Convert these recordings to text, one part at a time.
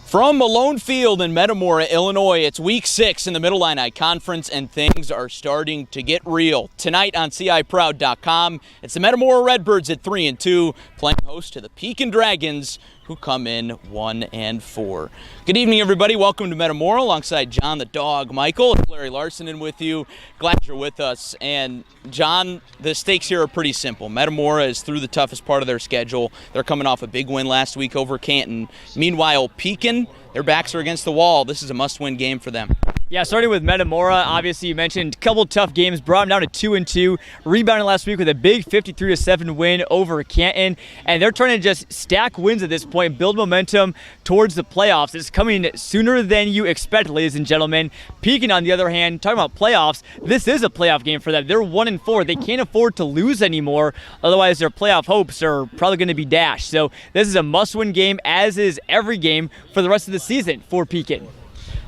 From Malone Field in Metamora, Illinois, it's Week 6 in the Mid-Illini Conference, and things are starting to get real. Tonight on CIProud.com, it's the Metamora Redbirds at 3-2, playing host to the Pekin Dragons, who come in 1-4. Good evening, everybody. Welcome to Metamora, alongside John the Dog, Michael, Larry Larson in with you. Glad you're with us. And John, the stakes here are pretty simple. Metamora is through the toughest part of their schedule. They're coming off a big win last week over Canton. Meanwhile, Pekin, their backs are against the wall. This is a must-win game for them. Yeah, starting with Metamora, obviously you mentioned a couple tough games, brought them down to 2-2, rebounded last week with a big 53-7 win over Canton, and they're trying to just stack wins at this point, build momentum towards the playoffs. It's coming sooner than you expect, ladies and gentlemen. Pekin, on the other hand, talking about playoffs, this is a playoff game for them. They're 1-4. They can't afford to lose anymore, otherwise their playoff hopes are probably going to be dashed. So this is a must-win game, as is every game for the rest of the season for Pekin.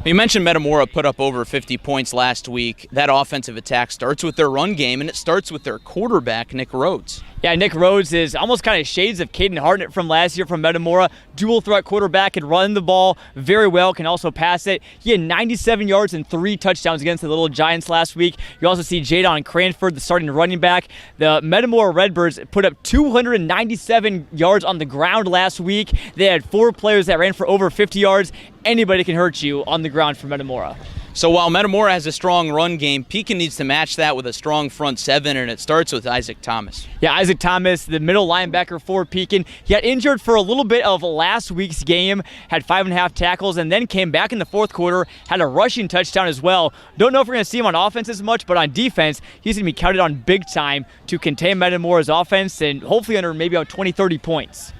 You mentioned Metamora put up over 50 points last week. That offensive attack starts with their run game, and it starts with their quarterback, Nick Rhodes. Yeah, Nick Rhodes is almost kind of shades of Caden Hartnett from last year from Metamora. Dual threat quarterback, can run the ball very well, can also pass it. He had 97 yards and 3 touchdowns against the Little Giants last week. You also see Jadon Cranford, the starting running back. The Metamora Redbirds put up 297 yards on the ground last week. They had 4 players that ran for over 50 yards. Anybody can hurt you on the ground for Metamora. So while Metamora has a strong run game, Pekin needs to match that with a strong front seven, and it starts with Isaac Thomas. Yeah, Isaac Thomas, the middle linebacker for Pekin. He got injured for a little bit of last week's game, had 5.5 tackles, and then came back in the fourth quarter, had a rushing touchdown as well. Don't know if we're going to see him on offense as much, but on defense, he's going to be counted on big time to contain Metamora's offense and hopefully under maybe about 20-30 points.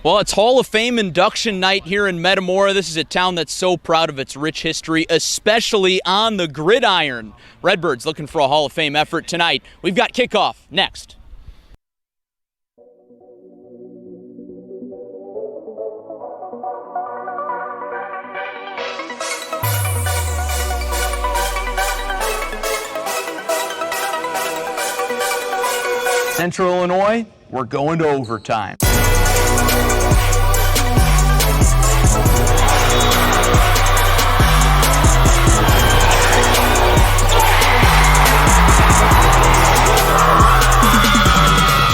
Well, it's Hall of Fame induction night here in Metamora. This is a town that's so proud of its rich history, especially on the gridiron. Redbirds looking for a Hall of Fame effort tonight. We've got kickoff next. Central Illinois, we're going to overtime.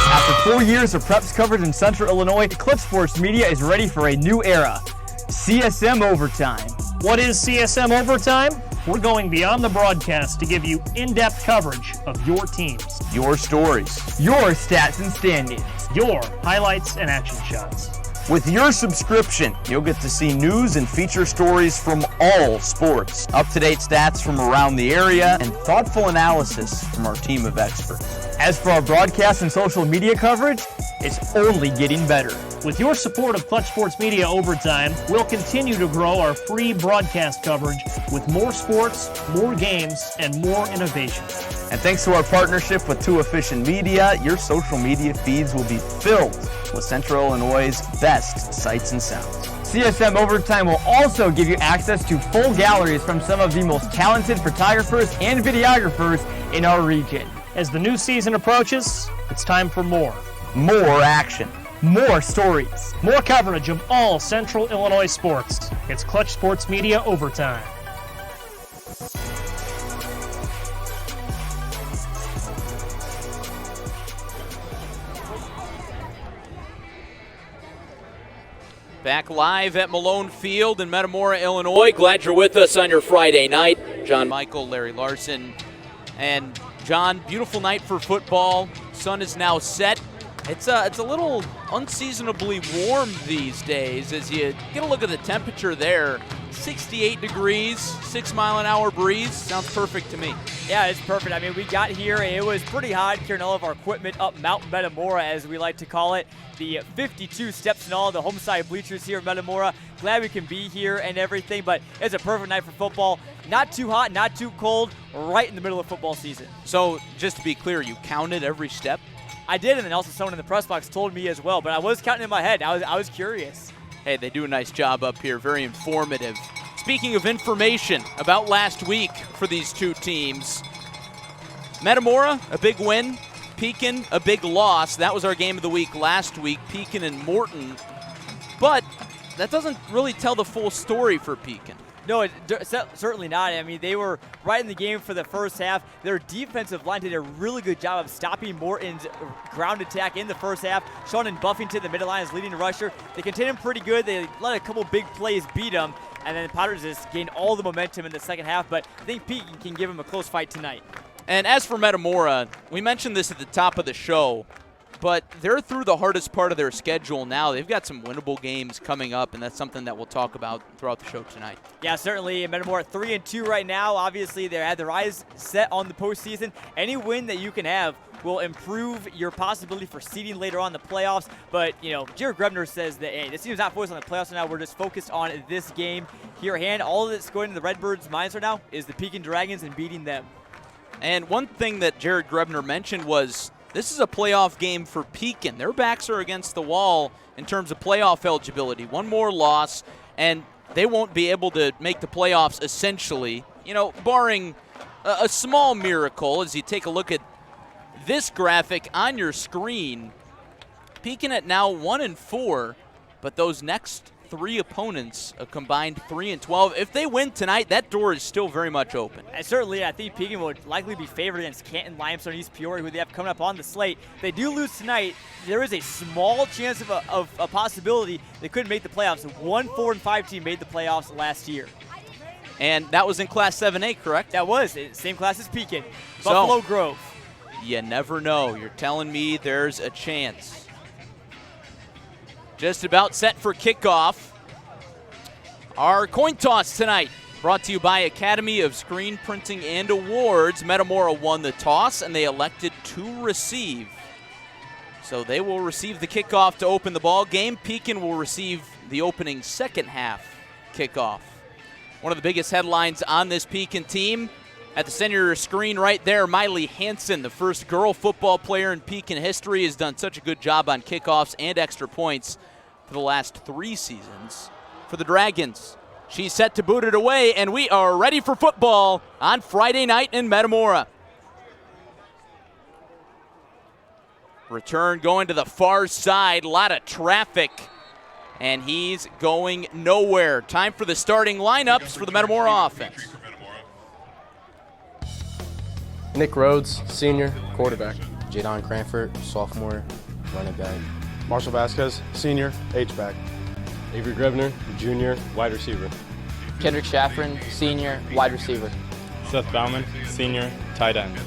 After 4 years of preps coverage in Central Illinois, Clip Sports Media is ready for a new era. CSM Overtime. What is CSM Overtime? We're going beyond the broadcast to give you in-depth coverage of your teams, Your stories. Your stats and standings. your highlights and action shots. With your subscription, you'll get to see news and feature stories from all sports, up-to-date stats from around the area, and thoughtful analysis from our team of experts. As for our broadcast and social media coverage, it's only getting better. With your support of Clutch Sports Media Overtime, we'll continue to grow our free broadcast coverage with more sports, more games, and more innovation. And thanks to our partnership with Too Efficient Media, your social media feeds will be filled with Central Illinois' best sights and sounds. CSM Overtime will also give you access to full galleries from some of the most talented photographers and videographers in our region. As the new season approaches, it's time for more. More action. More stories. More coverage of all Central Illinois sports. It's Clutch Sports Media Overtime. Back live at Malone Field in Metamora, Illinois. Glad you're with us on your Friday night. John Michael, Larry Larson. And John, beautiful night for football. Sun is now set. It's a little unseasonably warm these days as you get a look at the temperature there. 68 degrees, 6-mile-an-hour breeze. Sounds perfect to me. Yeah, it's perfect. I mean, we got here, it was pretty hot carrying all of our equipment up Mount Metamora, as we like to call it. The 52 steps and all, the home side bleachers here in Metamora. Glad we can be here and everything, but it's a perfect night for football. Not too hot, not too cold, right in the middle of football season. So, just to be clear, you counted every step? I did, and then also someone in the press box told me as well, but I was counting in my head. I was curious. Hey, they do a nice job up here, very informative. Speaking of information about last week for these two teams, Metamora, a big win. Pekin, a big loss. That was our game of the week last week, Pekin and Morton. But that doesn't really tell the full story for Pekin. No, certainly not. I mean, they were right in the game for the first half. Their defensive line did a really good job of stopping Morton's ground attack in the first half. Sean and Buffington, the mid-Illini leading rusher, they contained him pretty good. They let a couple big plays beat him, and then Potters just gained all the momentum in the second half. But I think Pekin can give him a close fight tonight. And as for Metamora, we mentioned this at the top of the show, but they're through the hardest part of their schedule now. They've got some winnable games coming up, and that's something that we'll talk about throughout the show tonight. Yeah, certainly. Metamora 3-2 right now. Obviously, they had their eyes set on the postseason. Any win that you can have will improve your possibility for seeding later on in the playoffs. But, you know, Jared Grebner says that, hey, this team's not focused on the playoffs right now. We're just focused on this game here at hand. All that's going to the Redbirds' minds right now is the Pekin Dragons and beating them. And one thing that Jared Grebner mentioned was this is a playoff game for Pekin. Their backs are against the wall in terms of playoff eligibility. One more loss, and they won't be able to make the playoffs essentially, you know, barring a small miracle. As you take a look at this graphic on your screen, Pekin at now 1-4, but those next three opponents, a combined 3-12. If they win tonight, that door is still very much open. And certainly, I think Pekin would likely be favored against Canton, Limestone, East Peoria, who they have coming up on the slate. If they do lose tonight, there is a small chance of a possibility they couldn't make the playoffs. One 4-5 team made the playoffs last year. And that was in Class 7A, correct? That was. Same class as Pekin. Buffalo Grove. You never know. You're telling me there's a chance. Just about set for kickoff. Our coin toss tonight brought to you by Academy of Screen Printing and Awards. Metamora won the toss, and they elected to receive. So they will receive the kickoff to open the ball game. Pekin will receive the opening second half kickoff. One of the biggest headlines on this Pekin team, at the center of your screen right there, Miley Hansen, the first girl football player in Pekin history, has done such a good job on kickoffs and extra points for the last 3 seasons for the Dragons. She's set to boot it away, and we are ready for football on Friday night in Metamora. Return going to the far side, a lot of traffic, and he's going nowhere. Time for the starting lineups for the Metamora offense. Nick Rhodes, senior, quarterback. Jadon Cranford, sophomore, running back. Marshall Vasquez, senior, H-back. Avery Grebner, junior, wide receiver. Kendrick Shaffrin, senior, wide receiver. Seth Bauman, senior, tight end.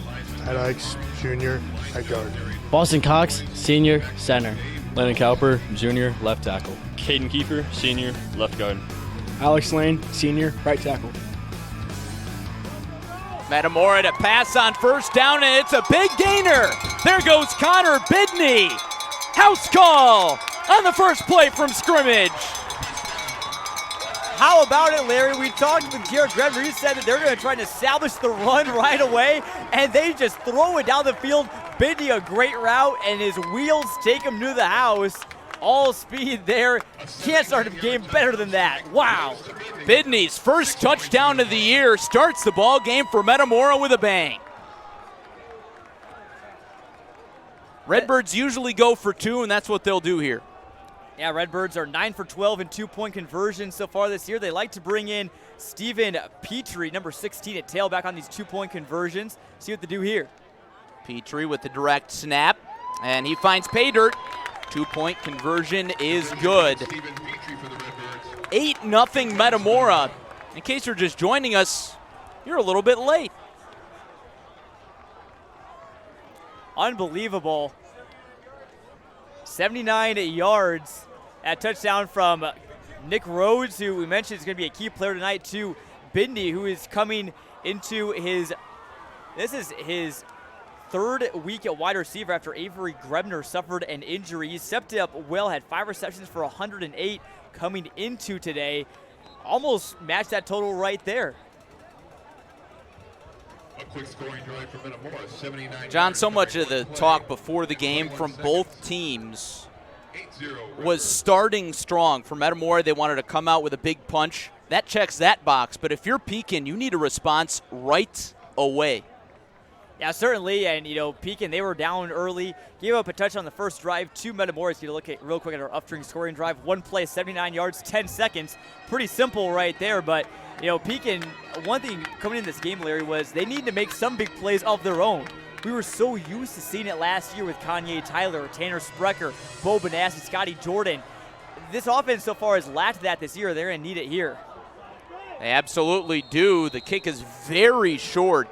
Ed Ikes, junior, right guard. Boston Cox, senior, center. Landon Cowper, junior, left tackle. Caden Kiefer, senior, left guard. Alex Lane, senior, right tackle. Metamora to pass on first down, and it's a big gainer. There goes Connor Bidney. House call on the first play from scrimmage. How about it, Larry? We talked with Jared Grebner. He said that they're going to try to establish the run right away, and they just throw it down the field. Bidney, a great route, and his wheels take him to the house. All speed there. Can't start a game better than that. Wow. Bidney's first touchdown of the year starts the ball game for Metamora with a bang. Redbirds usually go for 2, and that's what they'll do here. Yeah, Redbirds are 9 for 12 in 2-point conversions so far this year. They like to bring in Stephen Petrie, number 16, at tailback on these 2-point conversions. See what they do here. Petrie with the direct snap, and he finds pay dirt. 2-point conversion is good. 8-0 Metamora. In case you're just joining us, you're a little bit late. Unbelievable. 79 yards. That touchdown from Nick Rhodes, who we mentioned is going to be a key player tonight, to Bidney, who is coming into his third week at wide receiver after Avery Grebner suffered an injury. He stepped up well, had 5 receptions for 108 coming into today. Almost matched that total right there. A quick scoring drive for Metamora, 79. John, so much of the talk before the game from both teams was starting strong. For Metamora, they wanted to come out with a big punch. That checks that box, but if you're Pekin, you need a response right away. Yeah, certainly, and Pekin, they were down early, gave up a touch on the first drive to Metamora. So you look at real quick at our upstream scoring drive, one play, 79 yards, 10 seconds. Pretty simple right there, but Pekin, one thing coming in this game, Larry, was they need to make some big plays of their own. We were so used to seeing it last year with Kanye Tyler, Tanner Sprecher, Bo Benassi, Scotty Jordan. This offense so far has lacked that this year. They're going to need it here. They absolutely do. The kick is very short.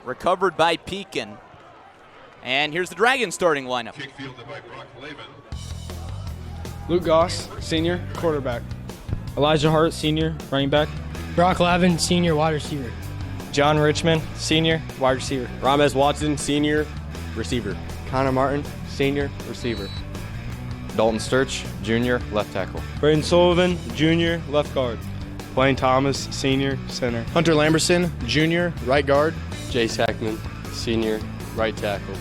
Recovered by Pekin. And here's the Dragons starting lineup. Kick fielded by Brock Lavin. Luke Goss, senior, quarterback. Elijah Hart, senior, running back. Brock Lavin, senior, wide receiver. John Richmond, senior, wide receiver. Ramez Watson, senior, receiver. Connor Martin, senior, receiver. Dalton Sturch, junior, left tackle. Braden Sullivan, junior, left guard. Blaine Thomas, senior, center. Hunter Lamberson, junior, right guard. Jace Hackman, senior, right tackle.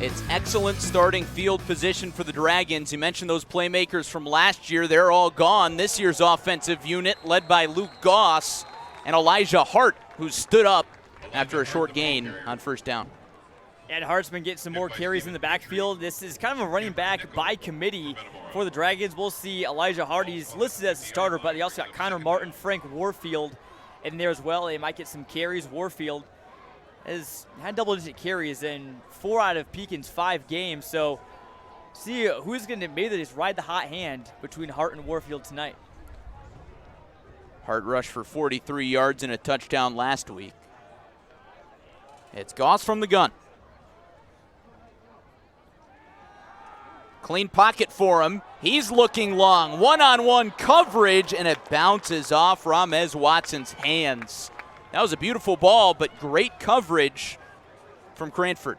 It's excellent starting field position for the Dragons. You mentioned those playmakers from last year. They're all gone. This year's offensive unit led by Luke Goss and Elijah Hart, who stood up after a short gain on first down. And Hart's been getting some more carries in the backfield. This is kind of a running back by committee for the Dragons. We'll see Elijah Hart. He's listed as a starter, but they also got Connor Martin, Frank Warfield in there as well. They might get some carries. Warfield has had double-digit carries in 4 out of Pekin's 5 games. So see who's going to maybe just ride the hot hand between Hart and Warfield tonight. Hart rushed for 43 yards and a touchdown last week. It's Goss from the gun. Clean pocket for him. He's looking long. One-on-one coverage, and it bounces off Ramez Watson's hands. That was a beautiful ball, but great coverage from Cranford.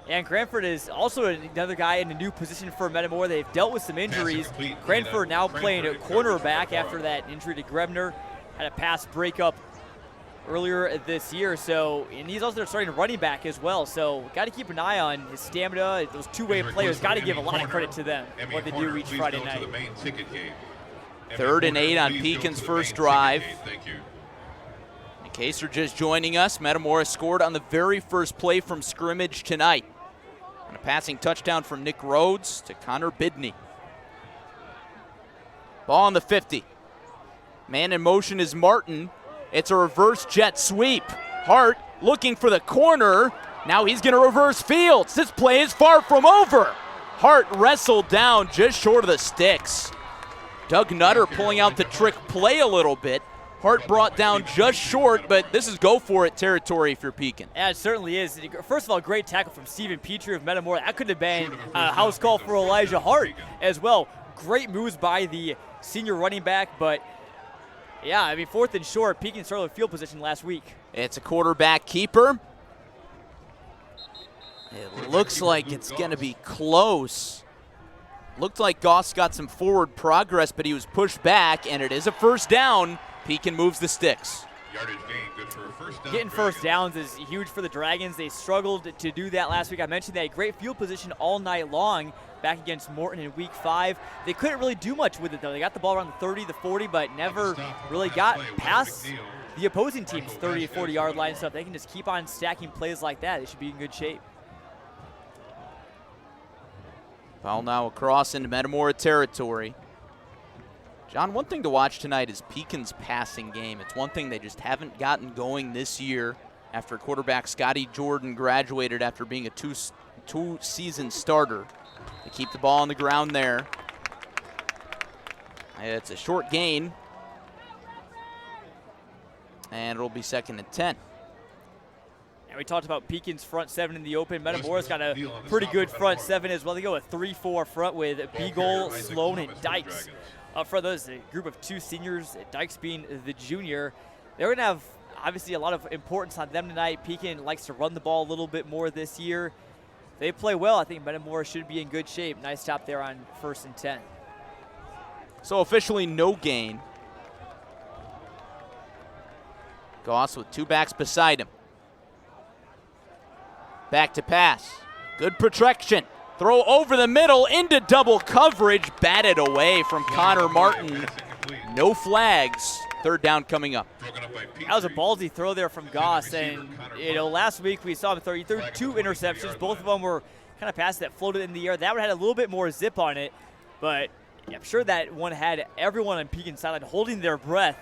And Cranford is also another guy in a new position for Metamora. They've dealt with some injuries. Cranford now playing a cornerback after that injury to Grebner. Had a pass breakup earlier this year, and he's also starting running back as well. So got to keep an eye on his stamina. Those two-way players, got to give a lot of credit to them, what they do each Friday night. 3rd and 8 on Pekin's first drive. In case you're just joining us, Metamora scored on the very first play from scrimmage tonight. On a passing touchdown from Nick Rhodes to Connor Bidney. Ball on the 50. Man in motion is Martin. It's a reverse jet sweep. Hart looking for the corner. Now he's going to reverse fields. This play is far from over. Hart wrestled down just short of the sticks. Doug Nutter pulling out the trick play a little bit. Hart brought down just short, but this is go-for-it territory if you're Pekin. Yeah, it certainly is. First of all, great tackle from Stephen Petrie of Metamora. That could have been a house call for Elijah Hart as well. Great moves by the senior running back, but yeah, I mean, 4th and short, Pekin started with field position last week. It's a quarterback keeper. It looks like it's going to be close. Looked like Goss got some forward progress, but he was pushed back, and it is a first down. Pekin moves the sticks. Getting first downs is huge for the Dragons. They struggled to do that last week. I mentioned they had great field position all night long back against Morton in week 5. They couldn't really do much with it, though. They got the ball around the 30, the 40, but never really got past the opposing team's 30 to 40-yard line. So if they can just keep on stacking plays like that, they should be in good shape. Ball now across into Metamora territory. John, one thing to watch tonight is Pekin's passing game. It's one thing they just haven't gotten going this year after quarterback Scotty Jordan graduated after being a two-season starter. They keep the ball on the ground there. It's a short gain. And it'll be 2nd and 10. And we talked about Pekin's front 7 in the open. Metamora's got a pretty good front 7 as well. They go a 3-4 front with Beagle, Sloan, and Dykes. For those, a group of 2 seniors, Dykes being the junior. They're going to have, obviously, a lot of importance on them tonight. Pekin likes to run the ball a little bit more this year. They play well. I think Metamora should be in good shape. Nice stop there on 1st and 10. So officially no gain. Goss with 2 backs beside him. Back to pass. Good protection. Throw over the middle into double coverage. Batted away from Connor Martin. No flags. Third down coming up. That was a ballsy throw there from Goss, and last week we saw him throw 2 interceptions. Both of them were kind of passes that floated in the air. That one had a little bit more zip on it, but I'm sure that one had everyone on Pekin sideline holding their breath,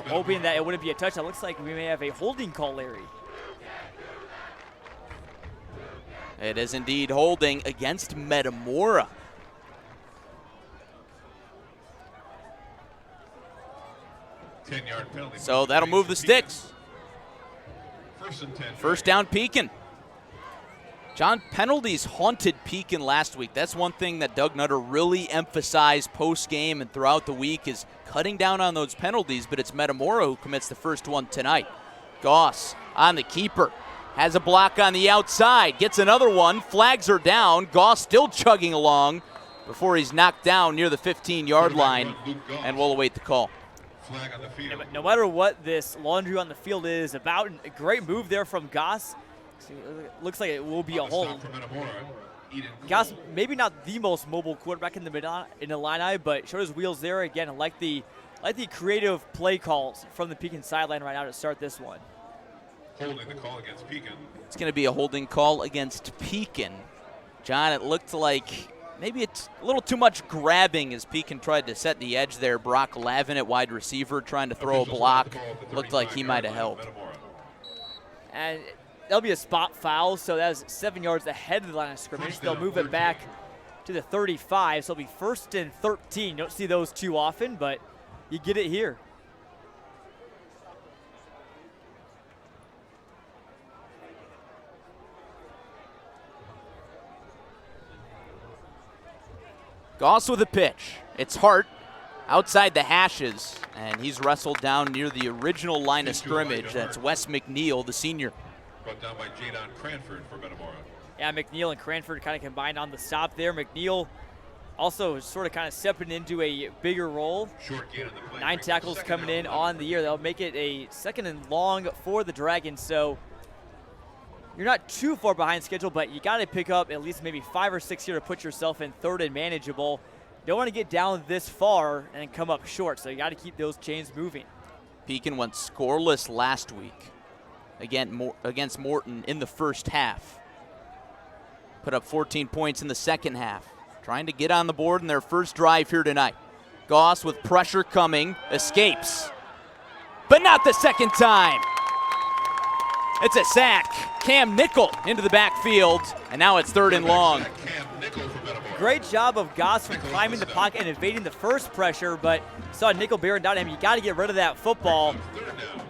hoping that it wouldn't be a touchdown. Looks like we may have a holding call, Larry. It is indeed holding against Metamora. So that'll move the sticks. First down, Pekin. John, penalties haunted Pekin last week. That's one thing that Doug Nutter really emphasized post-game and throughout the week is cutting down on those penalties, but it's Metamora who commits the first one tonight. Goss on the keeper. Has a block on the outside. Gets another one. Flags are down. Goss still chugging along before he's knocked down near the 15-yard line, and we'll await the call. No matter what this laundry on the field is about, a great move there from Goss. Looks like it will be a hold. Goss, maybe not the most mobile quarterback in the Illini, but showed his wheels there again. I like the creative play calls from the Pekin sideline right now to start this one. Holding the call against Pekin. It's going to be a holding call against Pekin. John, it looked like maybe it's a little too much grabbing as Pekin tried to set the edge there. Brock Lavin at wide receiver trying to throw a block. Looked like he might have helped. And that'll be a spot foul, so that's 7 yards ahead of the line of scrimmage. They'll move it back to the 35, so it'll be 1st and 13. You don't see those too often, but you get it here. Goss with a pitch. It's Hart outside the hashes, and he's wrestled down near the original line of scrimmage. That's Wes McNeil, the senior. Brought down by Jadon Cranford for Metamora. Yeah, McNeil and Cranford kind of combined on the stop there. McNeil also sort of kind of stepping into a bigger role. Short gain on the play. 9 tackles coming in on the year. That'll make it a 2nd and long for the Dragons. So you're not too far behind schedule, but you got to pick up at least maybe 5 or 6 here to put yourself in 3rd and manageable. Don't want to get down this far and come up short, so you got to keep those chains moving. Pekin went scoreless last week against Morton in the first half. Put up 14 points in the second half. Trying to get on the board in their first drive here tonight. Goss with pressure coming, escapes. But not the second time. It's a sack. Cam Nickel into the backfield, and now it's 3rd and long. Great job of Goss from climbing the pocket and evading the first pressure, but saw Nickel bearing down on him. You got to get rid of that football.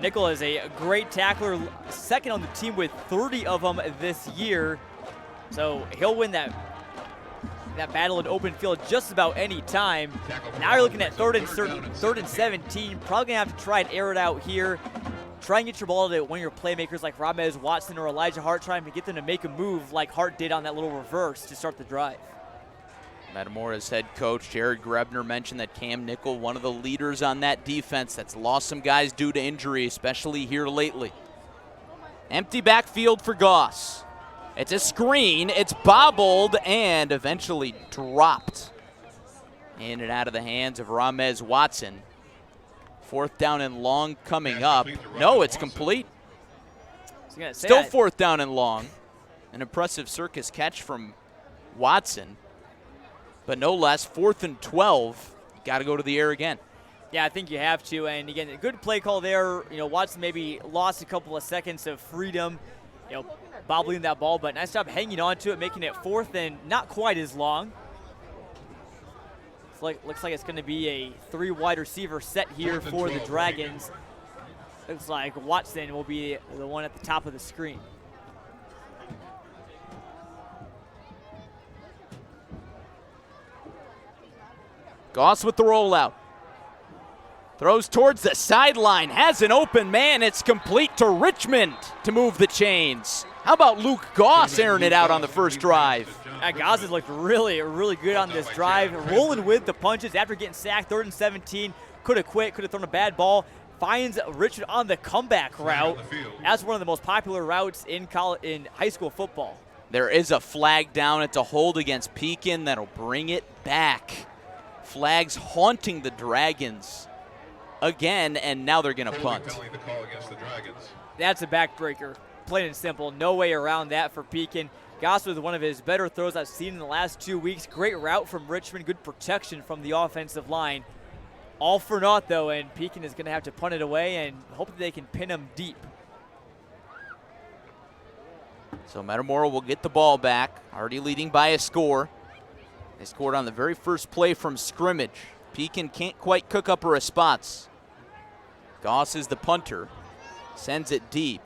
Nickel is a great tackler, 2nd on the team with 30 of them this year. So he'll win that battle in open field just about any time. Now you're looking at 3rd and 17. Probably going to have to try and air it out here. Try and get your ball to one of your playmakers like Ramez Watson or Elijah Hart, trying to get them to make a move like Hart did on that little reverse to start the drive. Metamora's head coach Jared Grebner mentioned that Cam Nickel, one of the leaders on that defense that's lost some guys due to injury, especially here lately. Empty backfield for Goss. It's a screen, it's bobbled, and eventually dropped. In and out of the hands of Ramez Watson. 4th down and long coming up. No, it's complete. Still 4th down and long. An impressive circus catch from Watson. But no less, 4th and 12. Got to go to the air again. Yeah, I think you have to. And again, a good play call there. You know, Watson maybe lost a couple of seconds of freedom, bobbling that ball, but nice job hanging on to it, making it 4th and not quite as long. Looks like it's going to be a 3 wide receiver set here for the Dragons. Looks like Watson will be the one at the top of the screen. Goss with the rollout. Throws towards the sideline, has an open man. It's complete to Richmond to move the chains. How about Luke Goss airing it out on the first drive? Goss has looked really, really good on this drive, rolling with the punches after getting sacked. 3rd and 17, could have quit, could have thrown a bad ball. Finds Richmond on the comeback route. That's one of the most popular routes in high school football. There is a flag down. It's a hold against Pekin that'll bring it back. Flags haunting the Dragons again, and now they're going to punt. Calling the call against the Dragons. That's a backbreaker, plain and simple. No way around that for Pekin. Goss with one of his better throws I've seen in the last 2 weeks. Great route from Richmond, good protection from the offensive line. All for naught, though, and Pekin is going to have to punt it away and hope that they can pin him deep. So Metamora will get the ball back, already leading by a score. They scored on the very first play from scrimmage. Pekin can't quite cook up a response. Goss is the punter, sends it deep.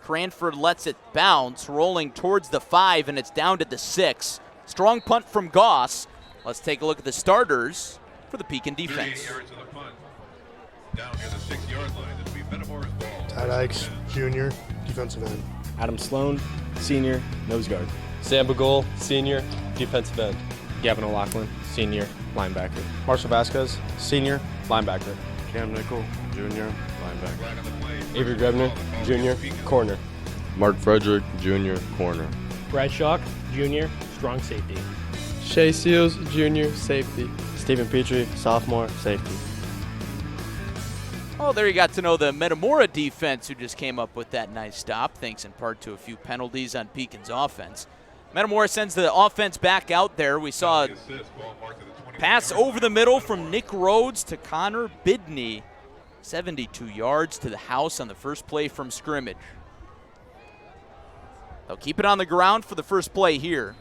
Cranford lets it bounce, rolling towards the 5, and it's down to the 6. Strong punt from Goss. Let's take a look at the starters for the Pekin defense. 38 yards of the punt. Down near the 6-yard line. It'll be Metamora's ball. Ty Dykes, junior, defensive end. Adam Sloan, senior, nose guard. Sam Bagol, senior, defensive end. Gavin O'Loughlin, senior, linebacker. Marshall Vasquez, senior, linebacker. Cam Nickel, junior, linebacker. Flag on the play. Avery Grebner, junior, corner. Mark Frederick, junior, corner. Brad Schock, junior, strong safety. Shea Seals, junior, safety. Stephen Petrie, sophomore, safety. Oh, there you got to know the Metamora defense who just came up with that nice stop, thanks in part to a few penalties on Pekin's offense. Metamora sends the offense back out there. We saw a pass over the middle from Nick Rhodes to Connor Bidney. 72 yards to the house on the first play from scrimmage. They'll keep it on the ground for the first play here.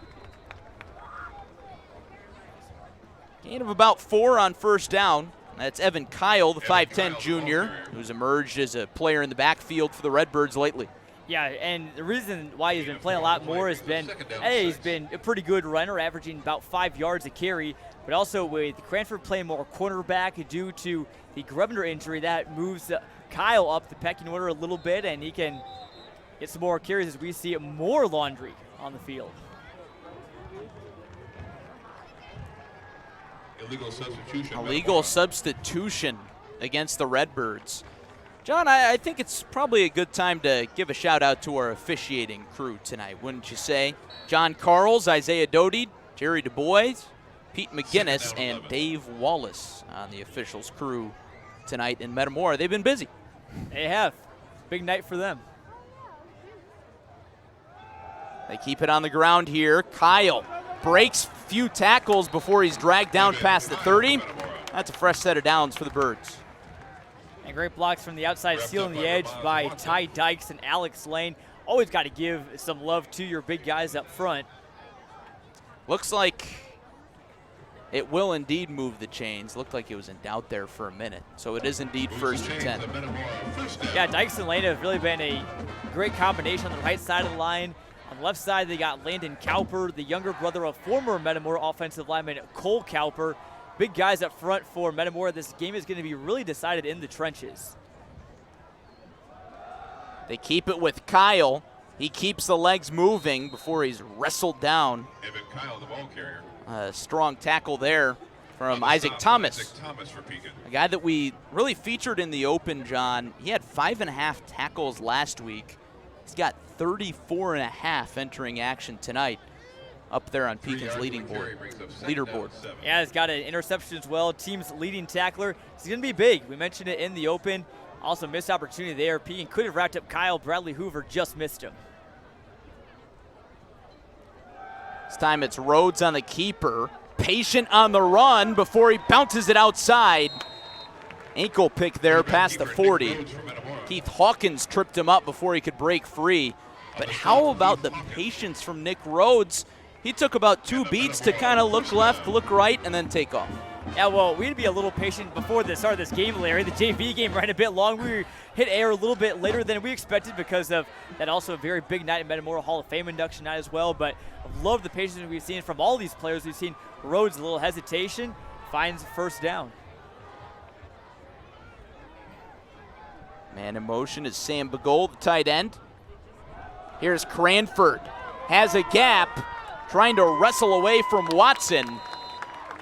Gain of about 4 on first down. That's Evan Kyle, the 5'10 junior, who's emerged as a player in the backfield for the Redbirds lately. Yeah, and the reason why he's been playing a lot more has been, he's been a pretty good runner, averaging about 5 yards a carry, but also with Cranford playing more cornerback due to the Grebner injury, that moves Kyle up the pecking order a little bit, and he can get some more carries as we see more laundry on the field. Illegal substitution against the Redbirds. John, I think it's probably a good time to give a shout out to our officiating crew tonight, wouldn't you say? John Carls, Isaiah Doty, Jerry Du Bois, Pete McGinnis, and Dave Wallace on the officials crew tonight in Metamora. They've been busy. They have. Big night for them. They keep it on the ground here. Kyle breaks few tackles before he's dragged down past the 30. That's a fresh set of downs for the Birds. And great blocks from the outside, sealing the edge by Ty Dykes and Alex Lane. Always got to give some love to your big guys up front. Looks like it will indeed move the chains. Looked like it was in doubt there for a minute. So it is indeed 1st and 10. Yeah, Dykes and Lane have really been a great combination on the right side of the line. On the left side, they got Landon Cowper, the younger brother of former Metamora offensive lineman Cole Cowper. Big guys up front for Metamora. This game is going to be really decided in the trenches. They keep it with Kyle. He keeps the legs moving before he's wrestled down. Evan Kyle, the ball carrier. A strong tackle there from Isaac Thomas. A guy that we really featured in the open, John. He had 5.5 tackles last week. He's got 34.5 entering action tonight up there on Pekin's leaderboard. Yeah, he's got an interception as well. Team's leading tackler. He's going to be big. We mentioned it in the open. Also missed opportunity there. Pekin could have wrapped up Kyle. Bradley Hoover just missed him. This time it's Rhodes on the keeper. Patient on the run before he bounces it outside. Ankle pick there past the 40. Keith Hawkins tripped him up before he could break free. But how about the patience from Nick Rhodes? He took about 2 beats to kind of look left, look right, and then take off. Yeah, well, we'd be a little patient before the start of this game, Larry. The JV game ran a bit long. We hit air a little bit later than we expected because of that also a very big night in Metamora Hall of Fame induction night as well. But I love the patience we've seen from all these players. We've seen Rhodes a little hesitation, finds first down. Man in motion is Sam Bagol, the tight end. Here's Cranford. Has a gap, trying to wrestle away from Watson,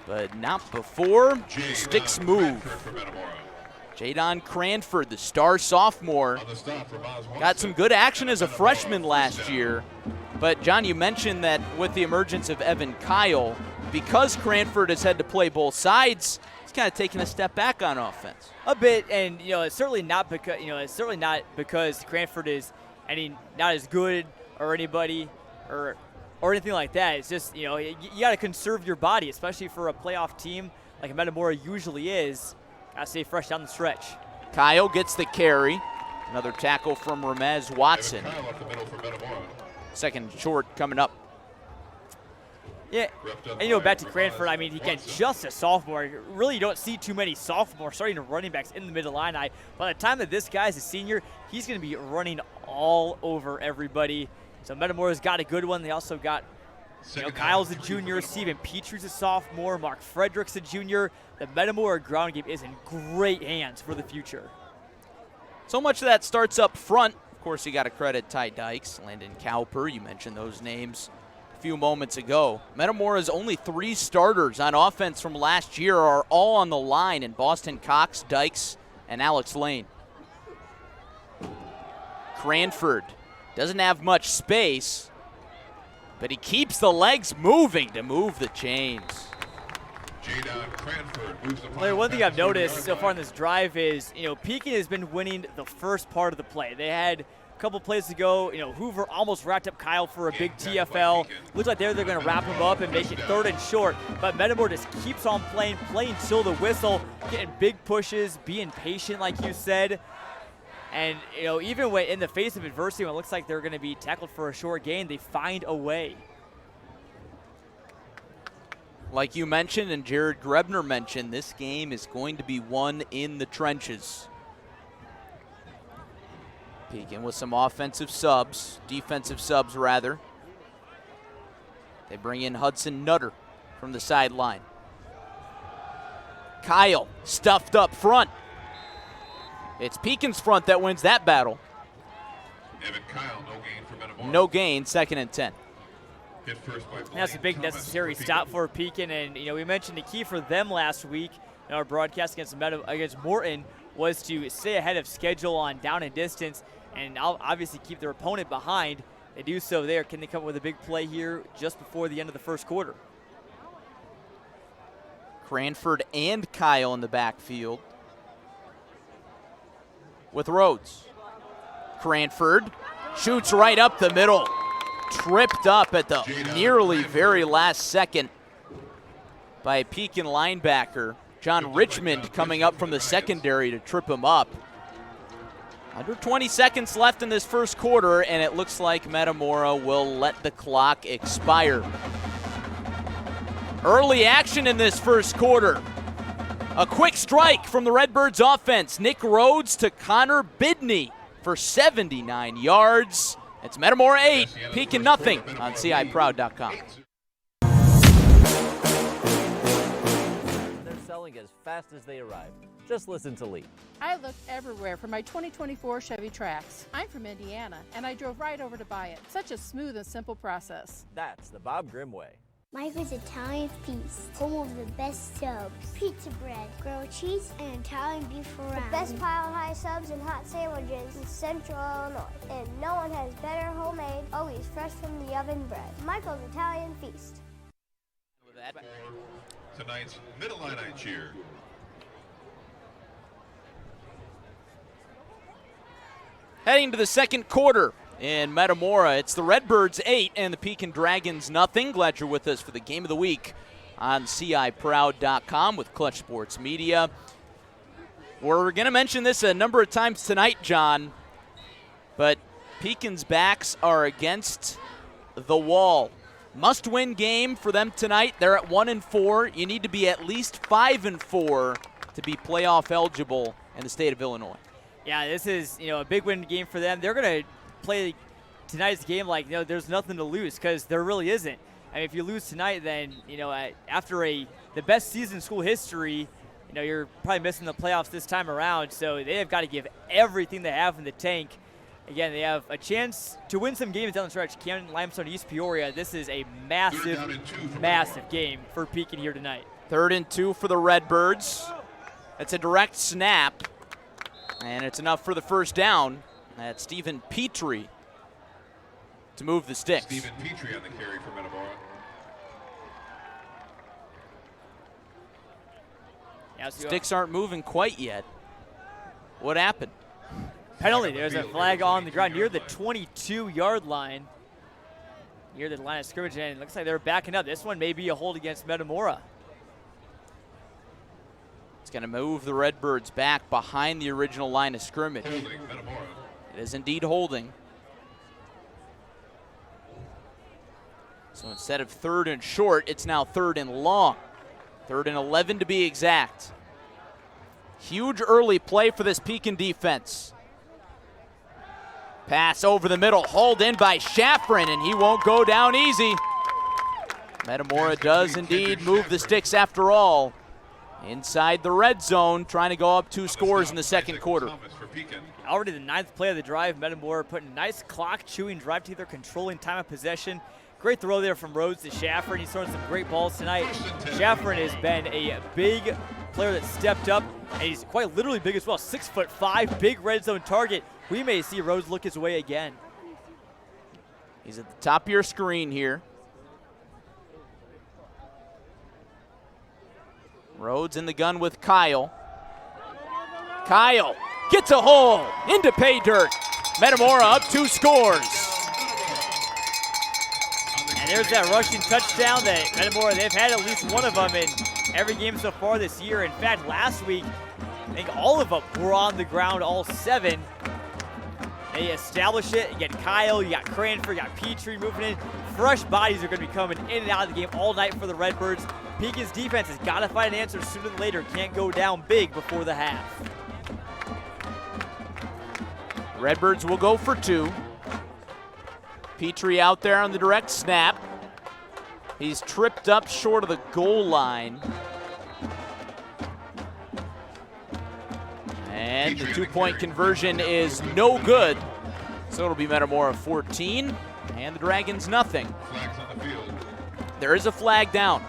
but not before sticks move. Jadon Cranford, the star sophomore, got some good action as a freshman last year. But, John, you mentioned that with the emergence of Evan Kyle, because Cranford has had to play both sides, he's kind of taking a step back on offense. A bit, and it's certainly not because Cranford is not as good or anybody or anything like that. It's just you got to conserve your body, especially for a playoff team like Metamora usually is. Got to stay fresh down the stretch. Kyle gets the carry. Another tackle from Ramez Watson. Second short coming up. Yeah, and back to Cranford, I mean, again, just a sophomore. Really, you don't see too many sophomore starting running backs in the Mid-Illini. By the time that this guy's a senior, he's going to be running all over everybody. So Metamora's got a good one. They also got, Kyle's a junior, Stephen Petrie's a sophomore, Mark Frederick's a junior. The Metamora ground game is in great hands for the future. So much of that starts up front. Of course, you got to credit Ty Dykes, Landon Cowper. You mentioned those names a few moments ago. Metamora's only 3 starters on offense from last year are all on the line in Boston Cox, Dykes, and Alex Lane. Cranford doesn't have much space, but he keeps the legs moving to move the chains. Larry, one thing I've noticed so far in this drive is, Pekin has been winning the first part of the play. They had a couple plays ago, Hoover almost racked up Kyle for a big TFL. Looks like they're going to wrap him up and make it 3rd and short. But Metamora just keeps on playing till the whistle, getting big pushes, being patient, like you said. And, even when in the face of adversity, when it looks like they're going to be tackled for a short gain, they find a way. Like you mentioned and Jared Grebner mentioned, this game is going to be won in the trenches. Pekin with some defensive subs rather. They bring in Hudson Nutter from the sideline. Kyle stuffed up front. It's Pekin's front that wins that battle. Evan Kyle, no gain for Metamora. No gain, 2nd and 10. That's a big necessary stop for Pekin, and we mentioned the key for them last week in our broadcast against Morton was to stay ahead of schedule on down and distance, and obviously keep their opponent behind. They do so there. Can they come up with a big play here just before the end of the first quarter? Cranford and Kyle in the backfield with Rhodes. Cranford shoots right up the middle. Tripped up at the nearly very last second by a Pekin linebacker. John Richmond coming up from the secondary to trip him up. Under 20 seconds left in this first quarter, and it looks like Metamora will let the clock expire. Early action in this first quarter. A quick strike from the Redbirds offense. Nick Rhodes to Connor Bidney for 79 yards. It's Metamora 8, Pekin nothing on CIProud.com. They're selling as fast as they arrive. Just listen to Lee. I looked everywhere for my 2024 Chevy Trax. I'm from Indiana, and I drove right over to buy it. Such a smooth and simple process. That's the Bob Grimm way. Michael's Italian Feast, home of the best subs, pizza bread, grilled cheese, and Italian beef fry. The best pile-high subs and hot sandwiches in Central Illinois. And no one has better homemade, always fresh from the oven bread. Michael's Italian Feast. Tonight's Mid-Illini cheer. Heading to the second quarter in Metamora, it's the Redbirds 8 and the Pekin Dragons nothing. Glad you're with us for the game of the week on CIProud.com with Clutch Sports Media. We're going to mention this a number of times tonight, John, but Pekin's backs are against the wall. Must-win game for them tonight. They're at 1-4. You need to be at least 5-4 to be playoff eligible in the state of Illinois. Yeah, this is a big win game for them. They're going to play tonight's game like there's nothing to lose, because there really isn't. I mean, if you lose tonight, then after the best season in school history, you're probably missing the playoffs this time around. So they have got to give everything they have in the tank. Again, they have a chance to win some games down the stretch. Camden, Limestone, East Peoria. This is a massive game for Pekin here tonight. 3rd and 2 for the Redbirds. It's a direct snap, and it's enough for the first down. That's Stephen Petrie to move the sticks. Stephen Petrie on the carry for Metamora. Sticks aren't moving quite yet. What happened? Penalty. There's a flag on the ground near the 22-yard line. Near the line of scrimmage, and it looks like they're backing up. This one may be a hold against Metamora. It's going to move the Redbirds back behind the original line of scrimmage. It is indeed holding. So instead of 3rd and short, it's now 3rd and long. 3rd and 11 to be exact. Huge early play for this Pekin defense. Pass over the middle, hauled in by Schafrin, and he won't go down easy. Metamora does indeed move the sticks after all. Inside the red zone, trying to go up 2 scores in the second quarter. Already the 9th play of the drive, Metamora putting nice clock-chewing drive together, controlling time of possession. Great throw there from Rhodes to Schafrin. He's throwing some great balls tonight. Schafrin has been a big player that stepped up, and he's quite literally big as well. 6'5", big red zone target. We may see Rhodes look his way again. He's at the top of your screen here. Rhodes in the gun with Kyle. Kyle gets a hole into pay dirt. Metamora up 2 scores. And there's that rushing touchdown that Metamora, they've had at least one of them in every game so far this year. In fact, last week, I think all of them were on the ground, all 7. They establish it. You get Kyle, you got Cranford, you got Petrie moving in. Fresh bodies are going to be coming in and out of the game all night for the Redbirds. Pekin's defense has got to find an answer sooner than later. Can't go down big before the half. Redbirds will go for 2. Petrie out there on the direct snap. He's tripped up short of the goal line. And the 2-point conversion is no good. So it'll be Metamora 14 and the Dragons nothing. There is a flag down.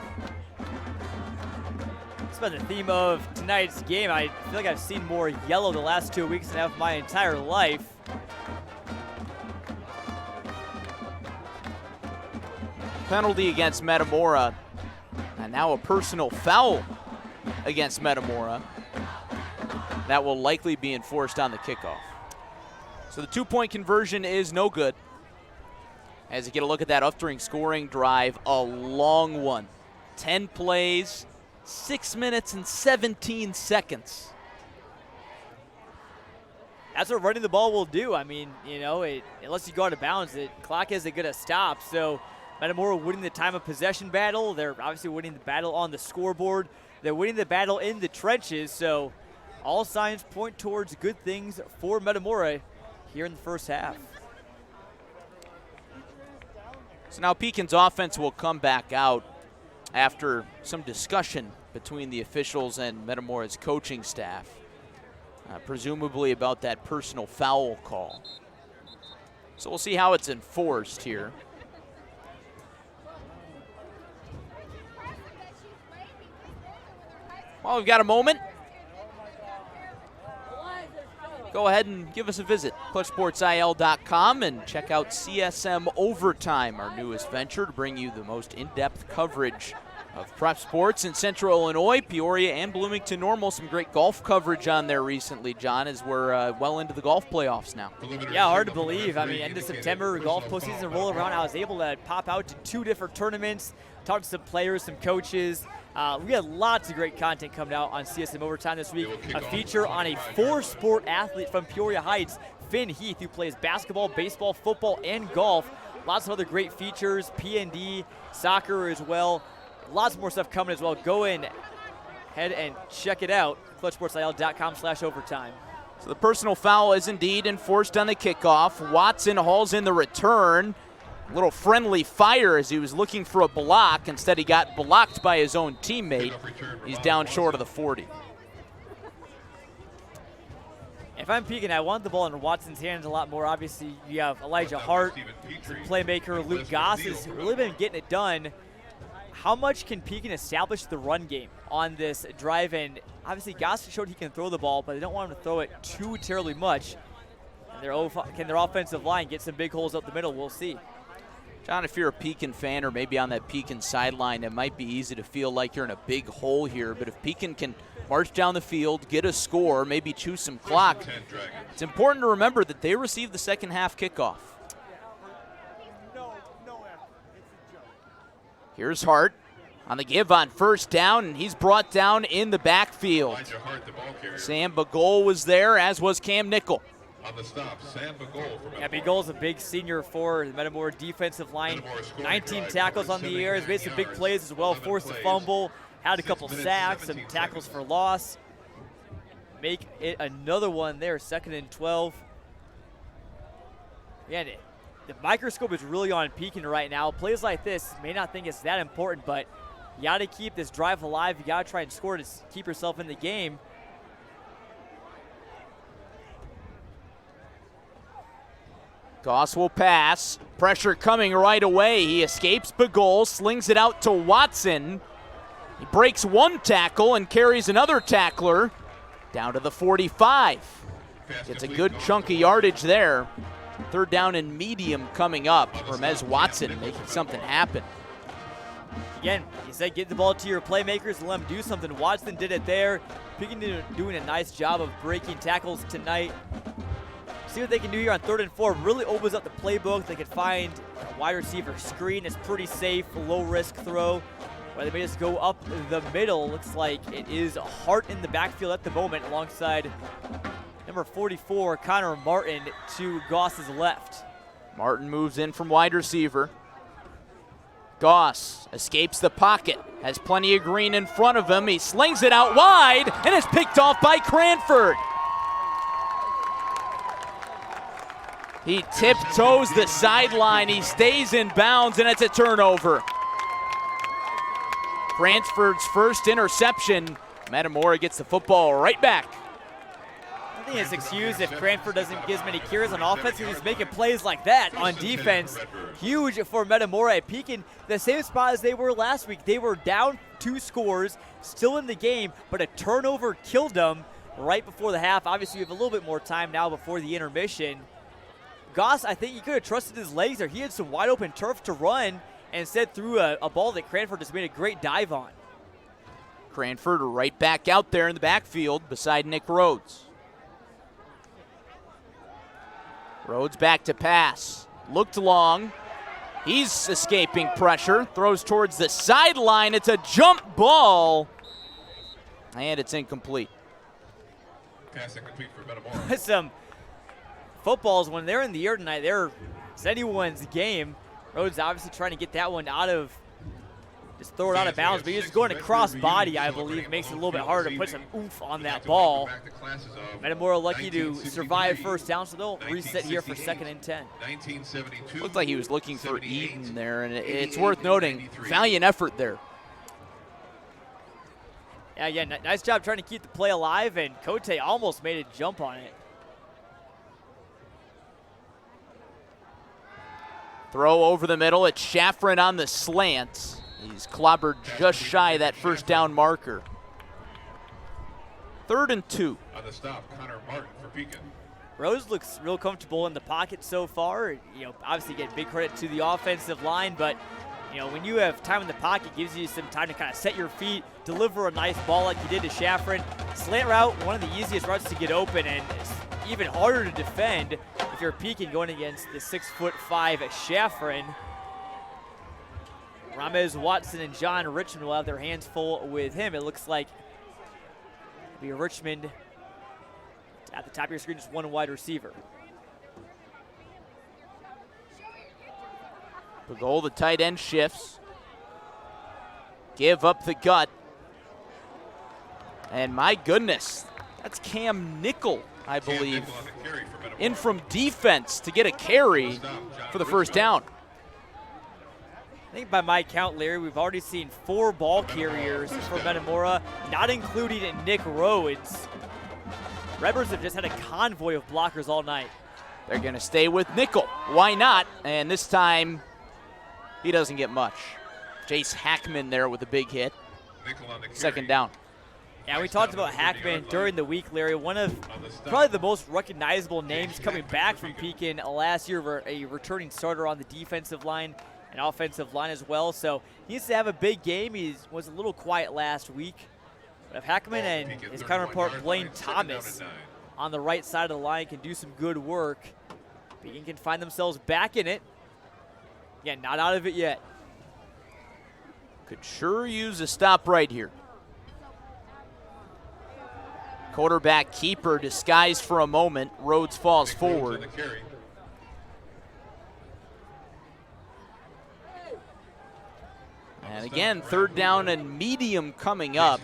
It's been the theme of tonight's game. I feel like I've seen more yellow the last 2 weeks than I have my entire life. Penalty against Metamora, and now a personal foul against Metamora. That will likely be enforced on the kickoff. So the 2-point conversion is no good. As you get a look at that Uftring scoring drive, a long one. 10 plays, 6 minutes and 17 seconds. That's what running the ball will do. I mean, you know, unless you go out of bounds, the clock isn't going to stop. So Metamora winning the time of possession battle. They're obviously winning the battle on the scoreboard. They're winning the battle in the trenches. So all signs point towards good things for Metamora here in the first half. So now Pekin's offense will come back out after some discussion between the officials and Metamora's coaching staff, presumably about that personal foul call. So we'll see how it's enforced here. Well, we've got a moment. Go ahead and give us a visit, clutchsportsil.com, and check out CSM Overtime, our newest venture to bring you the most in-depth coverage of prep sports in Central Illinois, Peoria, and Bloomington Normal. Some great golf coverage on there recently, John, as we're well into the golf playoffs now. Yeah, hard to believe. I mean, end of September, golf postseason roll around. I was able to pop out to 2 different tournaments, talk to some players, some coaches. We had lots of great content coming out on CSM Overtime this week. A feature on a 4-sport athlete from Peoria Heights, Finn Heath, who plays basketball, baseball, football, and golf. Lots of other great features, P&D, soccer as well. Lots more stuff coming as well. Go in, head and check it out. clutchsportsil.com/overtime. So the personal foul is indeed enforced on the kickoff. Watson hauls in the return. A little friendly fire as he was looking for a block. Instead, he got blocked by his own teammate. He's down short of the 40. If I'm Pekin, I want the ball in Watson's hands a lot more. Obviously, you have Elijah Hart, the playmaker. Luke Goss has really been getting it done. How much can Pekin establish the run game on this drive? And obviously, Goss showed he can throw the ball, but they don't want him to throw it too terribly much. And can their offensive line get some big holes up the middle? We'll see. John, if you're a Pekin fan or maybe on that Pekin sideline, it might be easy to feel like you're in a big hole here. But if Pekin can march down the field, get a score, maybe chew some clock, it's important to remember that they received the second half kickoff. Here's Hart on the give on first down, and he's brought down in the backfield. Sam Bagol was there, as was Cam Nickel. On the stop, Sam Bagol. Yeah, Bagol's a big senior for the Metamora defensive line. 19 tackles on the year. He's made some big plays as well. Forced a fumble, had a couple sacks, some tackles for loss. Make it another one there, 2nd and 12. Yeah, the microscope is really on Pekin right now. Plays like this may not think it's that important, but you got to keep this drive alive. You got to try and score to keep yourself in the game. Goss will pass. Pressure coming right away. He escapes Bagol, slings it out to Watson. He breaks one tackle and carries another tackler down to the 45. Gets a good chunk of yardage there. 3rd down and medium coming up. Hermes Watson making something happen. Again, you said get the ball to your playmakers and let them do something. Watson did it there. Pekin doing a nice job of breaking tackles tonight. See what they can do here on 3rd and 4. Really opens up the playbook. They can find a wide receiver screen. It's pretty safe, low-risk throw. Where they may just go up the middle. Looks like it is Hart in the backfield at the moment alongside number 44, Connor Martin, to Goss's left. Martin moves in from wide receiver. Goss escapes the pocket, has plenty of green in front of him. He slings it out wide, and it's picked off by Cranford. He tiptoes the sideline. He stays in bounds, and it's a turnover. Cranford's first interception. Metamora gets the football right back. I think it's excused if Cranford doesn't get as many carries on offense, and he's making plays like that on defense. Huge for Metamora at Pekin. The same spot as they were last week. They were down 2 scores, still in the game, but a turnover killed them right before the half. Obviously, we have a little bit more time now before the intermission. Goss, I think he could have trusted his legs there. He had some wide open turf to run and instead threw a ball that Cranford just made a great dive on. Cranford right back out there in the backfield beside Nick Rhodes. Rhodes back to pass. Looked long. He's escaping pressure. Throws towards the sideline. It's a jump ball. And it's incomplete. Pass incomplete for Metamora. Some footballs, when they're in the air tonight, it's anyone's game. Rhodes obviously trying to get that one out of, just throw it out of bounds, but he's just going across body, I believe. Makes it a little bit harder to put some oomph on that ball. Metamora lucky to survive first down, so they'll reset here for 2nd and 10. Looked like he was looking for Eden there, and it's worth noting, valiant effort there. Yeah, nice job trying to keep the play alive, and Cote almost made a jump on it. Throw over the middle. It's Shaffrin on the slant. He's clobbered just shy of that first down marker. 3rd and 2. On the stop, Connor Martin for Pekin. Rose looks real comfortable in the pocket so far. Obviously get big credit to the offensive line, but when you have time in the pocket, it gives you some time to kind of set your feet, deliver a nice ball like you did to Shaffrin. Slant route, one of the easiest routes to get open, and it's even harder to defend if you're Pekin going against the 6'5" Shaffrin. Ramez Watson and John Richmond will have their hands full with him. It looks like it'll be Richmond at the top of your screen, just one wide receiver. Bagol, the tight end, shifts. Give up the gut. And my goodness, that's Cam Nickel, I believe, in from defense to get a carry for the first down. I think by my count, Larry, we've already seen 4 ball carriers for Metamora, not including Nick Rhodes. Redbirds have just had a convoy of blockers all night. They're going to stay with Nickel. Why not? And this time, he doesn't get much. Jace Hackman there with a big hit. 2nd down. Yeah, we talked about Hackman during the week, Larry. One of probably the most recognizable names coming back from Pekin last year, a returning starter on the defensive line. and offensive line as well. So he needs to have a big game. He was a little quiet last week. But if Heckman and his counterpart Blaine Thomas on the right side of the line can do some good work, Pekin can find themselves back in it. Again, not out of it yet. Could sure use a stop right here. Quarterback keeper disguised for a moment. Rhodes falls forward. And again, third down and medium coming up.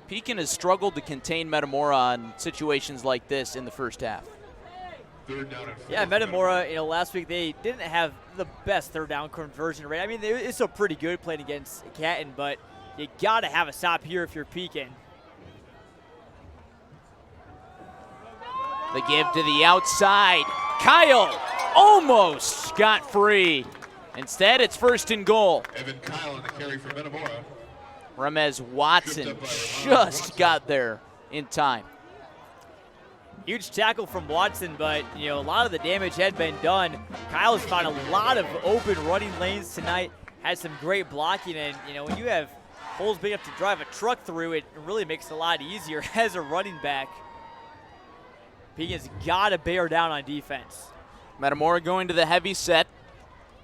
Pekin has struggled to contain Metamora on situations like this in the first half. Yeah, Metamora, last week they didn't have the best third down conversion rate. I mean, it's still pretty good playing against Canton, but you got to have a stop here if you're Pekin. The give to the outside. Kyle almost got free. Instead, it's first and goal. Evan Kyle on the carry for Metamora. Remez Watson just got there in time. Huge tackle from Watson, but a lot of the damage had been done. Kyle's found a lot of open running lanes tonight. Had some great blocking, and when you have holes big enough to drive a truck through, it really makes it a lot easier as a running back. Pekin's got to bear down on defense. Metamora going to the heavy set.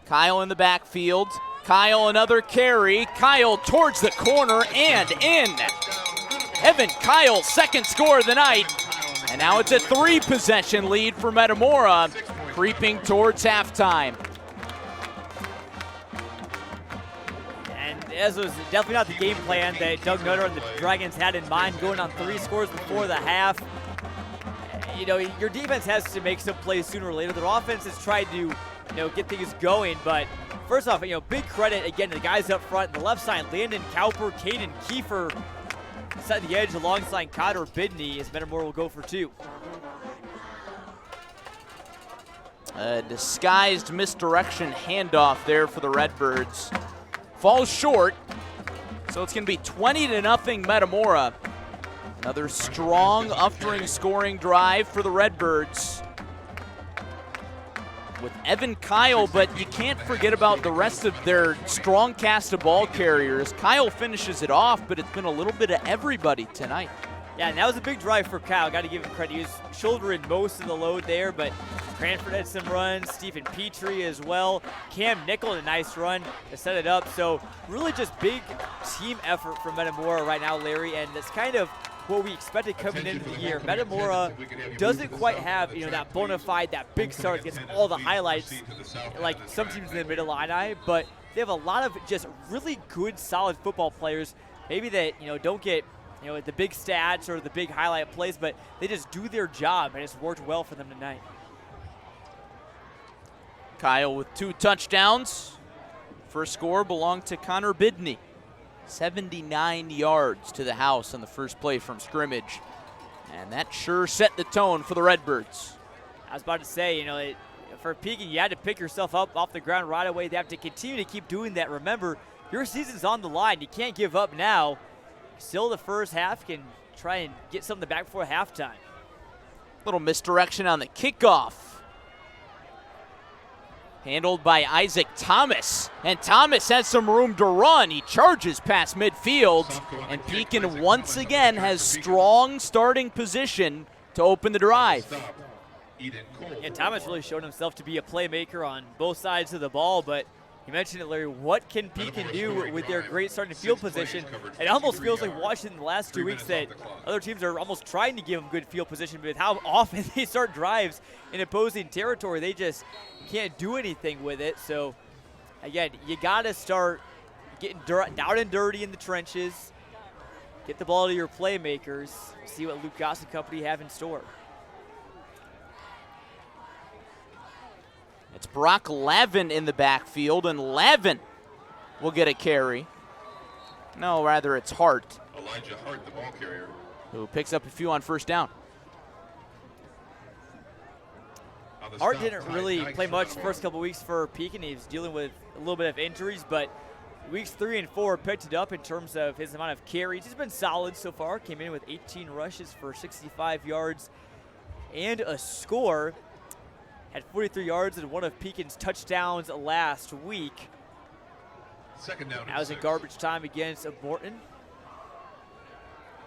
Kyle in the backfield. Kyle another carry. Kyle towards the corner and in. Evan Kyle, second score of the night. And now it's a 3-possession lead for Metamora, creeping towards halftime. And as was definitely not the game plan that Doug Nutter and the Dragons had in mind, going on 3 scores before the half. Your defense has to make some plays sooner or later. Their offense has tried to, get things going. But first off, big credit again to the guys up front. The left side, Landon Cowper, Caden Kiefer set the edge alongside Connor Bidney as Metamora will go for 2. A disguised misdirection handoff there for the Redbirds. Falls short, so it's going to be 20-0 Metamora. Another strong, uftering scoring drive for the Redbirds with Evan Kyle, but you can't forget about the rest of their strong cast of ball carriers. Kyle finishes it off, but it's been a little bit of everybody tonight. Yeah, and that was a big drive for Kyle. Got to give him credit. He was shouldering most of the load there, but Cranford had some runs. Stephen Petrie as well. Cam Nickel, a nice run to set it up. So really just big team effort from Metamora right now, Larry, and that's kind of what we expected coming into the year. Metamora doesn't quite have, that bona fide, that big start gets all the highlights like some teams in the Mid-Illini, but they have a lot of just really good, solid football players. Maybe that, don't get, the big stats or the big highlight plays, but they just do their job, and it's worked well for them tonight. Kyle with 2 touchdowns. First score belonged to Connor Bidney. 79 yards to the house on the first play from scrimmage. And that sure set the tone for the Redbirds. I was about to say, for Pekin, you had to pick yourself up off the ground right away. They have to continue to keep doing that. Remember, your season's on the line. You can't give up now. Still the first half, can try and get something back before halftime. Little misdirection on the kickoff. Handled by Isaac Thomas, and Thomas has some room to run. He charges past midfield, and Pekin once again has strong starting position to open the drive. Yeah, Thomas really showed himself to be a playmaker on both sides of the ball, but you mentioned it, Larry. What can Pekin do with their great starting field position? It almost feels like watching the last 2 weeks that other teams are almost trying to give them good field position, but with how often they start drives in opposing territory, they just can't do anything with it. So, again, you got to start getting down and dirty in the trenches, get the ball to your playmakers, see what Luke Goss and company have in store. It's Brock Lavin in the backfield, and Lavin will get a carry. No, rather it's Hart. Elijah Hart, the ball carrier, who picks up a few on first down. Hart didn't really play much the first couple weeks for Pekin. He was dealing with a little bit of injuries, but weeks 3 and 4 picked it up in terms of his amount of carries. He's been solid so far. Came in with 18 rushes for 65 yards and a score. had 43 yards and one of Pekin's touchdowns last week. Second down. That was in garbage time against Morton.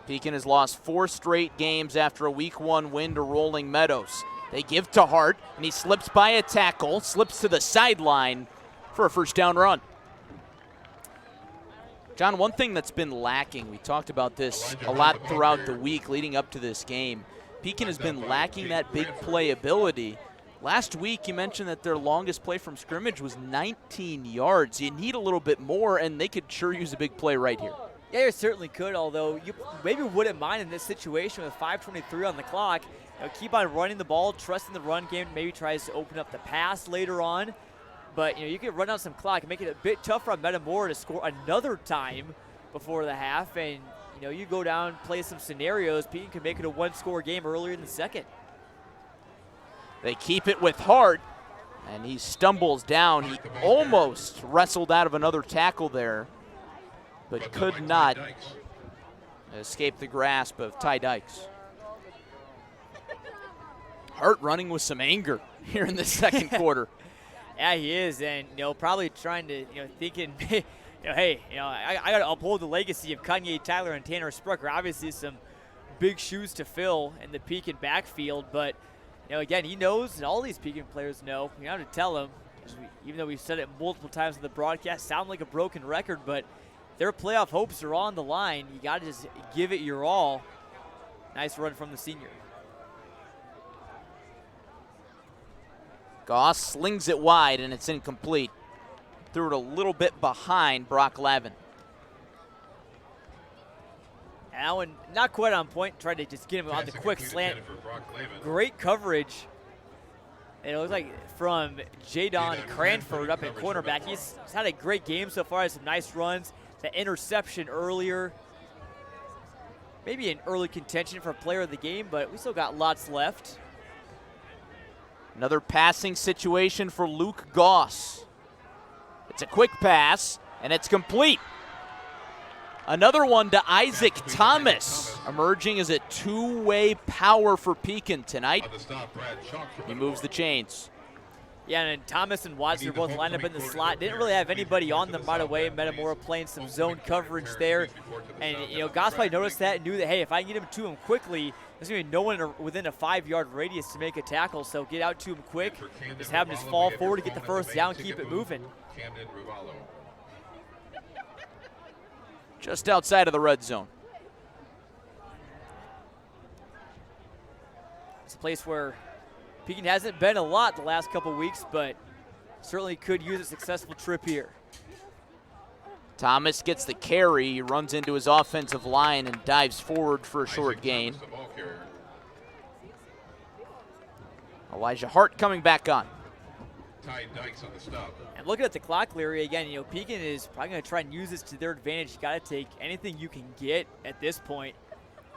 Pekin has lost 4 straight games after a Week 1 win to Rolling Meadows. They give to Hart, and he slips by a tackle, slips to the sideline for a first down run. John, one thing that's been lacking, we talked about this a lot throughout the week leading up to this game, Pekin has been lacking that big play ability. Last week, you mentioned that their longest play from scrimmage was 19 yards. You need a little bit more, and they could sure use a big play right here. Yeah, you certainly could, although you maybe wouldn't mind in this situation with 5:23 on the clock. Keep on running the ball, trusting the run game, maybe tries to open up the pass later on. But you could run out some clock and make it a bit tougher on Metamora to score another time before the half. And you go down, play some scenarios, Pekin could make it a one-score game earlier in the second. They keep it with Hart, and he stumbles down. He almost wrestled out of another tackle there, but could not escape the grasp of Ty Dykes. Hart running with some anger here in the second quarter. Yeah, he is, and probably trying to, thinking, hey, I got to uphold the legacy of Kanye Tyler and Tanner Sprucker. Obviously, some big shoes to fill in the Pekin backfield, but again, he knows, and all these Pekin players know. You don't have to tell him, even though we've said it multiple times in the broadcast, sound like a broken record, but their playoff hopes are on the line. You got to just give it your all. Nice run from the senior. Goss slings it wide, and it's incomplete. Threw it a little bit behind Brock Lavin. And that one not quite on point. Tried to just get him on the quick slant. Great coverage. And it looks like from Jadon Cranford up at cornerback. He's had a great game so far. Has some nice runs. The interception earlier. Maybe an early contention for player of the game, but we still got lots left. Another passing situation for Luke Goss. It's a quick pass, and it's complete. Another one to Isaac Thomas, emerging as a two-way power for Pekin tonight. He moves the chains. Yeah, and Thomas and Watson are both lined up in the slot. Didn't really have anybody on them right away. Metamora playing some zone coverage there. And, Goss probably noticed that and knew that, hey, if I can get him to him quickly, there's going to be no one within a 5-yard radius to make a tackle. So get out to him quick. Just have him just fall forward to get the first down, keep it moving. Just outside of the red zone. It's a place where Pekin hasn't been a lot the last couple weeks, but certainly could use a successful trip here. Thomas gets the carry, he runs into his offensive line and dives forward for a short gain. Elijah Hart coming back on. Ty Dykes on the stop. And looking at the clock, Larry, again, Pekin is probably going to try and use this to their advantage. You got to take anything you can get at this point.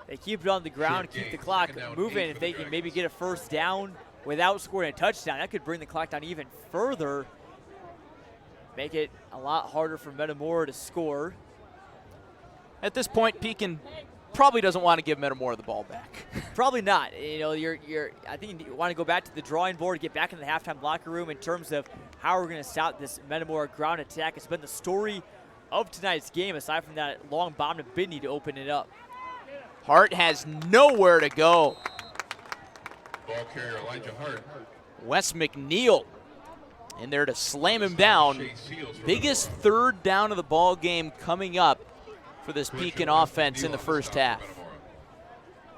They keep it on the ground, keep the clock moving. If they can maybe get a first down without scoring a touchdown, that could bring the clock down even further. Make it a lot harder for Metamora to score. At this point, Pekin probably doesn't want to give Metamora the ball back. Probably not. I think you want to go back to the drawing board, get back in the halftime locker room in terms of how we're going to stop this Metamora ground attack. It's been the story of tonight's game, aside from that long bomb to Bidney to open it up. Hart has nowhere to go. Ball carrier Elijah Hart. Wes McNeil in there to slam him down. Biggest third down of the ball game coming up for this Pekin offense in the first half.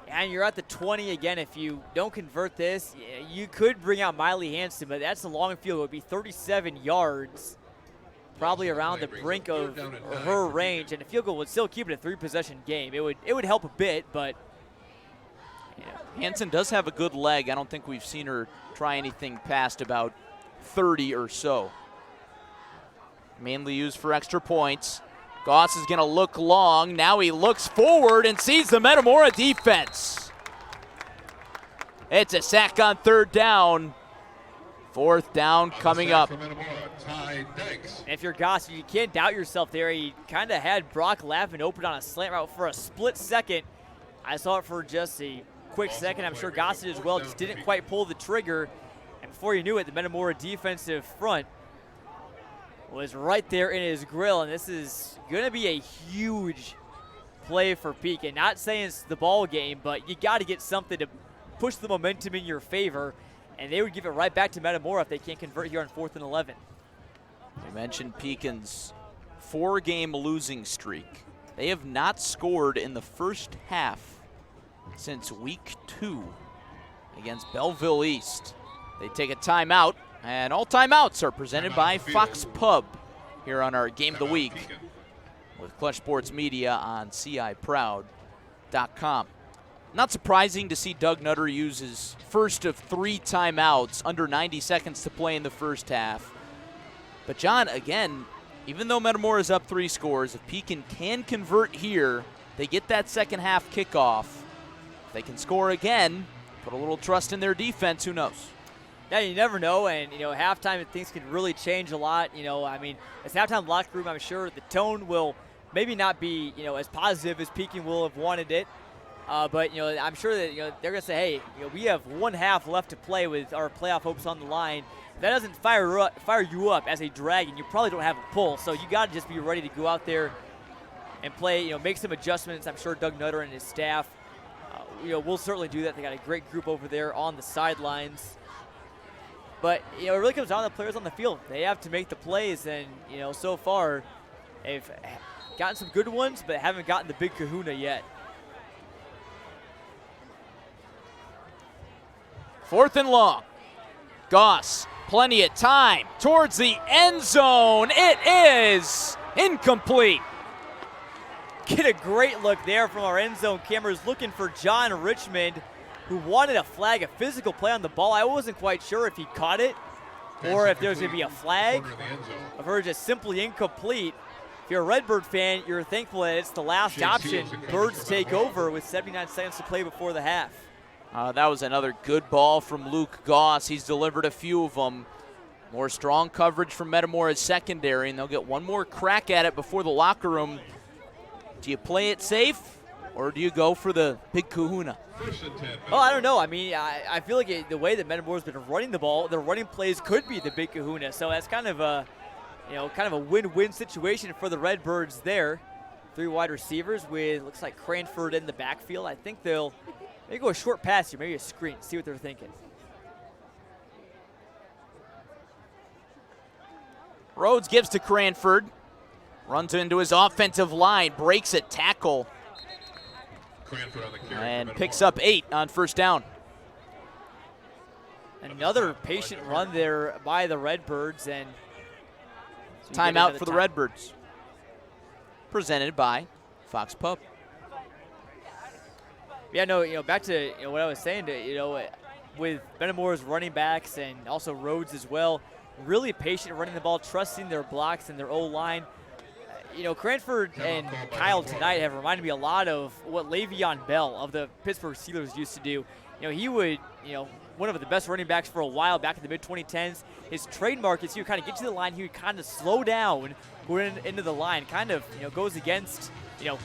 And you're at the 20 again. If you don't convert this, you could bring out Miley Hanson, but that's a long field. It would be 37 yards, probably around the brink of her range, and a field goal would still keep it a 3-possession game. It would help a bit, but Hanson does have a good leg. I don't think we've seen her try anything past about 30 or so. Mainly used for extra points. Goss is going to look long. Now he looks forward and sees the Metamora defense. It's a sack on third down. Fourth down coming up. And if you're Goss, you can't doubt yourself there. He kind of had Brock Lavin open on a slant route for a split second. I saw it for just a quick second. I'm sure Goss did as well. Just didn't quite pull the trigger. And before you knew it, the Metamora defensive front was right there in his grill, and this is going to be a huge play for Pekin. Not saying it's the ball game, but you got to get something to push the momentum in your favor, and they would give it right back to Metamora if they can't convert here on 4th and 11. We mentioned Pekin's 4-game losing streak. They have not scored in the first half since week 2 against Belleville East. They take a timeout, and all timeouts are presented by Fox Pub here on our Game of the Week with Clutch Sports Media on CIProud.com. Not surprising to see Doug Nutter use his first of 3 timeouts under 90 seconds to play in the first half. But John, again, even though Metamora is up 3 scores, if Pekin can convert here, they get that second half kickoff. If they can score again, put a little trust in their defense, who knows? Yeah, you never know, and, halftime things can really change a lot. I mean, as halftime locker room, I'm sure the tone will maybe not be, as positive as Pekin will have wanted it. But, I'm sure that, they're going to say, hey, we have 1 half left to play with our playoff hopes on the line. If that doesn't fire you up as a Dragon, you probably don't have a pull. So you got to just be ready to go out there and play, make some adjustments. I'm sure Doug Nutter and his staff, will certainly do that. They got a great group over there on the sidelines. But, it really comes down to the players on the field. They have to make the plays, and, so far they've gotten some good ones, but haven't gotten the big kahuna yet. 4th and long. Goss, plenty of time towards the end zone. It is incomplete. Get a great look there from our end zone cameras looking for John Richmond, who wanted a flag, a physical play on the ball. I wasn't quite sure if he caught it or if there was going to be a flag. I've heard just simply incomplete. If you're a Redbird fan, you're thankful that it's the last option. Birds take over with 79 seconds to play before the half. That was another good ball from Luke Goss. He's delivered a few of them. More strong coverage from Metamora's secondary, and they'll get one more crack at it before the locker room. Do you play it safe, or do you go for the big kahuna? Well, I don't know. I mean, I feel like the way that Metamora's been running the ball, their running plays could be the big kahuna. So that's kind of a, kind of a win-win situation for the Redbirds there. 3 wide receivers with, looks like Cranford in the backfield. I think they'll maybe go a short pass here, maybe a screen, see what they're thinking. Rhodes gives to Cranford. Runs into his offensive line, breaks a tackle, and picks up 8 on first down. Another patient run there by the Redbirds, and so timeout for the Redbirds. Presented by Fox Pub. Yeah, no, back to what I was saying, with Metamora's running backs and also Rhodes as well, really patient running the ball, trusting their blocks and their O-line. Cranford and Kyle tonight have reminded me a lot of what Le'Veon Bell of the Pittsburgh Steelers used to do. He would, one of the best running backs for a while back in the mid-2010s. His trademark is he would kind of get to the line, he would kind of slow down going into the line, kind of, goes against,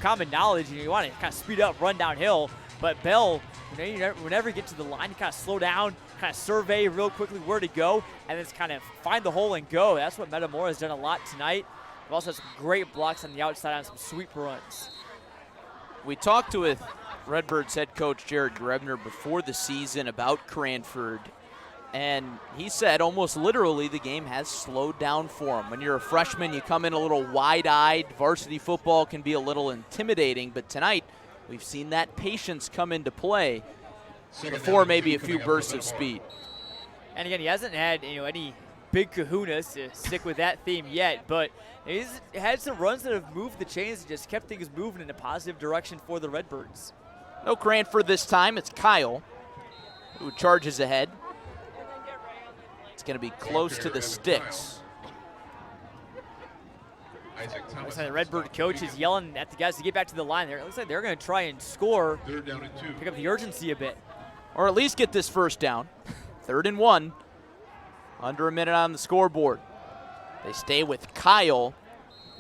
common knowledge. You want to kind of speed up, run downhill. But Bell, whenever you get to the line, you kind of slow down, kind of survey real quickly where to go, and then kind of find the hole and go. That's what Metamora has done a lot tonight. We've also had some great blocks on the outside on some sweep runs. We talked with Redbirds head coach Jared Grebner before the season about Cranford, and he said almost literally the game has slowed down for him. When you're a freshman, you come in a little wide-eyed. Varsity football can be a little intimidating, but tonight we've seen that patience come into play before maybe a few bursts of speed. And again, he hasn't had any big kahunas to stick with that theme yet, but he's had some runs that have moved the chains and just kept things moving in a positive direction for the Redbirds. No Cranford this time. It's Kyle who charges ahead. It's going to be close to the sticks. Looks like the Redbird coach is yelling at the guys to get back to the line there. It looks like they're going to try and score, pick up the urgency a bit. Or at least get this first down. 3rd and 1. Under a minute on the scoreboard. They stay with Kyle,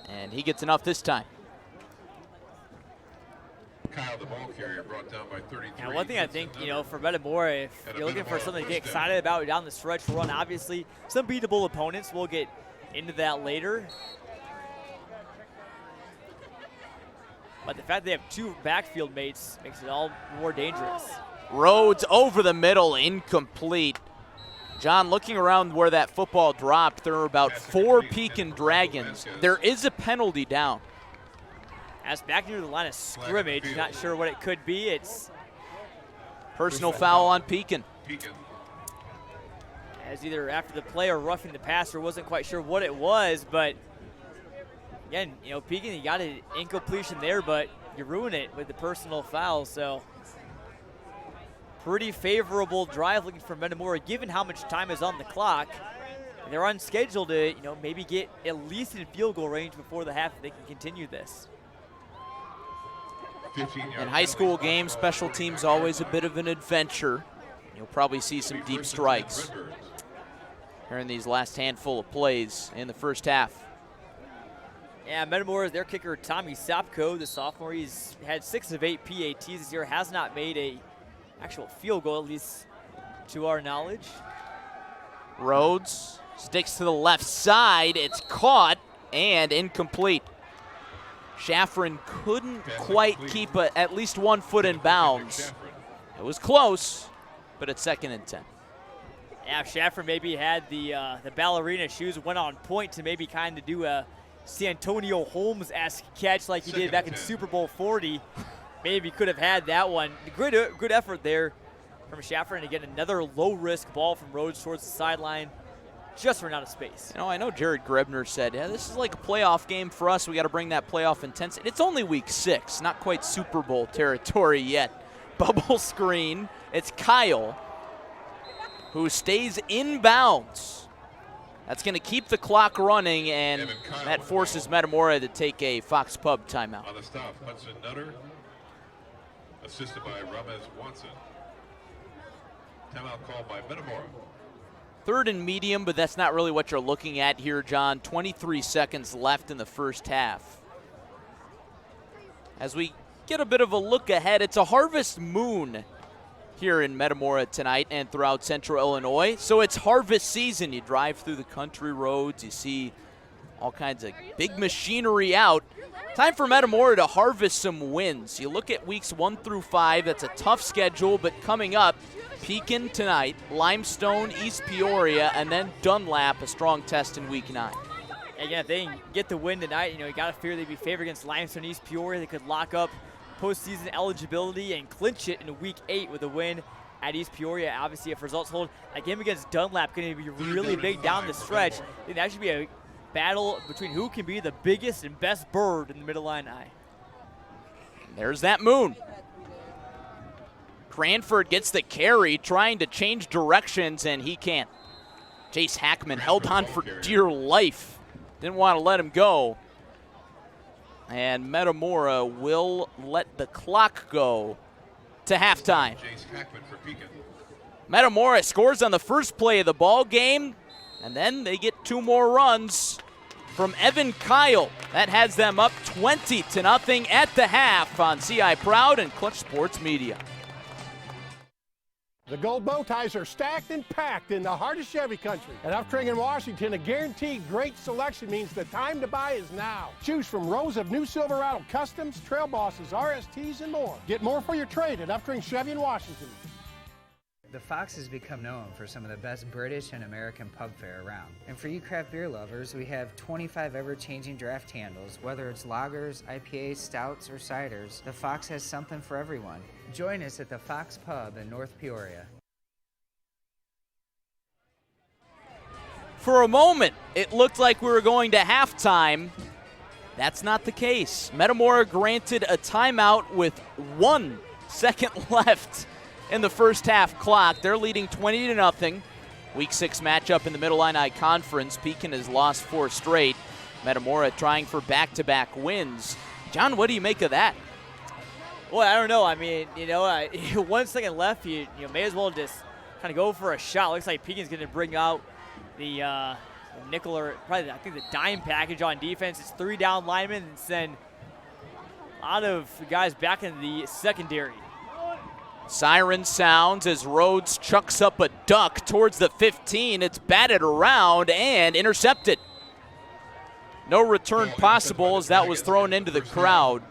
and he gets enough this time. Kyle, the ball carrier, brought down by 33. And one thing I think, for Metamora, if you're looking for something to get excited about down the stretch run, obviously some beatable opponents. We'll get into that later. But the fact they have two backfield mates makes it all more dangerous. Rhodes over the middle, incomplete. John, looking around where that football dropped, there are about 4 Pekin Dragons. There is a penalty down. As back near the line of scrimmage, not sure what it could be. It's personal foul on Pekin. As either after the play or roughing the passer, wasn't quite sure what it was, but again, Pekin, you got an incompletion there, but you ruin it with the personal foul. So pretty favorable drive looking for Metamora, given how much time is on the clock. They're on schedule to, maybe get at least in field goal range before the half if they can continue this. In high school games, special teams always a bit of an adventure. You'll probably see some deep strikes here in these last handful of plays in the first half. Yeah, Metamora is their kicker, Tommy Sopko, the sophomore. He's had 6 of 8 PATs this year, has not made a actual field goal, at least to our knowledge. Rhodes sticks to the left side. It's caught and incomplete. Shaffrin couldn't quite keep at least 1 foot in bounds. It was close, but it's 2nd and 10. Yeah, if Shaffrin maybe had the ballerina shoes, went on point to maybe kind of do a Santonio Holmes-esque catch like he did back in Super Bowl 40. Maybe could have had that one. Good effort there from Shaffrin to get another low-risk ball from Rhodes towards the sideline. Just ran out of space. I know Jared Grebner said, yeah, this is like a playoff game for us. We got to bring that playoff intensity. It's only week 6, not quite Super Bowl territory yet. Bubble screen. It's Kyle, who stays in bounds. That's going to keep the clock running, and that forces Metamora to take a Fox Pub timeout. On the stop, Hudson Nutter, assisted by Ramez Watson. Timeout called by Metamora. 3rd and medium, but that's not really what you're looking at here, John. 23 seconds left in the first half. As we get a bit of a look ahead, it's a harvest moon here in Metamora tonight and throughout central Illinois. So it's harvest season. You drive through the country roads, you see all kinds of big machinery out. Time for Metamora to harvest some wins. You look at weeks 1 through 5, that's a tough schedule, but coming up, Pekin tonight, Limestone, East Peoria, and then Dunlap, a strong test in week 9. Again, if they can get the win tonight, you got to fear they'd be favored against Limestone, East Peoria. They could lock up postseason eligibility and clinch it in week 8 with a win at East Peoria. Obviously, if results hold, a game against Dunlap going to be really big down the stretch. I think that should be a battle between who can be the biggest and best bird in the Mid-Illini. There's that moon. Cranford gets the carry, trying to change directions, and he can't. Jace Hackman held on for dear life. Didn't want to let him go. And Metamora will let the clock go to halftime. Metamora scores on the first play of the ball game, and then they get 2 more runs from Evan Kyle. That has them up 20-0 at the half on CI Proud and Clutch Sports Media. The gold bow ties are stacked and packed in the heart of Chevy country. At Uptring in Washington, a guaranteed great selection means the time to buy is now. Choose from rows of new Silverado Customs, Trail Bosses, RSTs, and more. Get more for your trade at Uptring Chevy in Washington. The Fox has become known for some of the best British and American pub fare around. And for you craft beer lovers, we have 25 ever-changing draft handles. Whether it's lagers, IPAs, stouts, or ciders, the Fox has something for everyone. Join us at the Fox Pub in North Peoria. For a moment, it looked like we were going to halftime. That's not the case. Metamora granted a timeout with 1 second left in the first half clock. They're leading 20-0. Week 6 matchup in the Mid-Illini Conference. Pekin has lost 4 straight. Metamora trying for back-to-back wins. John, what do you make of that? Well, I don't know. I mean, 1 second left. You may as well just kind of go for a shot. Looks like Pekin's going to bring out the nickel or probably I think the dime package on defense. It's 3 down linemen and then a lot of guys back in the secondary. Siren sounds as Rhodes chucks up a duck towards the 15. It's batted around and intercepted. No return possible as that was thrown into the crowd.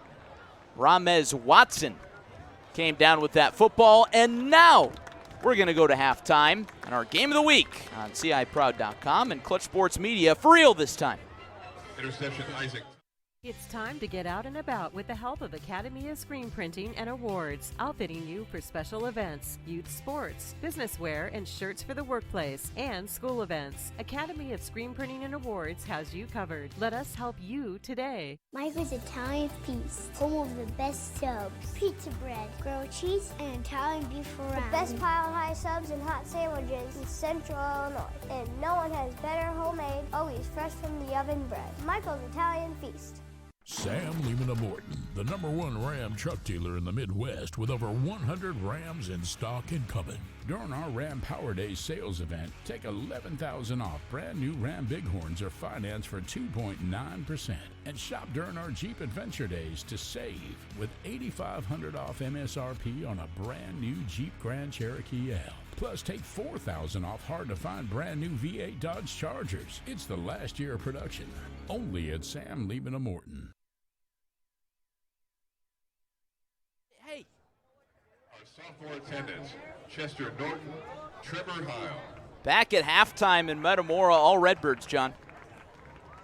Ramez Watson came down with that football, and now we're going to go to halftime on our Game of the Week on CIProud.com and Clutch Sports Media for real this time. Interception, Isaac. It's time to get out and about with the help of Academy of Screen Printing and Awards, outfitting you for special events, youth sports, business wear, and shirts for the workplace, and school events. Academy of Screen Printing and Awards has you covered. Let us help you today. Michael's Italian Feast, home of the best subs, pizza bread, grilled cheese, and Italian beef around. The best pile-high subs and hot sandwiches in Central Illinois. And no one has better homemade, always fresh from the oven bread. Michael's Italian Feast. Sam Lehman of Morton, the #1 Ram truck dealer in the Midwest with over 100 Rams in stock and coming. During our Ram Power Days sales event, take $11,000 off brand new Ram Bighorns or finance for 2.9%. And shop during our Jeep Adventure Days to save with $8,500 off MSRP on a brand new Jeep Grand Cherokee L. Plus, take $4,000 off hard-to-find brand new V8 Dodge Chargers. It's the last year of production, only at Sam Lehman of Morton. Hey. Our sophomore attendance, Chester Norton, Trevor Heil. Back at halftime in Metamora, all Redbirds, John.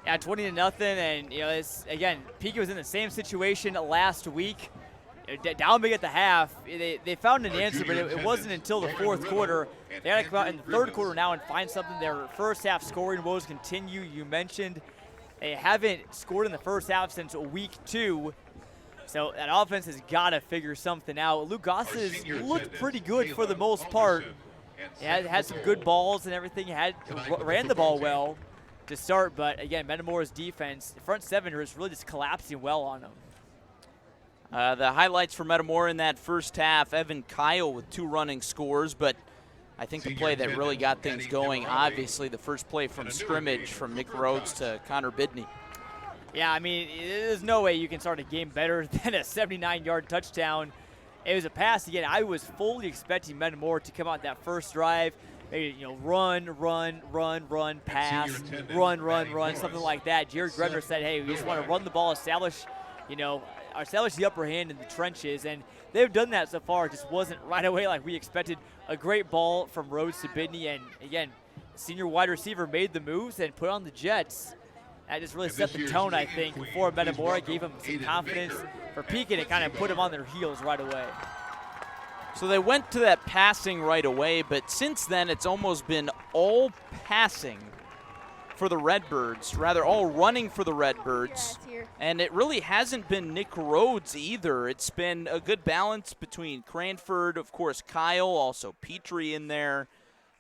Yeah, 20-0, and it's again, Pekin was in the same situation last week. Down big at the half, they found an answer, but it wasn't until the fourth quarter. They had to come out in the third quarter now and find something. Their first half scoring woes continue. You mentioned they haven't scored in the first half since week 2. So that offense has got to figure something out. Luke Goss has looked pretty good for the most part. He had some good balls and everything. Ran the ball well to start, but again, Metamora's defense, the front seven is really just collapsing well on them. The highlights for Metamora in that first half, Evan Kyle with 2 running scores, but I think the play that really got things going, obviously the first play from scrimmage from Nick Rhodes to Connor Bidney. Yeah, I mean, there's no way you can start a game better than a 79-yard touchdown. It was a pass. Again, I was fully expecting Metamora to come out that first drive, maybe, run, pass, run, something like that. Jared Grebner said, hey, we just want to run the ball, establish the upper hand in the trenches, and they've done that so far. It just wasn't right away like we expected. A great ball from Rhodes to Bidney, and again, senior wide receiver made the moves and put on the Jets. That just really set the tone, I think, for Metamora, gave them some confidence. For Pekin, it kind of put them on their heels right away. So they went to that passing right away, but since then it's almost been all passing for the Redbirds, rather all running for the Redbirds. And it really hasn't been Nick Rhodes either. It's been a good balance between Cranford, of course, Kyle, also Petrie in there.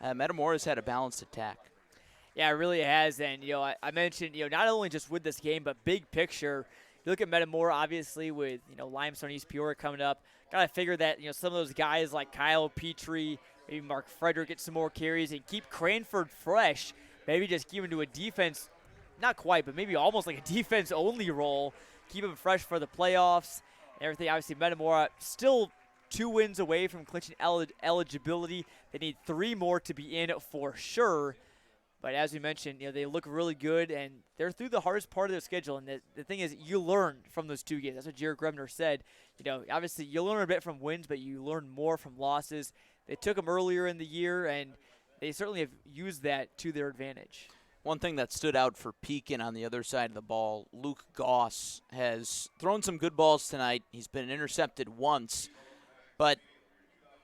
Metamora's had a balanced attack. Yeah, it really has. And, I mentioned, not only just with this game, but big picture. You look at Metamora, obviously, with, Limestone East Peoria coming up. Got to figure that, some of those guys like Kyle, Petrie, maybe Mark Frederick get some more carries and keep Cranford fresh. Maybe just keep him to a defense, not quite, but maybe almost like a defense-only role. Keep him fresh for the playoffs and everything. Obviously, Metamora still 2 wins away from clinching eligibility. They need 3 more to be in for sure. But as we mentioned, they look really good, and they're through the hardest part of their schedule. And the thing is, you learn from those 2 games. That's what Jared Grebner said. Obviously, you learn a bit from wins, but you learn more from losses. They took them earlier in the year, and they certainly have used that to their advantage. One thing that stood out for Pekin on the other side of the ball, Luke Goss has thrown some good balls tonight. He's been intercepted once, but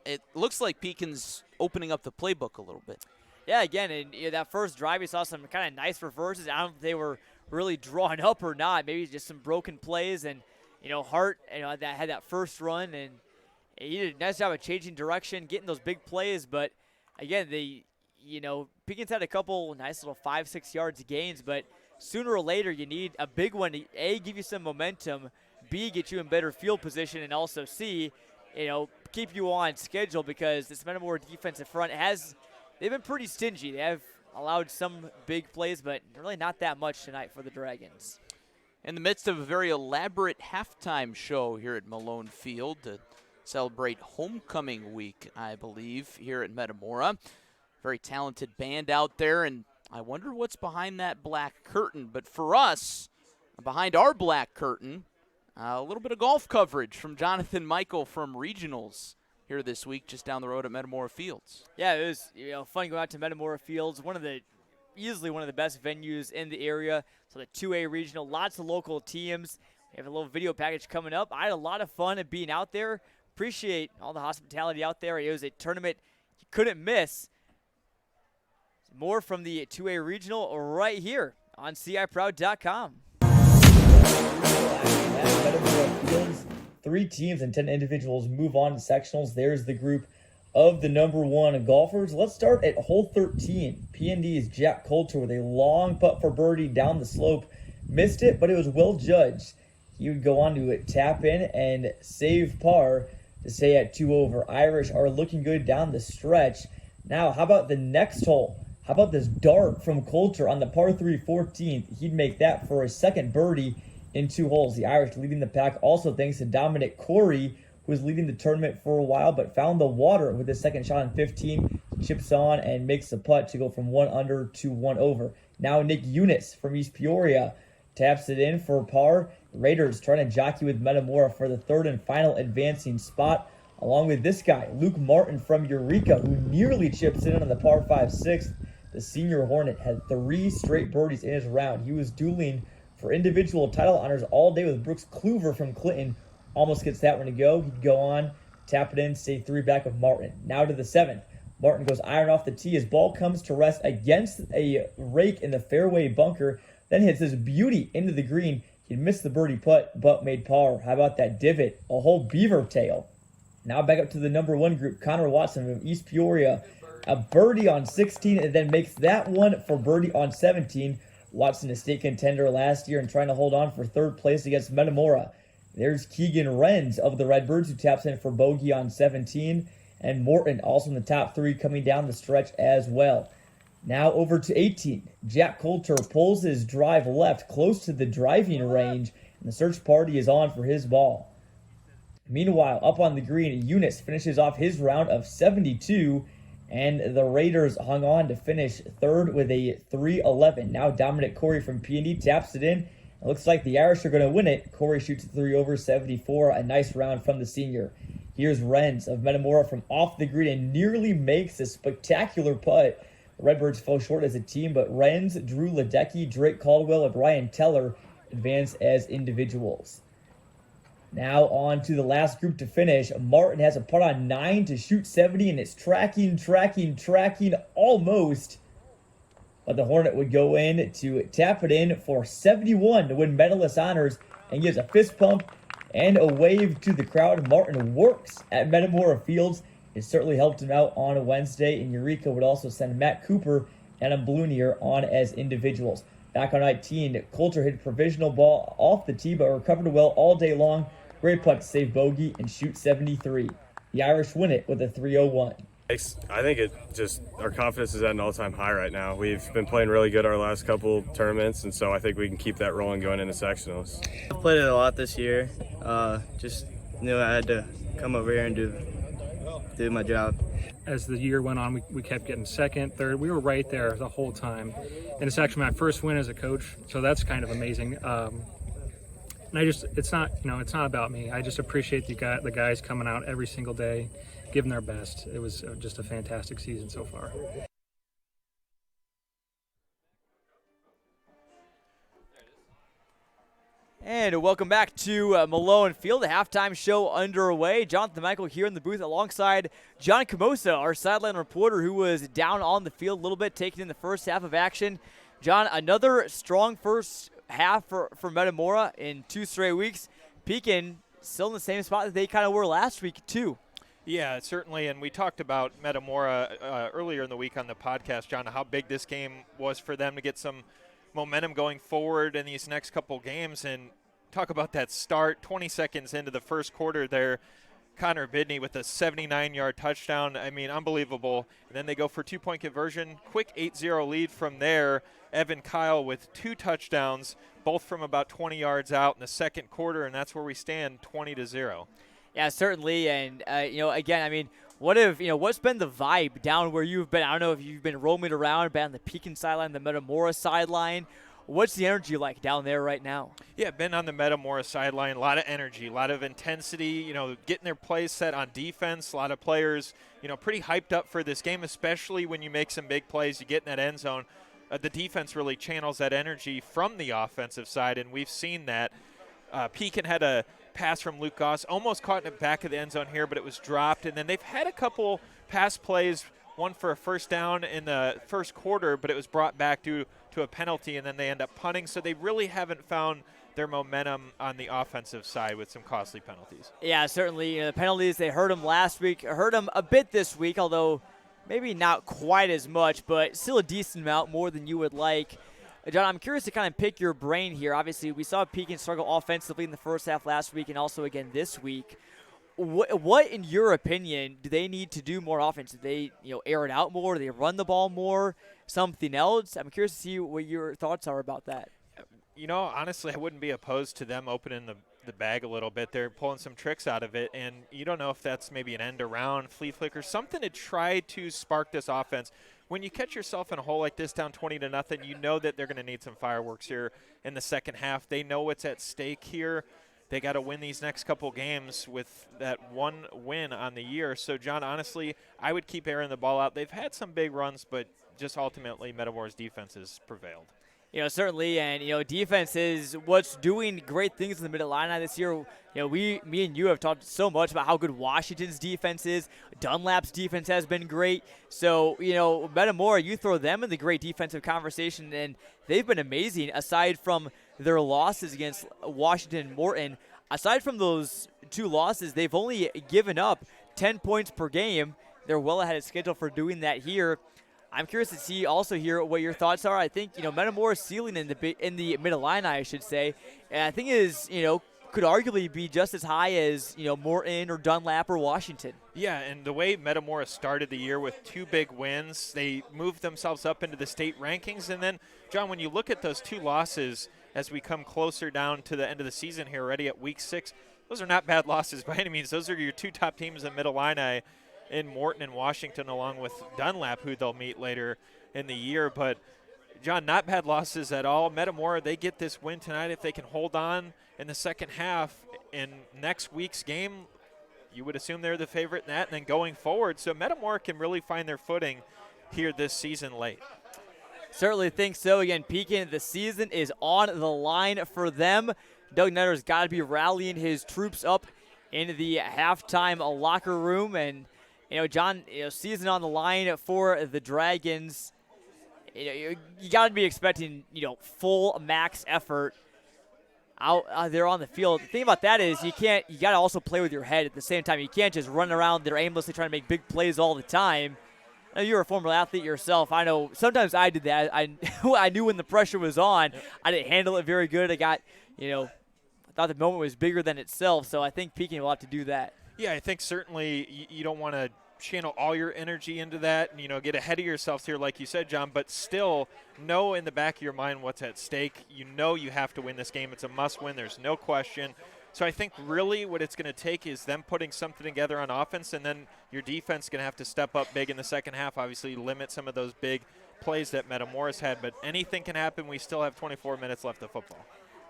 it looks like Pekin's opening up the playbook a little bit. Yeah, again, in that first drive, we saw some kind of nice reverses. I don't know if they were really drawn up or not. Maybe just some broken plays. And, Hart, that had that first run, and he did a nice job of changing direction, getting those big plays. But, again, Pekin's had a couple nice little 5-6 yards gains, but sooner or later you need a big one to, A, give you some momentum, B, get you in better field position, and also C, keep you on schedule, because this Metamora defensive front they've been pretty stingy. They have allowed some big plays, but really not that much tonight for the Dragons. in the midst of a very elaborate halftime show here at Malone Field to celebrate homecoming week, I believe, here at Metamora. Very talented band out there, and I wonder what's behind that black curtain. But for us, behind our black curtain, a little bit of golf coverage from Jonathan Michael from Regionals here this week, just down the road at Metamora Fields. Yeah, it was fun going out to Metamora Fields, easily one of the best venues in the area. So the 2A regional, lots of local teams. We have a little video package coming up. I had a lot of fun at being out there. Appreciate all the hospitality out there. It was a tournament you couldn't miss. More from the 2A regional right here on CIProud.com. 3 teams and 10 individuals move on to sectionals. There's the group of the number 1 golfers. Let's start at hole 13. PND's Jack Coulter with a long putt for birdie down the slope. Missed it, but it was well judged. He would go on to tap in and save par to stay at 2 over. Irish are looking good down the stretch. Now, how about the next hole? How about this dart from Coulter on the par 3 14th? He'd make that for his second birdie in 2 holes. The Irish leading the pack also thanks to Dominic Corey, who was leading the tournament for a while but found the water with his second shot on 15. Chips on and makes the putt to go from 1 under to 1 over. Now Nick Eunice from East Peoria taps it in for par. The Raiders trying to jockey with Metamora for the 3rd and final advancing spot, along with this guy, Luke Martin from Eureka, who nearly chips in on the par 5 6th. The senior Hornet had 3 straight birdies in his round. He was dueling for individual title honors all day with Brooks Kluver from Clinton. Almost gets that one to go. He'd go on, tap it in, stay 3 back of Martin. Now to the 7th. Martin goes iron off the tee. His ball comes to rest against a rake in the fairway bunker, then hits his beauty into the green. He'd missed the birdie putt, but made par. How about that divot? A whole beaver tail. Now back up to the number 1 group. Connor Watson from East Peoria. A birdie on 16 and then makes that one for birdie on 17. Watson, a state contender last year and trying to hold on for 3rd place against Metamora. There's Keegan Renz of the Redbirds, who taps in for bogey on 17. And Morton also in the top 3 coming down the stretch as well. Now over to 18. Jack Coulter pulls his drive left close to the driving range, and the search party is on for his ball. Meanwhile, up on the green, Eunice finishes off his round of 72, and the Raiders hung on to finish 3rd with a 3-11. Now Dominic Corey from P&D taps it in. It looks like the Irish are going to win it. Corey shoots 3 over 74, a nice round from the senior. Here's Renz of Metamora from off the green and nearly makes a spectacular putt. The Redbirds fell short as a team, but Renz, Drew Ledecky, Drake Caldwell, and Ryan Teller advance as individuals. Now on to the last group to finish. Martin has a putt on 9 to shoot 70, and it's tracking almost. But the Hornet would go in to tap it in for 71 to win medalist honors and gives a fist pump and a wave to the crowd. Martin works at Metamora Fields. It certainly helped him out on a Wednesday, and Eureka would also send Matt Cooper and Adam Blunier on as individuals. Back on 19, Coulter hit provisional ball off the tee, but recovered well all day long. Great putt to save bogey and shoot 73. The Irish win it with a 301. I think our confidence is at an all-time high right now. We've been playing really good our last couple tournaments, and so I think we can keep that rolling going into sectionals. I've played it a lot this year. Just knew I had to come over here and do my job. As the year went on, we kept getting 2nd, 3rd. We were right there the whole time. And it's actually my first win as a coach, so that's kind of amazing. And it's not about me. I just appreciate the guys coming out every single day, giving their best. It was just a fantastic season so far. And welcome back to Malone Field, the halftime show underway. Jonathan Michael here in the booth alongside John Camosa, our sideline reporter, who was down on the field a little bit, taking in the first half of action. John, another strong first half for Metamora in 2 straight weeks. Pekin still in the same spot that they kind of were last week, too. Yeah, certainly, and we talked about Metamora earlier in the week on the podcast, John, how big this game was for them to get some momentum going forward in these next couple games. And talk about that start, 20 seconds into the first quarter there, Connor Bidney with a 79-yard touchdown. I mean, unbelievable. And then they go for 2-point conversion. Quick 8-0 lead from there. Evan Kyle with 2 touchdowns, both from about 20 yards out in the second quarter, and that's where we stand, 20-0. Yeah, certainly. And, again, I mean, what's been the vibe down where you've been? I don't know if you've been roaming around, been on the Pekin sideline, the Metamora sideline. What's the energy like down there right now? Yeah, been on the Metamora sideline. A lot of energy, a lot of intensity, getting their plays set on defense. A lot of players, pretty hyped up for this game, especially when you make some big plays, you get in that end zone. The defense really channels that energy from the offensive side, and we've seen that. Pekin had a pass from Luke Goss, almost caught in the back of the end zone here, but it was dropped. And then they've had a couple pass plays, one for a first down in the first quarter, but it was brought back due to a penalty, and then they end up punting. So they really haven't found their momentum on the offensive side with some costly penalties. Yeah, certainly. The penalties, they hurt them last week, hurt them a bit this week, although maybe not quite as much, but still a decent amount, more than you would like. John, I'm curious to kind of pick your brain here. Obviously, we saw Pekin struggle offensively in the first half last week and also again this week. What, in your opinion, do they need to do more offense? Do they, air it out more? Do they run the ball more? Something else? I'm curious to see what your thoughts are about that. Honestly, I wouldn't be opposed to them opening the bag a little bit. They're pulling some tricks out of it, and you don't know if that's maybe an end around, flea flicker, something to try to spark this offense. When you catch yourself in a hole like this down 20-0, you know that they're going to need some fireworks here in the second half. They know what's at stake here. They got to win these next couple games with that one win on the year. So, John, honestly, I would keep airing the ball out. They've had some big runs, but just ultimately Metamora's defense has prevailed. Certainly, and, defense is what's doing great things in the Mid-Illini this year. Me and you have talked so much about how good Washington's defense is. Dunlap's defense has been great. So, Metamora, you throw them in the great defensive conversation, and they've been amazing aside from their losses against Washington and Morton. Aside from those 2 losses, they've only given up 10 points per game. They're well ahead of schedule for doing that here. I'm curious to see also hear what your thoughts are. I think, Metamora's ceiling in the Mid-Illini, I should say, and I think is, could arguably be just as high as, Morton or Dunlap or Washington. Yeah, and the way Metamora started the year with 2 big wins, they moved themselves up into the state rankings. And then, John, when you look at those 2 losses as we come closer down to the end of the season here already at week 6, those are not bad losses by any means. Those are your 2 top teams in Mid-Illini, in Morton and Washington, along with Dunlap, who they'll meet later in the year. But, John, not bad losses at all. Metamora, they get this win tonight. If they can hold on in the second half in next week's game, you would assume they're the favorite in that, and then going forward. So Metamora can really find their footing here this season late. Certainly think so. Again, Pekin, the season is on the line for them. Doug Netter's got to be rallying his troops up into the halftime locker room. And, John, season on the line for the Dragons. You got to be expecting, full max effort out there on the field. The thing about that is you got to also play with your head at the same time. You can't just run around there aimlessly trying to make big plays all the time. I know you're a former athlete yourself. I know sometimes I did that. I knew when the pressure was on. I didn't handle it very good. I thought the moment was bigger than itself. So I think Pekin will have to do that. Yeah, I think certainly you don't want to channel all your energy into that and, get ahead of yourself here, like you said, John, but still know in the back of your mind what's at stake. You have to win this game. It's a must-win. There's no question. So I think really what it's going to take is them putting something together on offense, and then your defense is going to have to step up big in the second half, obviously limit some of those big plays that Metamora's had. But anything can happen. We still have 24 minutes left of football.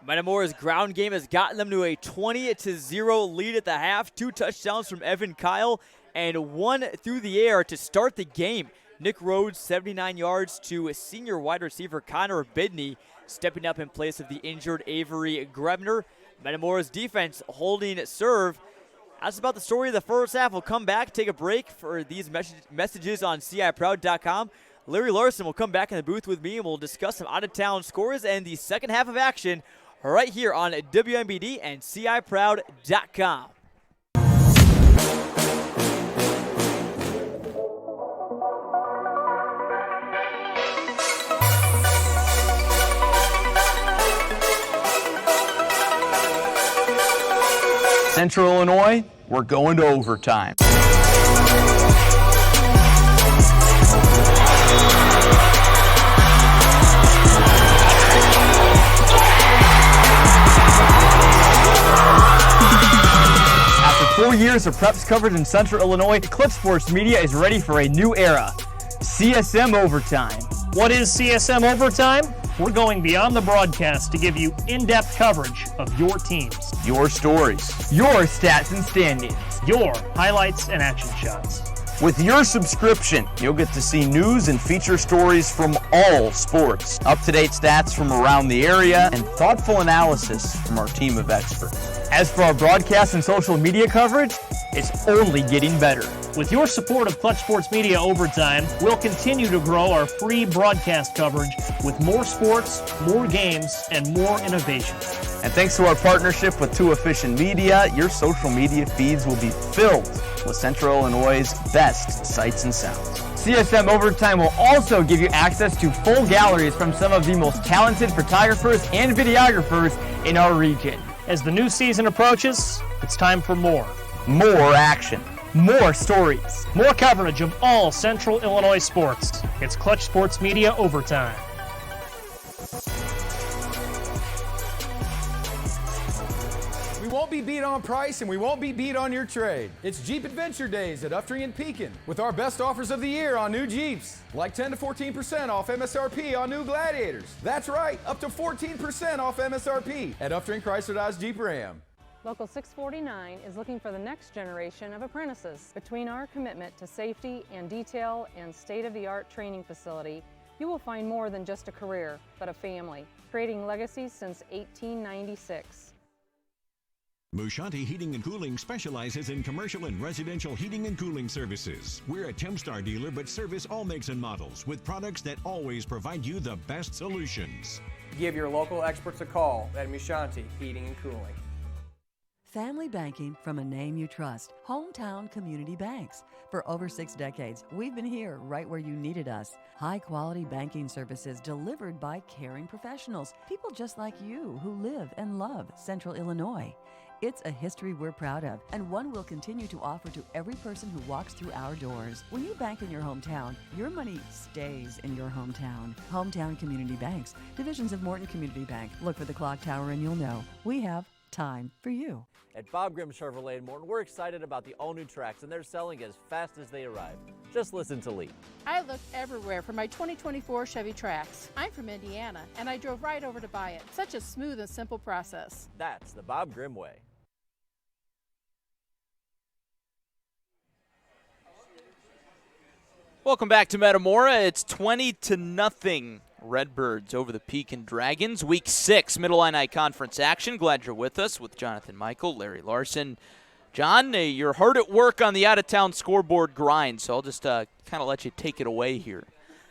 Metamora's ground game has gotten them to a 20-0 lead at the half. 2 touchdowns from Evan Kyle and 1 through the air to start the game. Nick Rhodes, 79 yards to senior wide receiver Connor Bidney, stepping up in place of the injured Avery Grebner. Metamora's defense holding serve. That's about the story of the first half. We'll come back, take a break for these messages on CIProud.com. Larry Larson will come back in the booth with me, and we'll discuss some out-of-town scores and the second half of action right here on WMBD and CIProud.com. Central Illinois, we're going to overtime. After 4 years of preps coverage in Central Illinois, Clutch Sports Media is ready for a new era. CSM Overtime. What is CSM Overtime? We're going beyond the broadcast to give you in-depth coverage of your teams, Your stories. Your stats and standings. your highlights and action shots. With your subscription, you'll get to see news and feature stories from all sports, up-to-date stats from around the area, and thoughtful analysis from our team of experts. As for our broadcast and social media coverage, it's only getting better. With your support of Clutch Sports Media Overtime, we'll continue to grow our free broadcast coverage with more sports, more games, and more innovation. And thanks to our partnership with Too Efficient Media, your social media feeds will be filled with Central Illinois' best sights and sounds. CSM Overtime will also give you access to full galleries from some of the most talented photographers and videographers in our region. As the new season approaches, it's time for more. More action. More stories. More coverage of all Central Illinois sports. It's Clutch Sports Media Overtime. We won't be beat on price and we won't be beat on your trade. It's Jeep Adventure Days at Upton and Pekin with our best offers of the year on new Jeeps. Like 10 to 14% off MSRP on new Gladiators. That's right, up to 14% off MSRP at Upton Chrysler Dodge Jeep Ram. Local 649 is looking for the next generation of apprentices. Between our commitment to safety and detail and state-of-the-art training facility, you will find more than just a career, but a family, creating legacies since 1896. Mushanti Heating and Cooling specializes in commercial and residential heating and cooling services. We're a Tempstar dealer but service all makes and models with products that always provide you the best solutions. Give your local experts a call at Mushanti Heating and Cooling. Family banking from a name you trust. Hometown Community Banks. For over 6 decades, we've been here right where you needed us. High-quality banking services delivered by caring professionals. People just like you who live and love Central Illinois. It's a history we're proud of, and one we'll continue to offer to every person who walks through our doors. When you bank in your hometown, your money stays in your hometown. Hometown Community Banks, divisions of Morton Community Bank. Look for the clock tower and you'll know. We have time for you. At Bob Grimm Chevrolet in Morton, we're excited about the all-new tracks, and they're selling as fast as they arrive. Just listen to Lee. I looked everywhere for my 2024 Chevy Trax. I'm from Indiana, and I drove right over to buy it. Such a smooth and simple process. That's the Bob Grimm way. Welcome back to Metamora. It's 20-0 Redbirds over the Pekin Dragons. Week 6 Mid-Illini Conference action. Glad you're with us with Jonathan Michael, Larry Larson. John, you're hard at work on the out-of-town scoreboard grind, so I'll just kind of let you take it away here.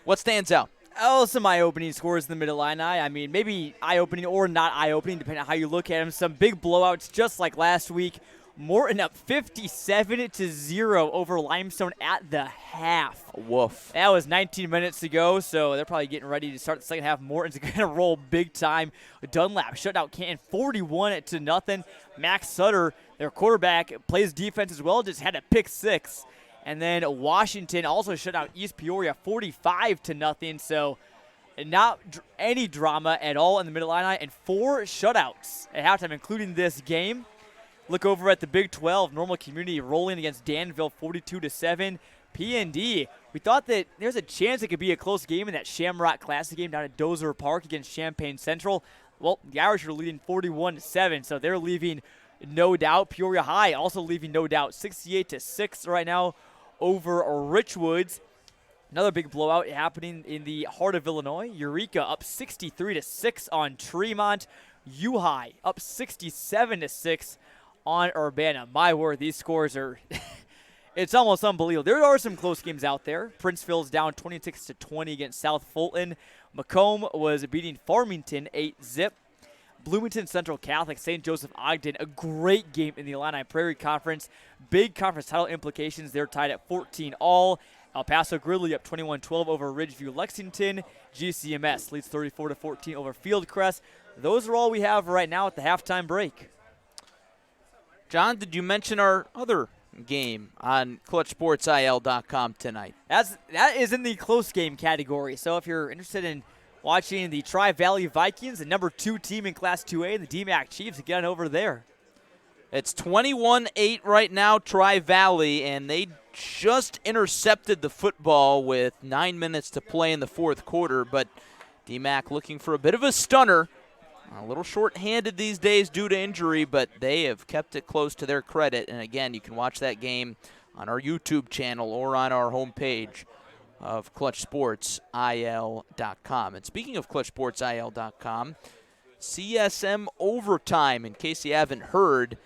What stands out? Oh, some eye-opening scores in the Mid-Illini. I mean, maybe eye-opening or not eye-opening, depending on how you look at them. Some big blowouts just like last week. Morton up 57-0 over Limestone at the half. Woof. That was 19 minutes to go, so they're probably getting ready to start the second half. Morton's going to roll big time. Dunlap shut out Canton 41-0. Max Sutter, their quarterback, plays defense as well, just had a pick six. And then Washington also shut out East Peoria 45-0. So not any drama at all in the Mid-Illini, and 4 shutouts at halftime, including this game. Look over at the Big 12, Normal Community rolling against Danville 42-7. PND, we thought that there's a chance it could be a close game in that Shamrock Classic game down at Dozer Park against Champaign Central. Well, the Irish are leading 41-7, so they're leaving no doubt. Peoria High also leaving no doubt, 68-6 right now over Richwoods. Another big blowout happening in the heart of Illinois. Eureka up 63-6 on Tremont. U-High up 67-6 on Urbana. My word, these scores are it's almost unbelievable. There are some close games out there. Princeville's down 26-20 against South Fulton. Macomb was beating Farmington 8-0. Bloomington Central Catholic, St. Joseph Ogden, a great game in the Illini Prairie Conference. Big conference title implications. They're tied at 14-all. El Paso Gridley up 21-12 over Ridgeview Lexington. GCMS leads 34-14 over Fieldcrest. Those are all we have right now at the halftime break. John, did you mention our other game on ClutchSportsIL.com tonight? That is in the close game category. So if you're interested in watching the Tri-Valley Vikings, the number 2 team in Class 2A, and the DMAC Chiefs, get on over there. It's 21-8 right now, Tri-Valley, and they just intercepted the football with 9 minutes to play in the fourth quarter, but DMAC looking for a bit of a stunner. A little short-handed these days due to injury, but they have kept it close to their credit. And again, you can watch that game on our YouTube channel or on our homepage of ClutchSportsIL.com. And speaking of ClutchSportsIL.com, CSM Overtime, in case you haven't heard,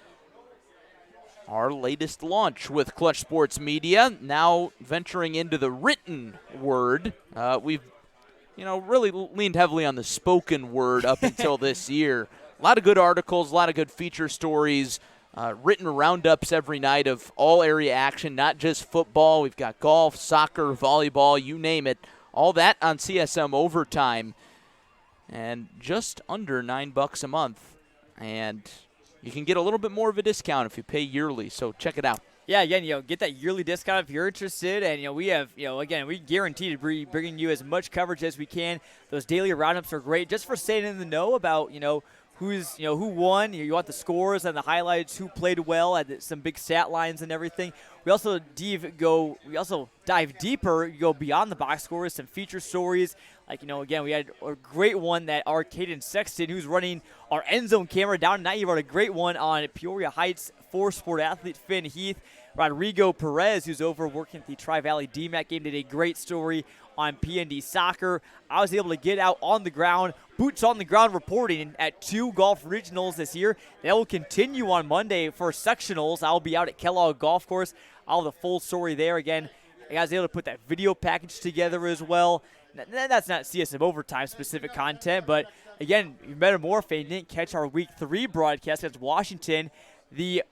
our latest launch with Clutch Sports Media, now venturing into the written word. We've really leaned heavily on the spoken word up until this year. A lot of good articles, a lot of good feature stories, written roundups every night of all area action, not just football. We've got golf, soccer, volleyball, you name it. All that on CSM Overtime. And just under $9 a month. And you can get a little bit more of a discount if you pay yearly, so check it out. Yeah, again, get that yearly discount if you're interested. And, we have, again, we guarantee to be bringing you as much coverage as we can. Those daily roundups are great just for staying in the know about, who won. You want the scores and the highlights, who played well, and some big stat lines and everything. We also dive deeper, go beyond the box scores, some feature stories. Like, again, we had a great one that our Caden Sexton, who's running our end zone camera down tonight, he wrote a great one on Peoria Heights four-sport athlete Finn Heath. Rodrigo Perez, who's over working at the Tri-Valley DMAC game, did a great story on PND soccer. I was able to get out on the ground, boots on the ground reporting at 2 golf regionals this year. That will continue on Monday for sectionals. I'll be out at Kellogg Golf Course. I'll have the full story there. Again, I was able to put that video package together as well. That's not CSM Overtime specific content, but again, Metamora fan didn't catch our Week 3 broadcast against Washington. The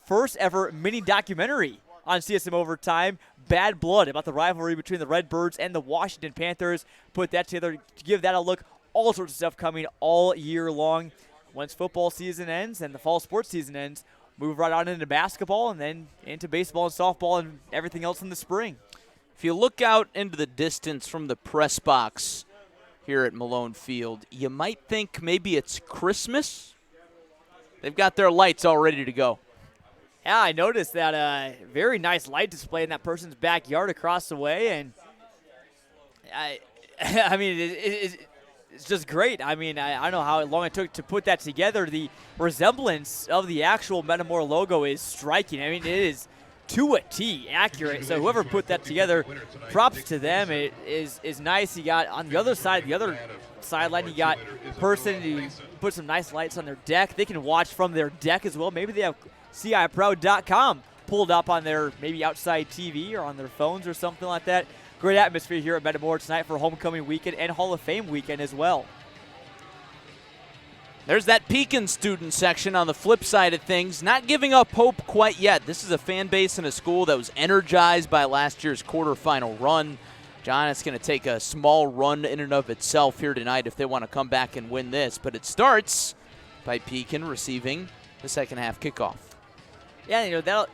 first ever mini documentary on CSM Overtime, Bad Blood, about the rivalry between the Redbirds and the Washington Panthers. Put that together to give that a look. All sorts of stuff coming all year long. Once football season ends and the fall sports season ends, move right on into basketball and then into baseball and softball and everything else in the spring. If you look out into the distance from the press box here at Malone Field, you might think maybe it's Christmas. They've got their lights all ready to go. Yeah, I noticed that very nice light display in that person's backyard across the way, and I mean, it's just great. I mean, I don't know how long it took to put that together. The resemblance of the actual Metamora logo is striking. I mean, it is to a T accurate. So whoever put that together, props to them. It is nice. You got on the other side, the other sideline, you got a person who put some nice lights on their deck. They can watch from their deck as well. Maybe they have CIProud.com pulled up on their maybe outside TV or on their phones or something like that. Great atmosphere here at Metamora tonight for homecoming weekend and Hall of Fame weekend as well. There's that Pekin student section on the flip side of things. Not giving up hope quite yet. This is a fan base in a school that was energized by last year's quarterfinal run. John, it's going to take a small run in and of itself here tonight if they want to come back and win this. But it starts by Pekin receiving the second half kickoff. Yeah, that'll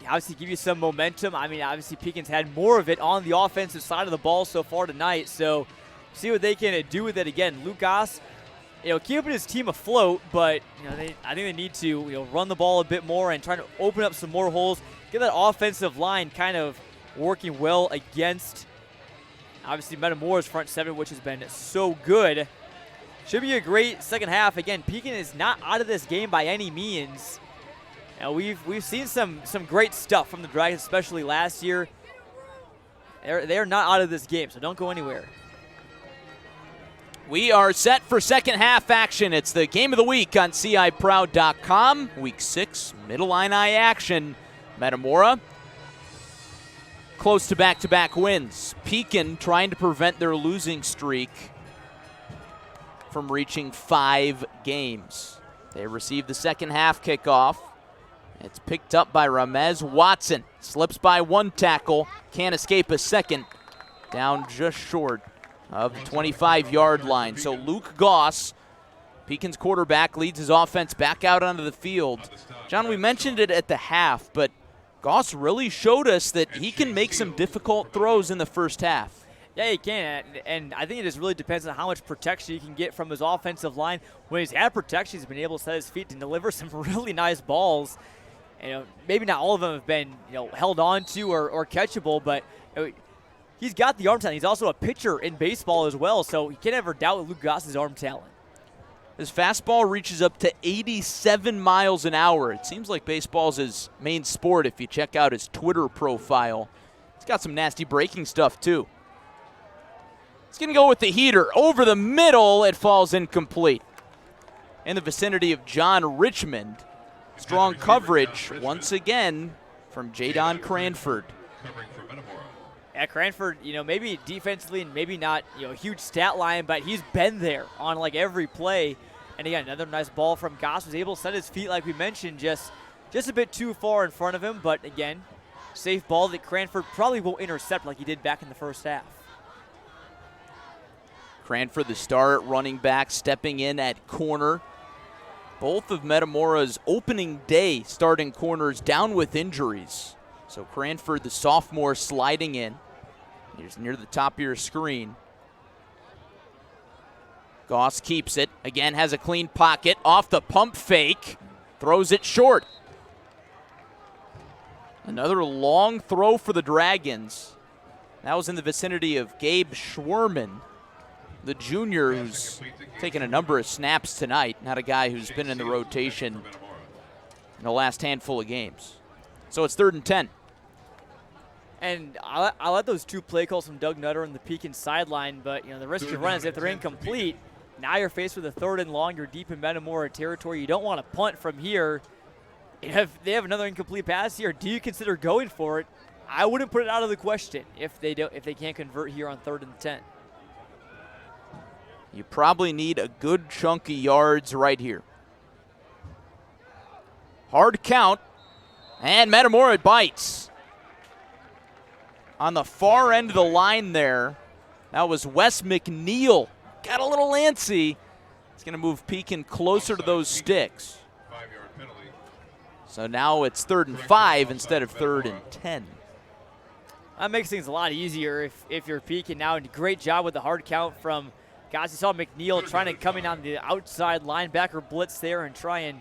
obviously give you some momentum. I mean, obviously Pekin's had more of it on the offensive side of the ball so far tonight. So see what they can do with it again. Lucas, keeping his team afloat, but I think they need to run the ball a bit more and try to open up some more holes. Get that offensive line kind of working well against obviously Metamora's front seven, which has been so good. Should be a great second half. Again, Pekin is not out of this game by any means. We've seen some great stuff from the Dragons, especially last year. They're not out of this game, so don't go anywhere. We are set for second half action. It's the game of the week on CIProud.com. Week 6, Mid-Illini action. Metamora close to back-to-back wins. Pekin trying to prevent their losing streak from reaching 5 games. They received the second half kickoff. It's picked up by Ramez Watson. Slips by one tackle. Can't escape a second. Down just short of the 25-yard line. So Luke Goss, Pekin's quarterback, leads his offense back out onto the field. John, we mentioned it at the half, but Goss really showed us that he can make some difficult throws in the first half. Yeah, he can, and I think it just really depends on how much protection he can get from his offensive line. When he's had protection, he's been able to set his feet and deliver some really nice balls. Maybe not all of them have been held on to or catchable, but he's got the arm talent. He's also a pitcher in baseball as well, so you can't ever doubt Luke Goss's arm talent. His fastball reaches up to 87 miles an hour. It seems like baseball's his main sport if you check out his Twitter profile. He's got some nasty breaking stuff, too. He's going to go with the heater. Over the middle, it falls incomplete. In the vicinity of John Richmond. Strong coverage, once again, from Jadon Cranford. Yeah, Cranford, maybe defensively and maybe not, a huge stat line, but he's been there on like every play. And again, another nice ball from Goss, was able to set his feet, like we mentioned, just a bit too far in front of him. But again, safe ball that Cranford probably won't intercept like he did back in the first half. Cranford, the star at running back, stepping in at corner. Both of Metamora's opening day starting corners down with injuries. So Cranford, the sophomore, sliding in. He's near the top of your screen. Goss keeps it. Again, has a clean pocket. Off the pump fake. Throws it short. Another long throw for the Dragons. That was in the vicinity of Gabe Schwerman, the junior who's taken a number of snaps tonight. Not a guy who's been in the rotation in the last handful of games. So it's 3rd and 10. And I like those two play calls from Doug Nutter on the Pekin sideline, but the risk you run is if they're incomplete, now you're faced with a 3rd and long. You're deep in Metamora territory. You don't want to punt from here. If they have another incomplete pass here, do you consider going for it? I wouldn't put it out of the question if they can't convert here on 3rd and 10. You probably need a good chunk of yards right here. Hard count, and Metamora bites. On the far end of the line there, that was Wes McNeil. Got a little antsy. It's going to move Pekin closer to those sticks. So now it's 3rd and 5 instead of 3rd and 10. That makes things a lot easier if you're Pekin now. And great job with the hard count from guys. You saw McNeil trying to come in on the outside linebacker blitz there and try and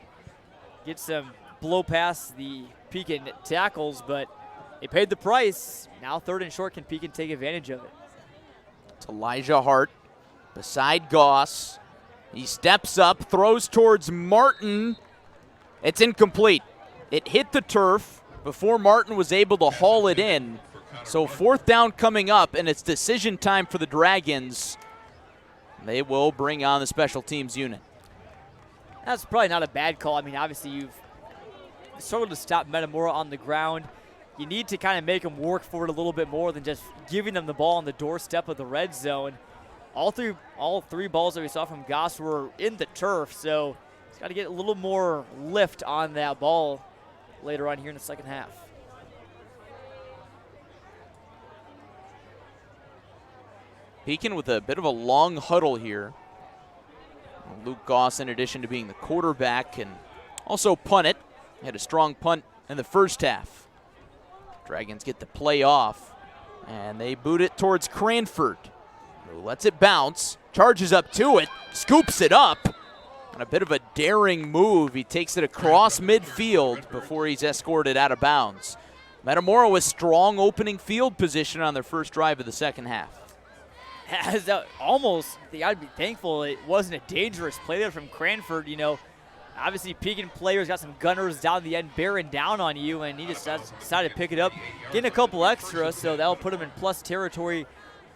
get some blow past the Pekin tackles, but they paid the price. Now 3rd and short, can Pekin take advantage of it? It's Elijah Hart beside Goss. He steps up, throws towards Martin. It's incomplete. It hit the turf before Martin was able to haul it in. So 4th down coming up, and it's decision time for the Dragons. They will bring on the special teams unit. That's probably not a bad call. I mean, obviously you've struggled to stop Metamora on the ground. You need to kind of make them work for it a little bit more than just giving them the ball on the doorstep of the red zone. All three balls that we saw from Goss were in the turf, so he's got to get a little more lift on that ball later on here in the second half. Pekin with a bit of a long huddle here. Luke Goss, in addition to being the quarterback, can also punt it. He had a strong punt in the first half. Dragons get the play off, and they boot it towards Cranford, who lets it bounce, charges up to it, scoops it up. On a bit of a daring move, he takes it across midfield before he's escorted out of bounds. Metamora with strong opening field position on their first drive of the second half. Almost, they got to be thankful it wasn't a dangerous play there from Cranford. Obviously, Pekin players got some gunners down the end bearing down on you, and he just decided to pick it up, getting a couple extra, so that'll put him in plus territory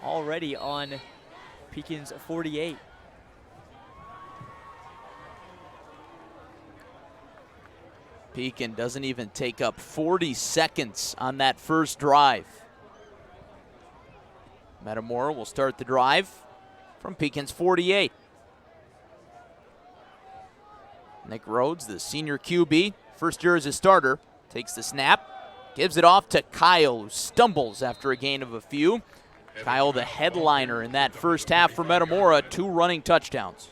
already on Pekin's 48. Pekin doesn't even take up 40 seconds on that first drive. Metamora will start the drive from Pekin's 48. Nick Rhodes, the senior QB, first year as a starter, takes the snap, gives it off to Kyle, who stumbles after a gain of a few. Kyle, the headliner in that first half for Metamora, 2 running touchdowns.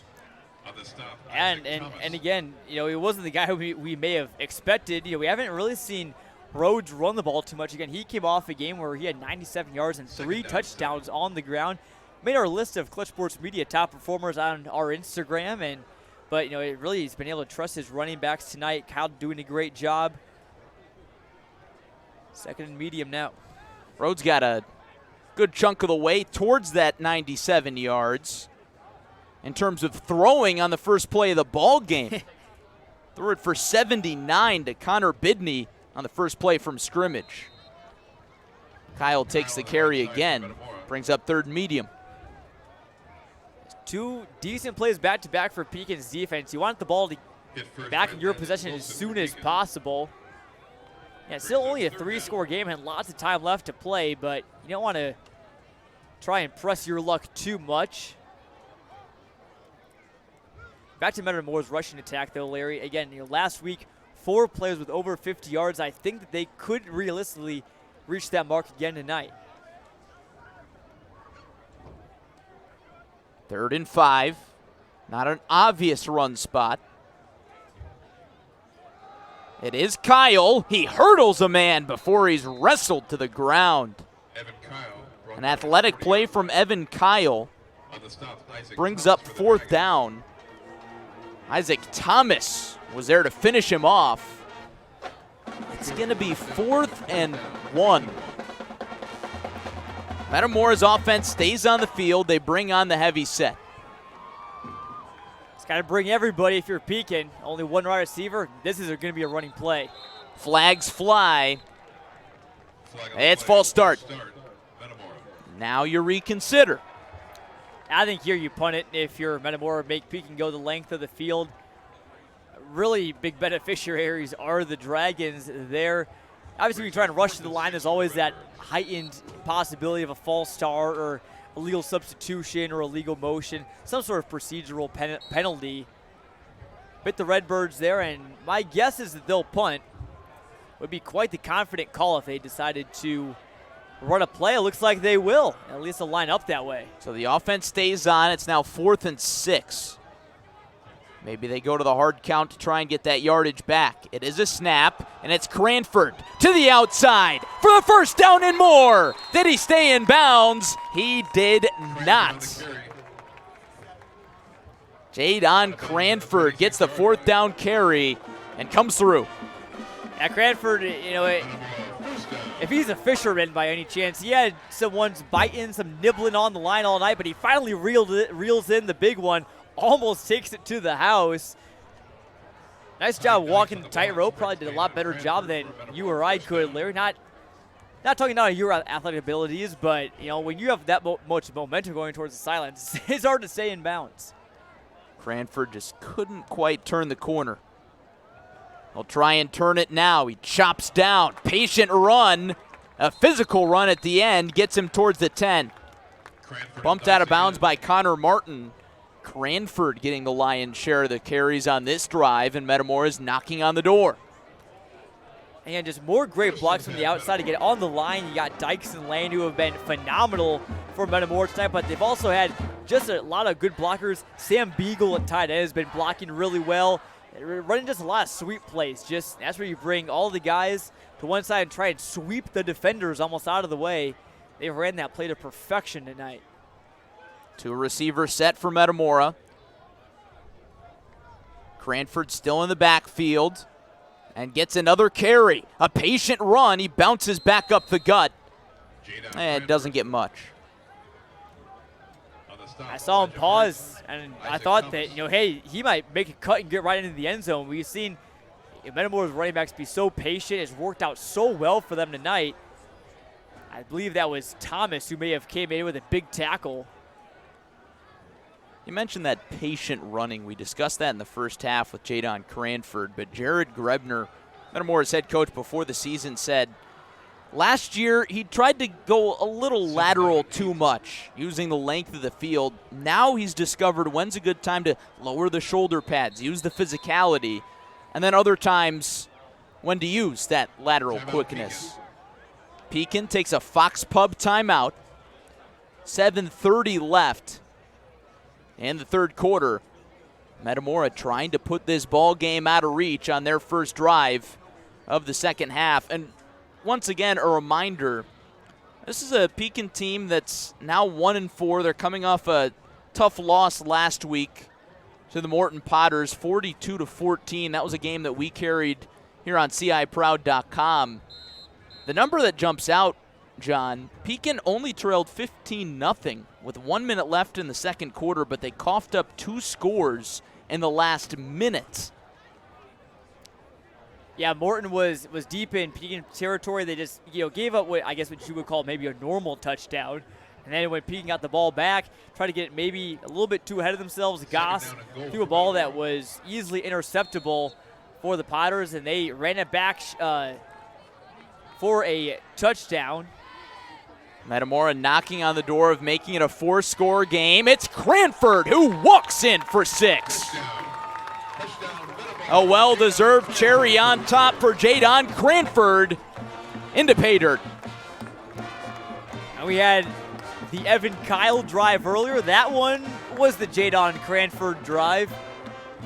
And again, you know, he wasn't the guy we may have expected. You know, we haven't really seen Rhodes run the ball too much. Again, he came off a game where he had 97 yards and 3 touchdowns on the ground. Made our list of Clutch Sports Media top performers on our Instagram, but you know, it really, he's been able to trust his running backs tonight. Kyle doing a great job. Second and medium now. Rhodes got a good chunk of the way towards that 97 yards. In terms of throwing on the first play of the ball game. Threw it for 79 to Connor Bidney on the first play from scrimmage. Kyle takes the carry again, brings up third and medium. 2 decent plays back-to-back for Pekin's defense. You want the ball to back in your possession as soon as possible. Yeah, still only a 3-score game and lots of time left to play, but you don't want to try and press your luck too much. Back to Metamora's rushing attack, though, Larry. Again, you know, last week, 4 players with over 50 yards. I think that they could realistically reach that mark again tonight. 3rd and 5. Not an obvious run spot. It is Kyle. He hurdles a man before he's wrestled to the ground. An athletic play from Evan Kyle brings up 4th down. Isaac Thomas was there to finish him off. It's going to be 4th and 1. Metamora's offense stays on the field. They bring on the heavy set. It's got to bring everybody if you're Pekin. Only one wide receiver. This is going to be a running play. Flags fly. It's false start. Now you reconsider. I think here you punt it if you're Metamora, make Pekin go the length of the field. Really big beneficiaries are the Dragons there. Obviously, when you try and rush to the line, there's always that heightened possibility of a false start or a legal substitution or a legal motion, some sort of procedural penalty. Bit the Redbirds there, and my guess is that they'll punt. Would be quite the confident call if they decided to run a play. It looks like they will. At least they'll line up that way. So the offense stays on. It's now 4th and 6. Maybe they go to the hard count to try and get that yardage back. It is a snap, and it's Cranford to the outside for the first down and more. Did he stay in bounds? He did not. Jadon Cranford gets the 4th down carry and comes through. Yeah, Cranford, you know, if he's a fisherman by any chance, he had someone's biting, some nibbling on the line all night, but he finally reels in the big one, almost takes it to the house. Nice job walking the tightrope. Probably did a lot better job than you or I could, Larry. Not talking about your athletic abilities, but you know, when you have that much momentum going towards the sidelines, it's hard to stay in bounds. Cranford just couldn't quite turn the corner. He'll try and turn it now. He chops down. Patient run. A physical run at the end gets him towards the 10. Bumped out of bounds by Connor Martin. Cranford getting the lion's share of the carries on this drive, and Metamora is knocking on the door. And just more great blocks from the outside to get on the line. You got Dykes and Lane, who have been phenomenal for Metamora tonight, but they've also had just a lot of good blockers. Sam Beagle at tight end has been blocking really well. Running just a lot of sweep plays. Just that's where you bring all the guys to one side and try and sweep the defenders almost out of the way. They ran that play to perfection tonight. 2 receivers set for Metamora. Cranford still in the backfield and gets another carry. A patient run. He bounces back up the gut and doesn't get much. I saw him pause, and I thought that, you know, hey, he might make a cut and get right into the end zone. We've seen Metamora's running backs be so patient. It's worked out so well for them tonight. I believe that was Thomas who may have came in with a big tackle. You mentioned that patient running. We discussed that in the first half with Jadon Cranford, but Jared Grebner, Metamora's head coach before the season, said last year he tried to go a little lateral too much, using the length of the field. Now he's discovered when's a good time to lower the shoulder pads, use the physicality, and then other times when to use that lateral quickness. Pekin takes a Fox Pub timeout. 7:30 left in the third quarter. Metamora trying to put this ball game out of reach on their first drive of the second half. And once again, a reminder, this is a Pekin team that's now 1-4. They're coming off a tough loss last week to the Morton Potters, 42-14. That was a game that we carried here on CIProud.com. The number that jumps out, John, Pekin only trailed 15-0 with 1 minute left in the second quarter, but they coughed up 2 scores in the last minute. Yeah, Morton was deep in Pekin territory. They just gave up what you would call maybe a normal touchdown. And then when Pekin got the ball back, tried to get maybe a little bit too ahead of themselves. Goss threw a ball that was easily interceptable for the Potters, and they ran it back for a touchdown. Metamora knocking on the door of making it a 4-score game. It's Cranford who walks in for 6. A well-deserved cherry on top for Jadon Cranford into pay dirt. And we had the Evan Kyle drive earlier. That one was the Jadon Cranford drive.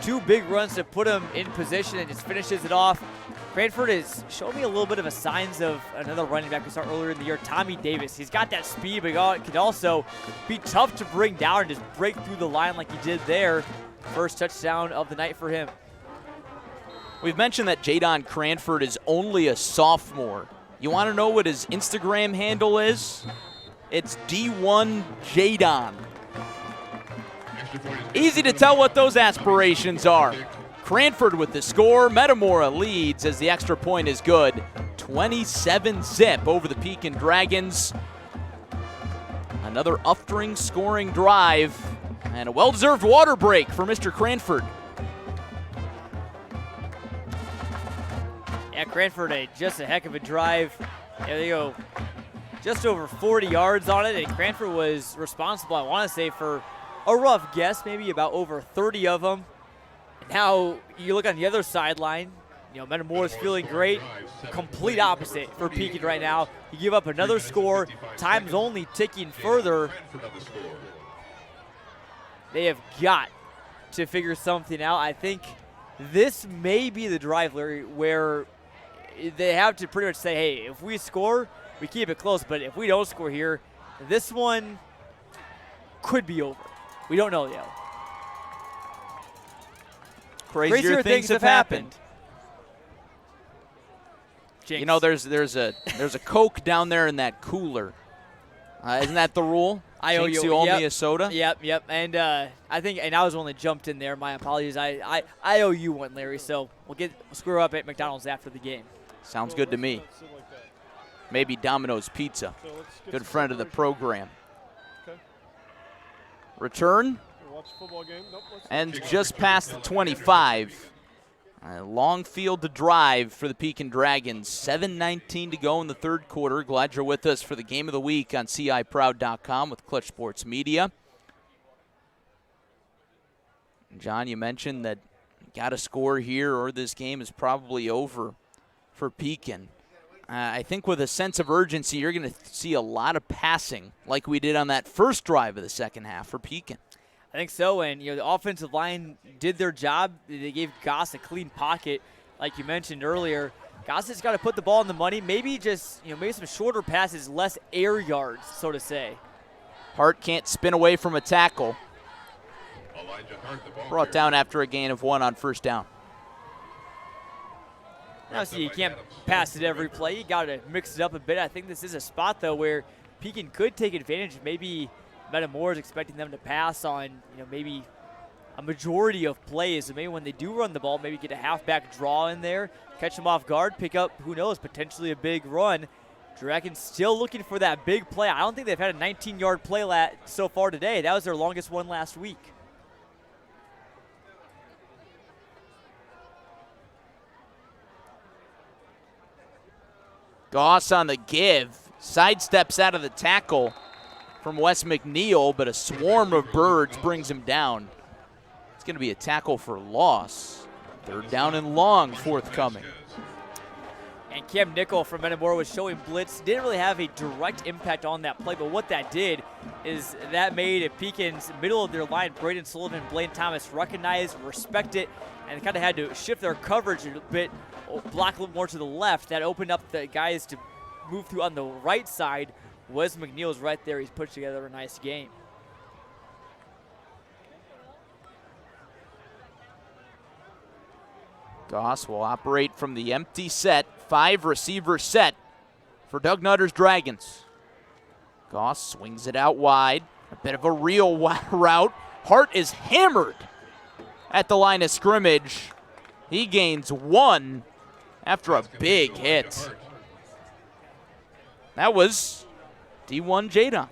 2 big runs to put him in position and just finishes it off. Cranford is showing me a little bit of a signs of another running back we saw earlier in the year, Tommy Davis. He's got that speed, but can also be tough to bring down and just break through the line like he did there. First touchdown of the night for him. We've mentioned that Jadon Cranford is only a sophomore. You want to know what his Instagram handle is? It's D1 Jadon. Easy to tell what those aspirations are. Cranford with the score. Metamora leads as the extra point is good. 27-0 over the Pekin Dragons. Another Uftring scoring drive and a well-deserved water break for Mr. Cranford. Yeah, Cranford, just a heck of a drive. There they go. Just over 40 yards on it, and Cranford was responsible, I want to say, for a rough guess, maybe about over 30 of them. Now, you look on the other sideline, Metamora's feeling great. Complete opposite for Pekin right now. You give up another score. Time's only ticking further. They have got to figure something out. I think this may be the drive, Larry, where they have to pretty much say, hey, if we score, we keep it close. But if we don't score here, this one could be over. We don't know yet. Crazier things have happened. Jinx. There's a Coke down there in that cooler. Isn't that the rule? I owe Jinx, you owe me a soda. Yep. And I think, and I was only jumped in there. My apologies. I owe you one, Larry. So we'll screw up at McDonald's after the game. Sounds good to me. Maybe Domino's Pizza. Good friend of the program. Return. And just past the 25. A long field to drive for the Pekin Dragons. 7:19 to go in the third quarter. Glad you're with us for the game of the week on CIProud.com with Clutch Sports Media. John, you mentioned that got to score here or this game is probably over for Pekin. I think with a sense of urgency, you're going to see a lot of passing like we did on that first drive of the second half for Pekin. I think so, and the offensive line did their job. They gave Goss a clean pocket, like you mentioned earlier. Goss has got to put the ball in the money, maybe just maybe some shorter passes, less air yards, so to say. Hart can't spin away from a tackle. Brought down after a gain of 1 on first down. Now, see, you can't pass it every play. You got to mix it up a bit. I think this is a spot though where Pekin could take advantage. Maybe Metamora is expecting them to pass on, maybe a majority of plays. So maybe when they do run the ball, maybe get a halfback draw in there, catch them off guard, pick up, who knows, potentially a big run. Dragons still looking for that big play. I don't think they've had a 19-yard play so far today. That was their longest one last week. Goss on the give. Sidesteps out of the tackle from Wes McNeil, but a swarm of birds brings him down. It's going to be a tackle for loss. Third down and long forthcoming. And Cam Nickel from Metamora was showing blitz. Didn't really have a direct impact on that play, but what that did is that made Pekin's middle of their line, Braden Sullivan, Blaine Thomas, recognize, respect it, and kind of had to shift their coverage a bit, block a little more to the left. That opened up the guys to move through on the right side. Wes McNeil's right there. He's put together a nice game. Goss will operate from the empty set, 5-receiver set for Doug Nutter's Dragons. Goss swings it out wide, a bit of a real route. Hart is hammered at the line of scrimmage. He gains 1 after a big hit. That was D1 Jadon.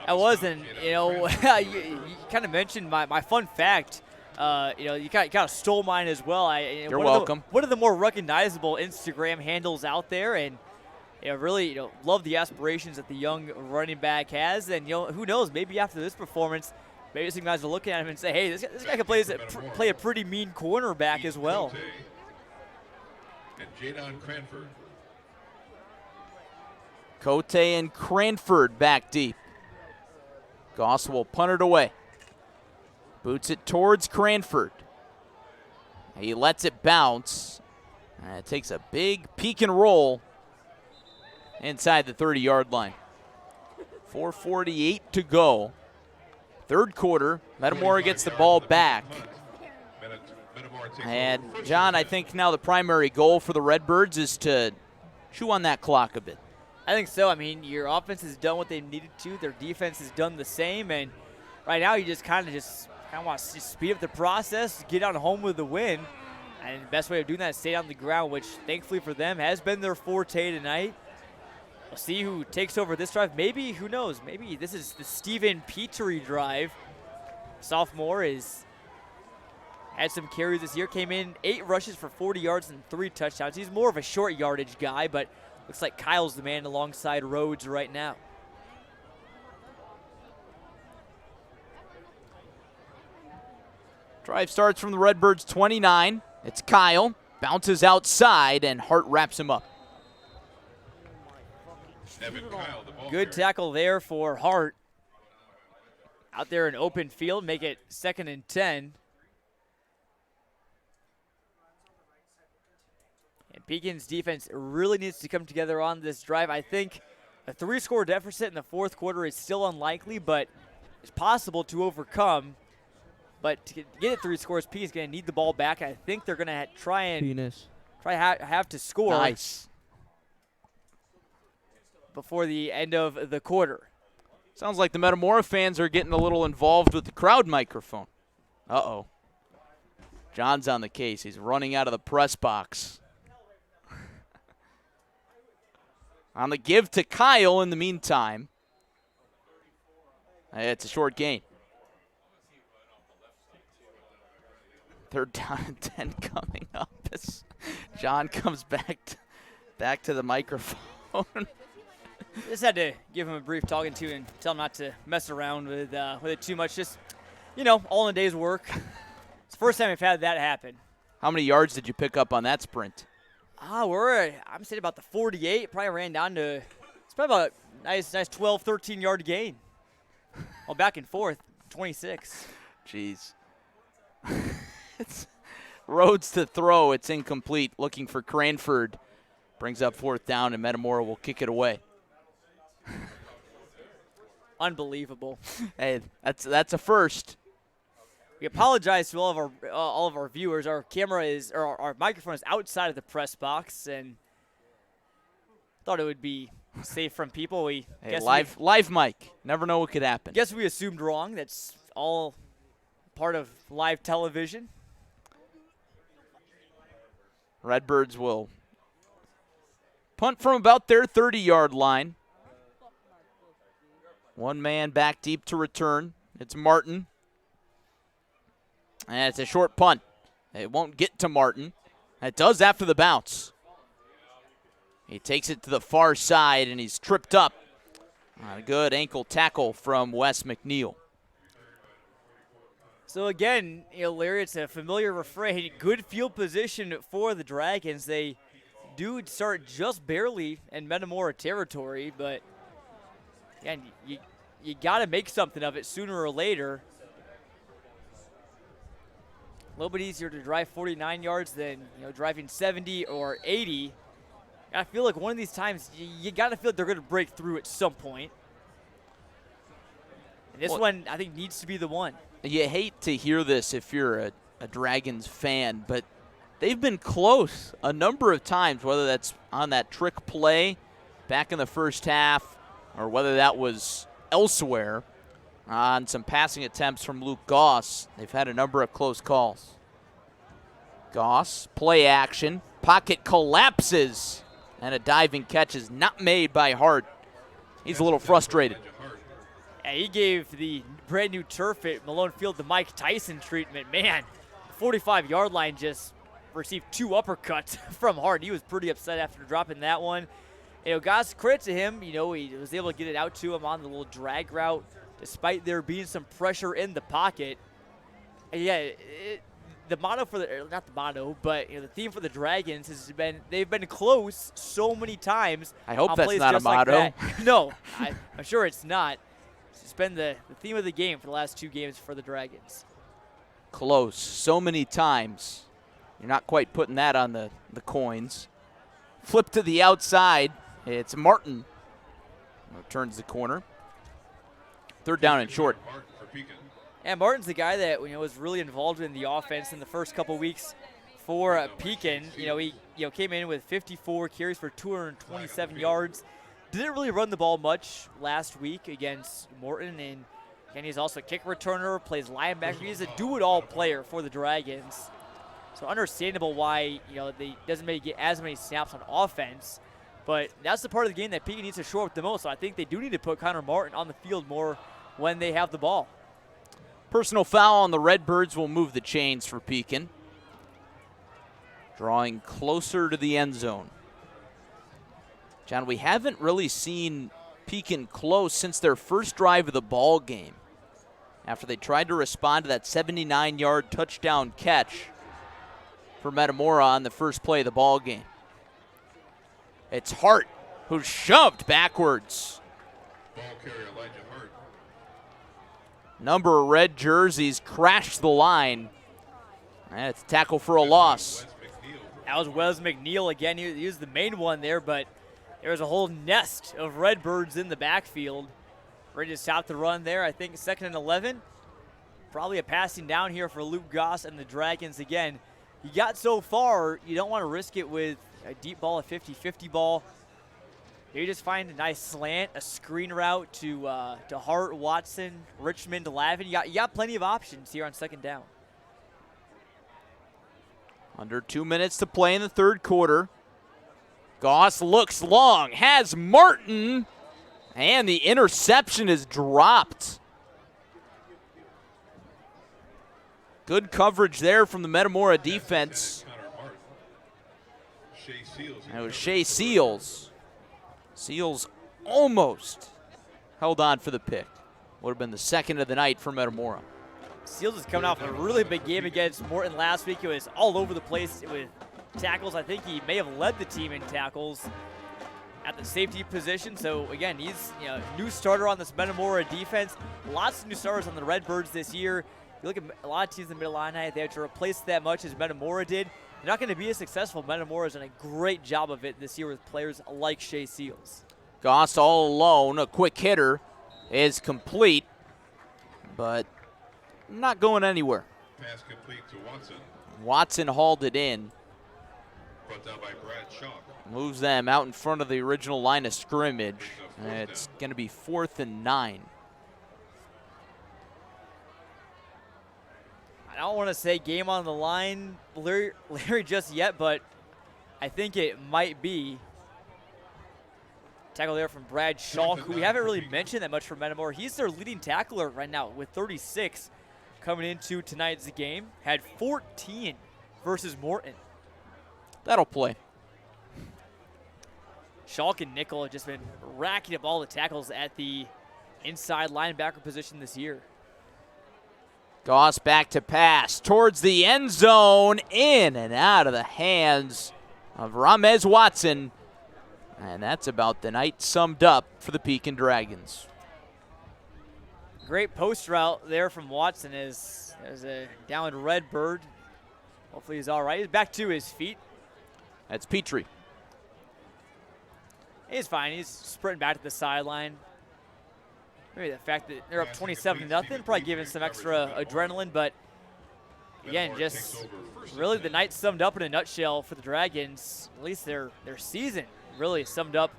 That was, and you kind of mentioned my fun fact. You kind of stole mine as well. You're welcome. One of the more recognizable Instagram handles out there, and really love the aspirations that the young running back has. And who knows, maybe after this performance, maybe some guys will look at him and say, hey, this guy can play a pretty mean cornerback as well. And Jadon Cranford. Cote and Cranford back deep. Goss will punt it away. Boots it towards Cranford. He lets it bounce. And it takes a big peek and roll inside the 30-yard line. 4:48 to go. Third quarter. Metamora gets the ball back. And, John, I think now the primary goal for the Redbirds is to chew on that clock a bit. I think so. I mean, your offense has done what they needed to. Their defense has done the same. And right now you just kind of want to speed up the process, get on home with the win. And the best way of doing that is stay on the ground, which thankfully for them has been their forte tonight. We'll see who takes over this drive. Maybe, who knows, maybe this is the Steven Petrie drive. Sophomore had some carries this year, came in 8 rushes for 40 yards and 3 touchdowns. He's more of a short yardage guy, but looks like Kyle's the man alongside Rhodes right now. Drive starts from the Redbirds 29. It's Kyle. Bounces outside, and Hart wraps him up. Good tackle there for Hart. Out there in open field, make it 2nd and 10. And Pekin's defense really needs to come together on this drive. I think a 3-score deficit in the 4th quarter is still unlikely, but it's possible to overcome. But to get it 3 scores, Pekin's going to need the ball back. I think they're going to have to score. Nice. Before the end of the quarter. Sounds like the Metamora fans are getting a little involved with the crowd microphone. Uh-oh. John's on the case. He's running out of the press box. On the give to Kyle in the meantime. It's a short gain. 3rd down and 10 coming up as John comes back to the microphone. Just had to give him a brief talking to and tell him not to mess around with it too much. Just, all in a day's work. It's the first time we've had that happen. How many yards did you pick up on that sprint? I'm saying about the 48. Probably ran down to, it's probably about a nice 12, 13-yard gain. Well, back and forth, 26. Jeez. It's Rhodes to throw. It's incomplete. Looking for Cranford. Brings up 4th down, and Metamora will kick it away. Unbelievable. Hey, that's a first. We apologize to all of our viewers. Our our microphone is outside of the press box, and thought it would be safe from people. Live mic. Never know what could happen. Guess we assumed wrong. That's all part of live television. Redbirds will punt from about their 30-yard line. One man back deep to return. It's Martin. And it's a short punt. It won't get to Martin. It does after the bounce. He takes it to the far side, and he's tripped up. A good ankle tackle from Wes McNeil. So again, Larry, it's a familiar refrain. Good field position for the Dragons. They do start just barely in Metamora territory, but again, you got to make something of it sooner or later. A little bit easier to drive 49 yards than driving 70 or 80. I feel like one of these times you got to feel like they're going to break through at some point. And this one, I think, needs to be the one. You hate to hear this if you're a Dragons fan, but they've been close a number of times, whether that's on that trick play back in the first half or whether that was elsewhere on some passing attempts from Luke Goss. They've had a number of close calls. Goss, play action, pocket collapses, and a diving catch is not made by Hart. He's a little frustrated. Yeah, he gave the brand new turf at Malone Field the Mike Tyson treatment. Man, 45-yard line just received 2 uppercuts from Hart. He was pretty upset after dropping that one. Goss, credit to him. He was able to get it out to him on the little drag route, despite there being some pressure in the pocket. And yeah, the motto for not the motto, but the theme for the Dragons has been they've been close so many times. I hope that's not a motto. Like no, I'm sure it's not. It's been the theme of the game for the last 2 games for the Dragons. Close so many times. You're not quite putting that on the coins. Flip to the outside. It's Martin who turns the corner. 3rd down and short. And Martin's the guy that was really involved in the offense in the first couple weeks for Pekin. He came in with 54 carries for 227 yards. Didn't really run the ball much last week against Morton, and he's also a kick returner, plays linebacker. He's a do-it-all player for the Dragons. So understandable why they doesn't maybe get as many snaps on offense, but that's the part of the game that Pekin needs to shore up the most. So I think they do need to put Connor Martin on the field more when they have the ball. Personal foul on the Redbirds will move the chains for Pekin. Drawing closer to the end zone. John, we haven't really seen Pekin close since their first drive of the ball game, after they tried to respond to that 79-yard touchdown catch for Metamora on the first play of the ball game. It's Hart who's shoved backwards. Ball carrier Elijah Hart. Number of red jerseys crashed the line. And it's a tackle for a loss. That was Wes McNeil again. He was the main one there, but there was a whole nest of Redbirds in the backfield. Ready to stop the run there. I think 2nd and 11. Probably a passing down here for Luke Goss and the Dragons again. You got so far, you don't want to risk it with a deep ball, a 50-50 ball. You just find a nice slant, a screen route to Hart, Watson, Richmond, Lavin. You got plenty of options here on 2nd down. Under 2 minutes to play in the 3rd quarter. Goss looks long, has Martin, and the interception is dropped. Good coverage there from the Metamora defense. It was Shea Seals. Seals almost held on for the pick. Would have been the 2nd of the night for Metamora. Seals is coming off a really big game against Morton last week. It was all over the place with tackles. I think he may have led the team in tackles at the safety position. So again, he's new starter on this Metamora defense. Lots of new starters on the Redbirds this year. You look at a lot of teams in the Mid-Illini, they have to replace that much as Metamora did. They're not going to be as successful. Metamora's done a great job of it this year with players like Shea Seals. Goss all alone. A quick hitter is complete, but not going anywhere. Pass complete to Watson. Watson hauled it in. Brought down by Brad Chalk. Moves them out in front of the original line of scrimmage. It's going to be 4th and 9. I don't want to say game on the line, Larry, just yet, but I think it might be. Tackle there from Brad Schalk, who we haven't really mentioned that much for Metamora. He's their leading tackler right now with 36 coming into tonight's game. Had 14 versus Morton. That'll play. Schalk and Nickel have just been racking up all the tackles at the inside linebacker position this year. Goss back to pass towards the end zone, in and out of the hands of Ramez Watson. And that's about the night summed up for the Pekin Dragons. Great post route there from Watson as a downed Redbird. Hopefully he's all right. He's back to his feet. That's Petrie. He's fine. He's sprinting back to the sideline. Maybe the fact that they're up 27-0 probably giving some extra adrenaline, but again, just really the night summed up in a nutshell for the Dragons. At least their season really summed up.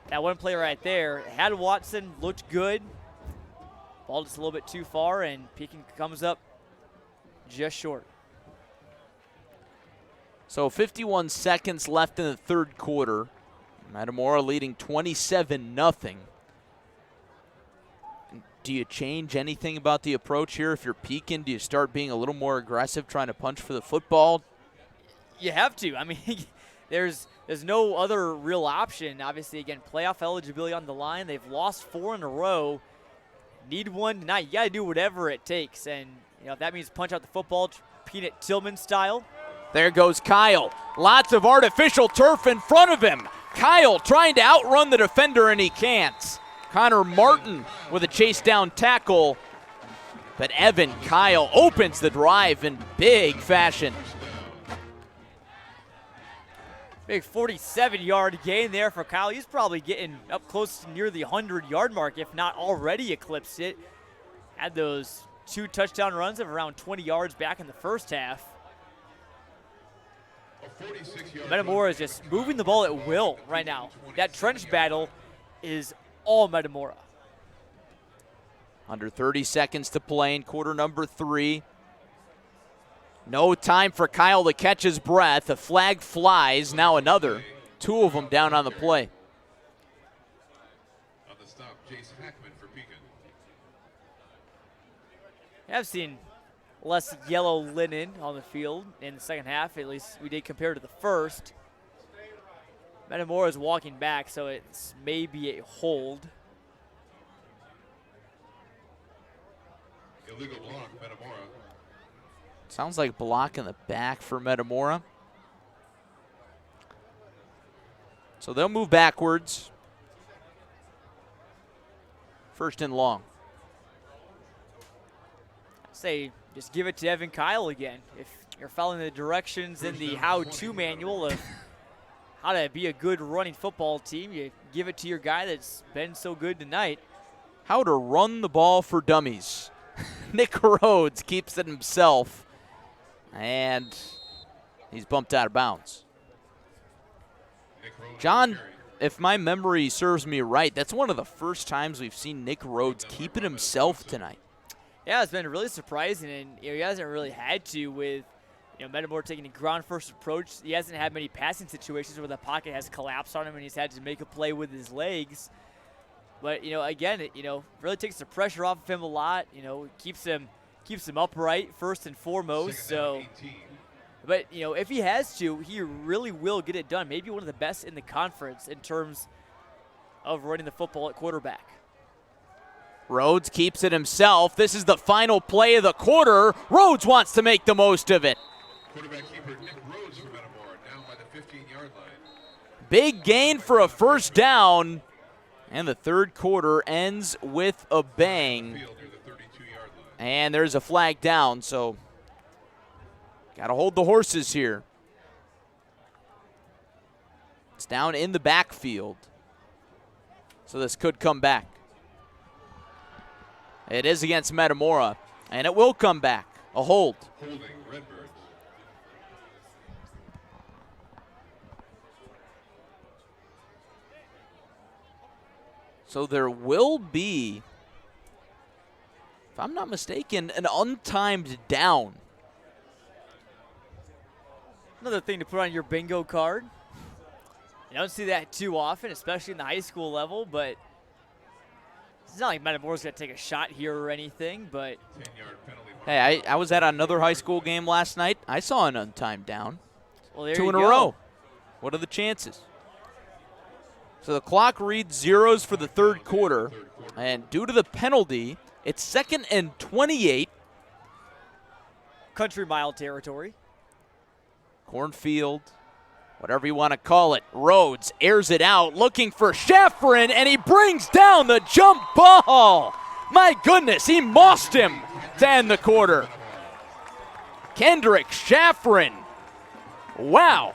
That one play right there had Watson, looked good. Ball just a little bit too far, and Pekin comes up just short. So 51 seconds left in the third quarter. Metamora leading 27-0. Do you change anything about the approach here? If you're Pekin, do you start being a little more aggressive, trying to punch for the football? You have to. I mean, there's no other real option. Obviously, again, playoff eligibility on the line. They've lost 4 in a row. Need one tonight. You got to do whatever it takes. And, if that means punch out the football, Peanut Tillman style. There goes Kyle. Lots of artificial turf in front of him. Kyle trying to outrun the defender, and he can't. Connor Martin with a chase down tackle. But Evan Kyle opens the drive in big fashion. Big 47-yard gain there for Kyle. He's probably getting up close to near the 100-yard mark, if not already eclipsed it. Had those 2 touchdown runs of around 20 yards back in the first half. Metamora is just moving the ball at will right now. That trench battle is all Metamora. Under 30 seconds to play in quarter number 3. No time for Kyle to catch his breath. A flag flies. Now another. 2 of them down on the play. On the stop, Jace Hackman for Pekin. I've seen less yellow linen on the field in the second half. At least we did compared to the first. Metamora is walking back, so it's maybe a hold. Illegal block, Metamora. Sounds like block in the back for Metamora. So they'll move backwards. First and long. Say, just give it to Evan Kyle again. If you're following the directions in the how-to manual of how to be a good running football team, you give it to your guy that's been so good tonight. How to run the ball for dummies. Nick Rhodes keeps it himself, and he's bumped out of bounds. John, if my memory serves me right, that's one of the first times we've seen Nick Rhodes keep it himself tonight. Yeah, it's been really surprising, and he hasn't really had to with Metamora taking a ground-first approach. He hasn't had many passing situations where the pocket has collapsed on him and he's had to make a play with his legs. But, again, it really takes the pressure off of him a lot. Keeps him upright first and foremost. So, but, if he has to, he really will get it done. Maybe one of the best in the conference in terms of running the football at quarterback. Rhodes keeps it himself. This is the final play of the quarter. Rhodes wants to make the most of it. Quarterback keeper Nick Rhodes for Metamora, down by the 15-yard line. Big gain for a first down. And the third quarter ends with a bang. And there's a flag down, so got to hold the horses here. It's down in the backfield. So this could come back. It is against Metamora, and it will come back. A hold. Holding Redbirds. So there will be, if I'm not mistaken, an untimed down. Another thing to put on your bingo card. You don't see that too often, especially in the high school level, but it's not like Metamora's going to take a shot here or anything, but. Hey, I was at another high school game last night. I saw an untimed down. Well, there 2 you in a go. row. What are the chances? So the clock reads zeros for the third quarter, and due to the penalty, it's 2nd and 28. Country mile territory. Cornfield, whatever you want to call it. Rhodes airs it out, looking for Schafferin, and he brings down the jump ball. My goodness, he mossed him to end the quarter. Kendrick Schafferin. Wow.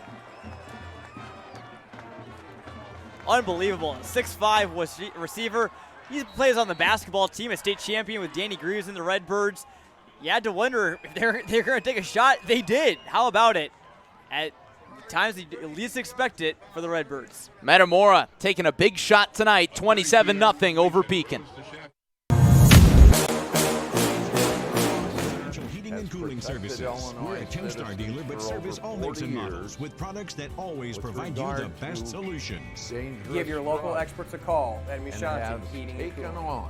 Unbelievable. 6'5" was receiver. He plays on the basketball team, a state champion with Danny Greaves and the Redbirds. You had to wonder if they're going to take a shot. They did. How about it? At times you at least expect it for the Redbirds. Metamora taking a big shot tonight, 27-0 over Pekin. Heating and cooling services. We're a 10-star dealer, but service all makes and models with products that always provide you the best solutions. Give your local experts a call at Mishanti Heating and Cooling.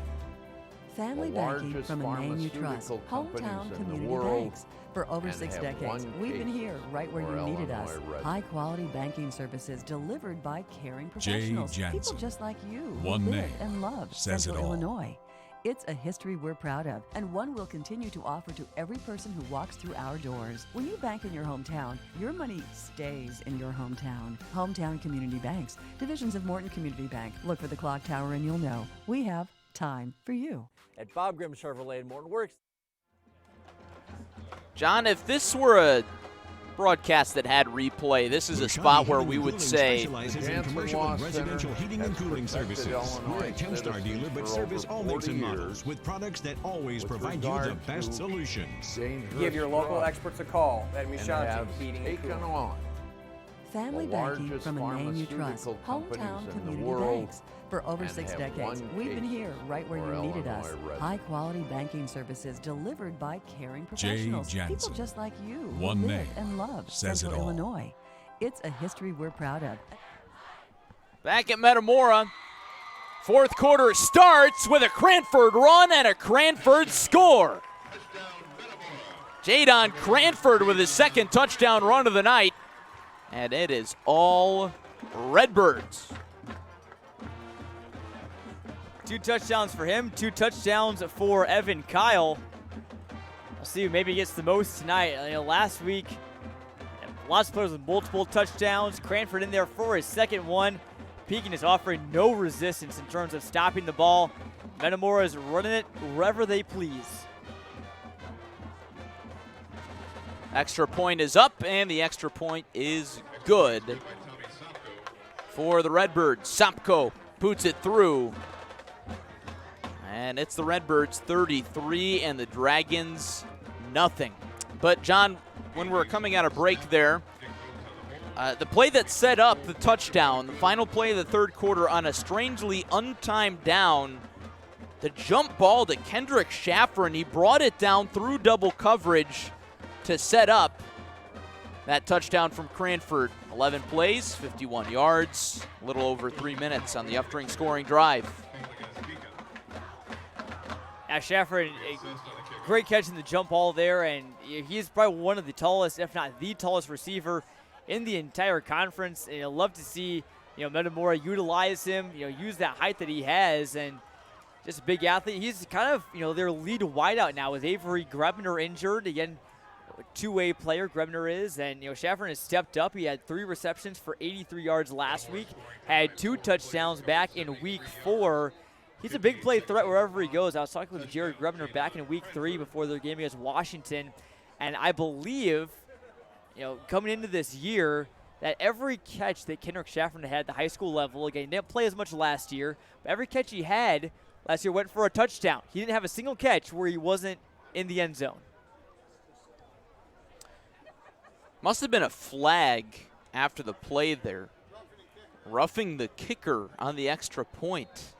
Family banking from a name you trust. Hometown Community Banks. For over 6 decades, we've been here right where you needed us. High-quality banking services delivered by caring professionals. People just like you who One live name and love says it Central all. Illinois. It's a history we're proud of, and one we'll continue to offer to every person who walks through our doors. When you bank in your hometown, your money stays in your hometown. Hometown Community Banks, divisions of Morton Community Bank. Look for the clock tower and you'll know we have time for you. At Bob Grimm Chevrolet in Morton Works. John, if this were a broadcast that had replay, this is a spot where we would say Specializes in commercial and residential heating and cooling services. We're a 10-star dealer, but service all makes and models with products that always provide you the best solutions. Give your local experts a call at Mishanti Heating and Cooling. Family banking from a name you trust. Hometown Community Banks. For over 6 decades, we've been here right where you needed us. High-quality banking services delivered by caring professionals. People just like you who One live name and love says Central it all. Illinois. It's a history we're proud of. back at Metamora. Fourth quarter starts with a Cranford run and a Cranford score. Jadon Cranford with his second touchdown run of the night. And it is all Redbirds. 2 touchdowns for him, 2 touchdowns for Evan Kyle. We'll see who maybe gets the most tonight. Last week, lots of players with multiple touchdowns. Cranford in there for his second one. Pekin is offering no resistance in terms of stopping the ball. Metamora is running it wherever they please. Extra point is up, and the extra point is good for the Redbirds. Sopko puts it through. And it's the Redbirds 33 and the Dragons nothing. But, John, when we're coming out of break there, the play that set up the touchdown, the final play of the third quarter on a strangely untimed down, the jump ball to Kendrick Schafferin. He brought it down through double coverage to set up that touchdown from Cranford. 11 plays, 51 yards, a little over 3 minutes on the upstream scoring drive. Schafferin, a great catch in the jump ball there, and he's probably one of the tallest, if not the tallest receiver in the entire conference. And I'd love to see, Metamora utilize him, use that height that he has, and just a big athlete. He's kind of, their lead wideout now with Avery Grebner injured. Again, a two-way player Grebner is, and Schafferin has stepped up. He had 3 receptions for 83 yards last week, had 2 touchdowns back in week 4. He's a big play threat wherever he goes. I was talking with Jared Grebner back in week 3 before their game against Washington, and I believe, coming into this year, that every catch that Kendrick Schafferin had at the high school level, again, he didn't play as much last year, but every catch he had last year went for a touchdown. He didn't have a single catch where he wasn't in the end zone. Must have been a flag after the play there, roughing the kicker on the extra point.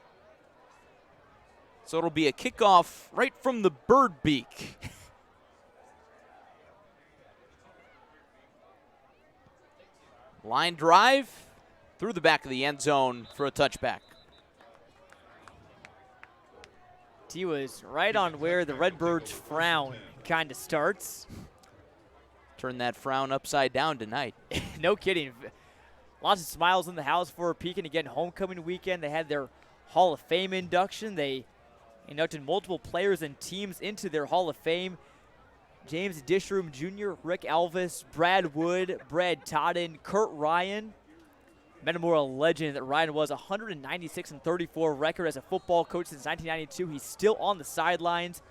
So it'll be a kickoff right from the bird beak. Line drive through the back of the end zone for a touchback. He was right on where the Redbirds frown kind of starts. Turn that frown upside down tonight. No kidding. Lots of smiles in the house for Pekin. Again, homecoming weekend. They had their Hall of Fame induction. They inducted multiple players and teams into their Hall of Fame. James Dishroom Jr., Rick Alvis, Brad Wood, Brad Todden, Kurt Ryan. Metamora legend that Ryan was 196-34 record as a football coach since 1992. He's still on the sidelines.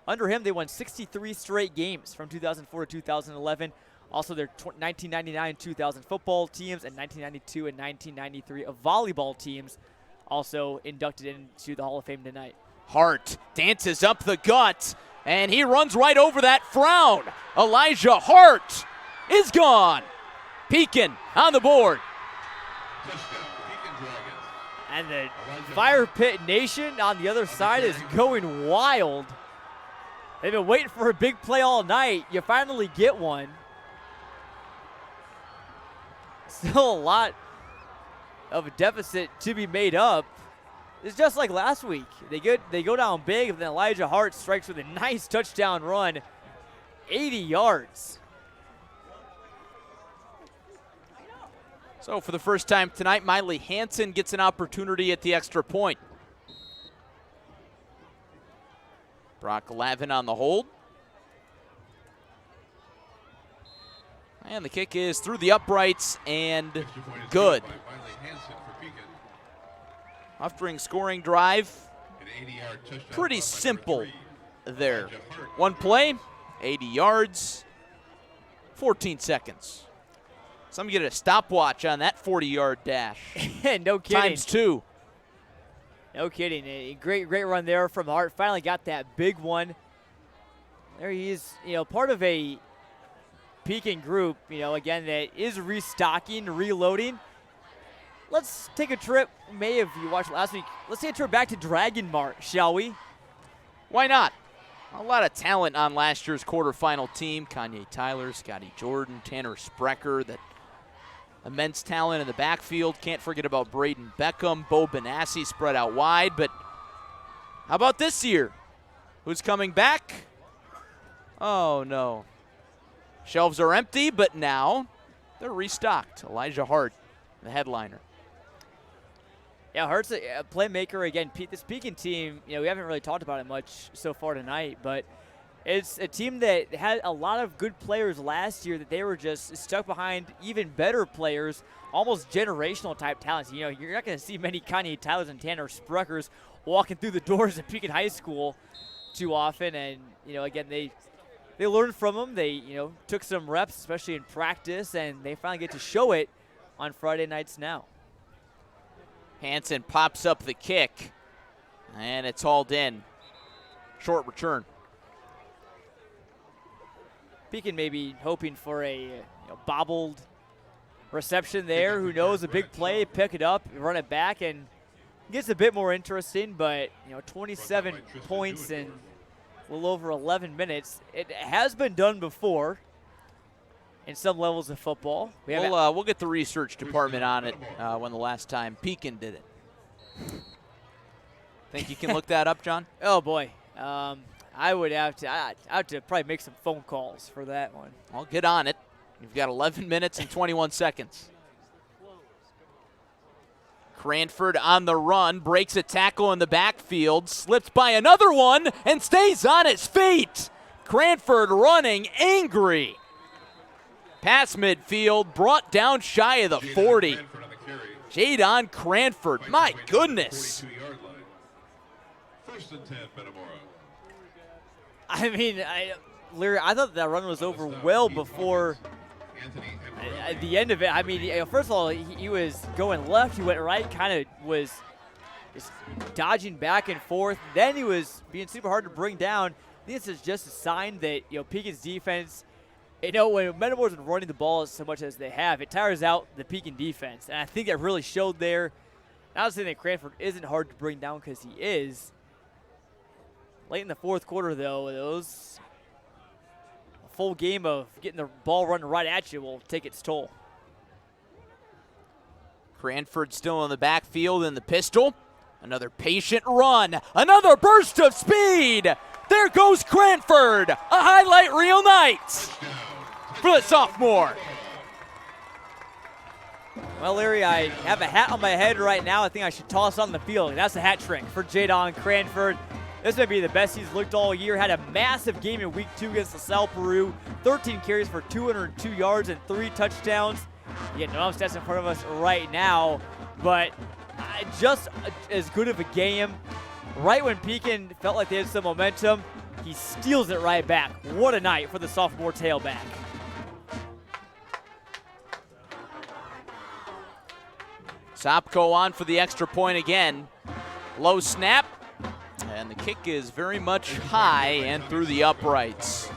Under him, they won 63 straight games from 2004 to 2011. Also, their 1999-2000 football teams and 1992 and 1993 volleyball teams also inducted into the Hall of Fame tonight. Hart dances up the gut, and he runs right over that frown. Elijah Hart is gone. Pekin on the board. And the Fire Pit Nation on the other side is going wild. They've been waiting for a big play all night. You finally get one. Still a lot of a deficit to be made up. It's just like last week. They go down big, and then Elijah Hart strikes with a nice touchdown run, 80 yards. So for the first time tonight, Miley Hansen gets an opportunity at the extra point. Brock Lavin on the hold. And the kick is through the uprights and good. Uftring scoring drive. Pretty simple there. One play, 80 yards, 14 seconds. Some get a stopwatch on that 40-yard dash. No kidding. Times two. No kidding. A great run there from Hart. Finally got that big one. There he is, part of a Pekin group, again, that is restocking, reloading. Let's take a trip, if you watched last week, let's take a trip back to Dragon Mart, shall we? Why not? A lot of talent on last year's quarterfinal team. Kanye Tyler, Scotty Jordan, Tanner Sprecher, that immense talent in the backfield. Can't forget about Braden Beckham, Bo Benassi spread out wide. But how about this year? Who's coming back? Oh, no. Shelves are empty, but now they're restocked. Elijah Hart, the headliner. Yeah, Hart's a playmaker. Again, this Pekin team, we haven't really talked about it much so far tonight, but it's a team that had a lot of good players last year that they were just stuck behind even better players, almost generational type talents. You're not going to see many Kanye Tylers and Tanner Spreckers walking through the doors at Pekin High School too often. And, again, they learned from them. They, took some reps, especially in practice, and they finally get to show it on Friday nights now. Hansen pops up the kick, and it's hauled in. Short return. Pekin may be hoping for a bobbled reception there. Who knows? A big play, pick it up, run it back, and gets a bit more interesting. But 27 points in a little over 11 minutes. It has been done before in some levels of football. We'll get the research department on it when the last time Pekin did it. Think you can look that up, John? Oh boy. I would have to probably make some phone calls for that one. I'll get on it. You've got 11 minutes and 21 seconds. Cranford on the run, breaks a tackle in the backfield, slips by another one, and stays on his feet. Cranford running angry. Past midfield, brought down shy of the 40. Jadon Cranford, my goodness. First and 10, Metamora. I mean, Larry, I thought that run was over well before at the end of it. I mean, first of all, he was going left, he went right, kind of was just dodging back and forth. Then he was being super hard to bring down. I think this is just a sign that, Pekin's defense, when Metamora's been running the ball as much as they have, it tires out the Pekin defense. And I think that really showed there. Not saying that Cranford isn't hard to bring down, because he is. Late in the fourth quarter, though, a full game of getting the ball run right at you will take its toll. Cranford still in the backfield in the pistol. Another patient run. Another burst of speed. There goes Cranford. A highlight reel night for the sophomore. Well, Larry, I have a hat on my head right now. I think I should toss on the field. That's a hat trick for Jadon Cranford. This might be the best he's looked all year. Had a massive game in week 2 against LaSalle Peru. 13 carries for 202 yards and 3 touchdowns. You get no stats in front of us right now, but just as good of a game. Right when Pekin felt like they had some momentum, he steals it right back. What a night for the sophomore tailback. Sopko on for the extra point again. Low snap, and the kick is very much high and through the uprights.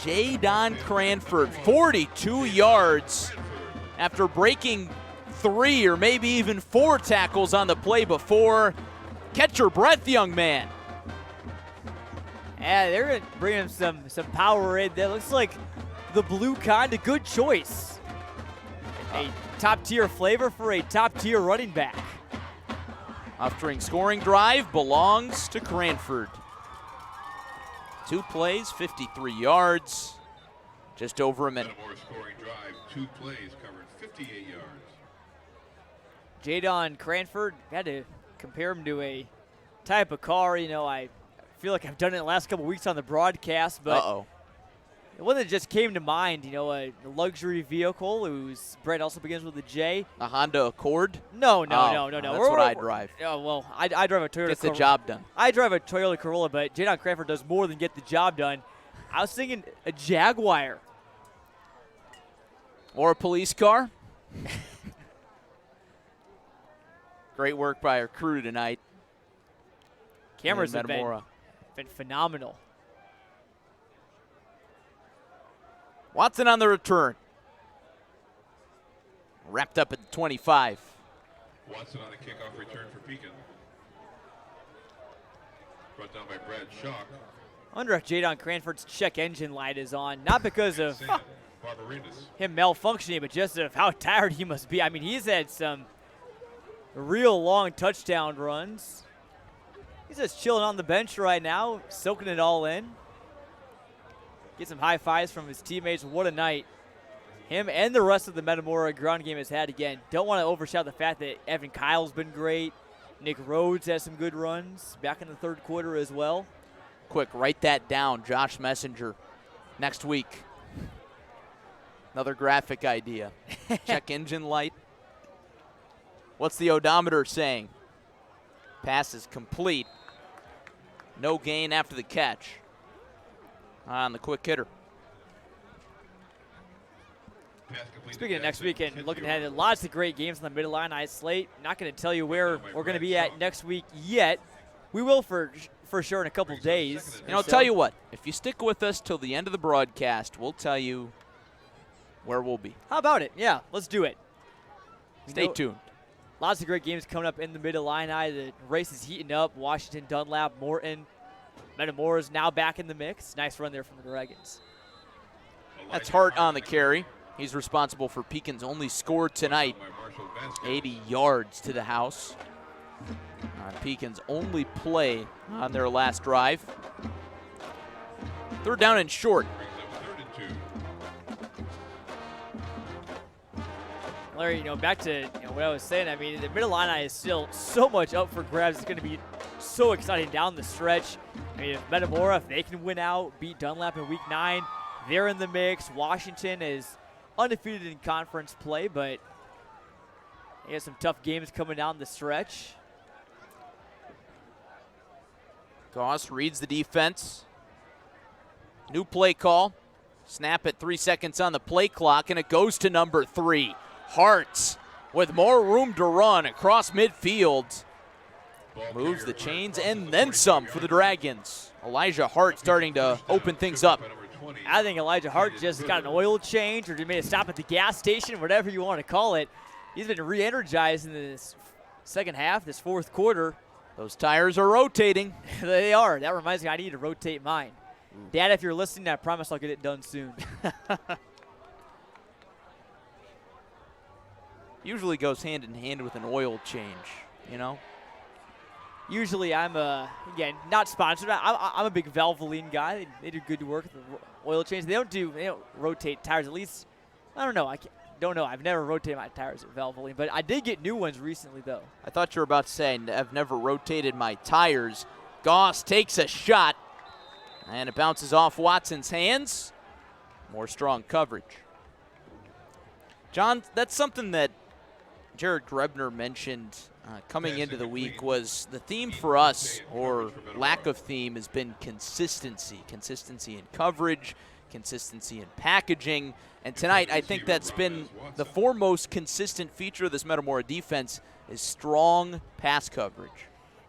Jadon Cranford, 42 yards after breaking 3 or maybe even 4 tackles on the play before. Catch your breath, young man. Yeah, they're going to bring him some power in. That looks like the blue kind, a good choice. A top-tier flavor for a top-tier running back. Off-string scoring drive belongs to Cranford. 2 plays, 53 yards, just over a minute. Metamora scoring drive, 2 plays covered 58 yards. Jadon Cranford, had to compare him to a type of car. You know, I feel like I've done it the last couple weeks on the broadcast, but one that just came to mind, you know, a luxury vehicle whose brand also begins with a J. A Honda Accord? No. That's what I drive. Well, I drive a Toyota Corolla. Gets the job done. I drive a Toyota Corolla, but Jadon Cranford does more than get the job done. I was thinking a Jaguar. Or a police car. Great work by our crew tonight. Cameras have been phenomenal. Watson on the return. Wrapped up at the 25. Watson on the kickoff return for Pekin. Brought down by Brad Schock. I wonder if Jadon Cranford's check engine light is on, not because of him malfunctioning, but just of how tired he must be. I mean, he's had some real long touchdown runs. He's just chilling on the bench right now, soaking it all in. Get some high fives from his teammates. What a night him and the rest of the Metamora ground game has had. Again, don't want to overshadow the fact that Evan Kyle's been great. Nick Rhodes has some good runs back in the 3rd quarter as well. Quick, write that down, Josh Messenger. Next week. Another graphic idea. Check engine light. What's the odometer saying? Pass is complete. No gain after the catch. On the quick hitter. Speaking of next weekend, looking ahead at lots of great games on the Mid-Illini slate. Not going to tell you where we're going to be at next week yet. We will for sure in a couple days. And I'll tell you what, if you stick with us till the end of the broadcast, we'll tell you where we'll be. How about it? Yeah, let's do it. Stay tuned. Lots of great games coming up in the Mid-Illini. The race is heating up. Washington, Dunlap, Morton. Metamora's now back in the mix. Nice run there from the Dragons. That's Hart on the carry. He's responsible for Pekin's only score tonight. 80 yards to the house. Pekin's only play on their last drive. 3rd down and short. Larry, you know, back to what I was saying, I mean, the Mid-Illini is still so much up for grabs. It's going to be so exciting down the stretch. I mean, if Metamora, if they can win out, beat Dunlap in week 9, they're in the mix. Washington is undefeated in conference play, but he has some tough games coming down the stretch. Goss reads the defense. New play call. Snap at 3 seconds on the play clock, and it goes to number 3. Hart with more room to run across midfield. Moves the chains and then some for the Dragons. Elijah Hart starting to open things up. I think Elijah Hart just got an oil change or just made a stop at the gas station, whatever you want to call it. He's been re-energized in this second half, this 4th quarter. Those tires are rotating. They are. That reminds me, I need to rotate mine. Dad, if you're listening, I promise I'll get it done soon. Usually goes hand in hand with an oil change, you know? Usually I'm, again, not sponsored. I'm a big Valvoline guy. They do good work with the oil change. They don't rotate tires. At least, I don't know. Don't know. I've never rotated my tires at Valvoline, but I did get new ones recently, though. I thought you were about to say I've never rotated my tires. Goss takes a shot, and it bounces off Watson's hands. More strong coverage. John, that's something that Jared Grebner mentioned coming into the week was the theme for us, or lack of theme, has been consistency. Consistency in coverage, consistency in packaging. And tonight, I think that's been the foremost consistent feature of this Metamora defense is strong pass coverage.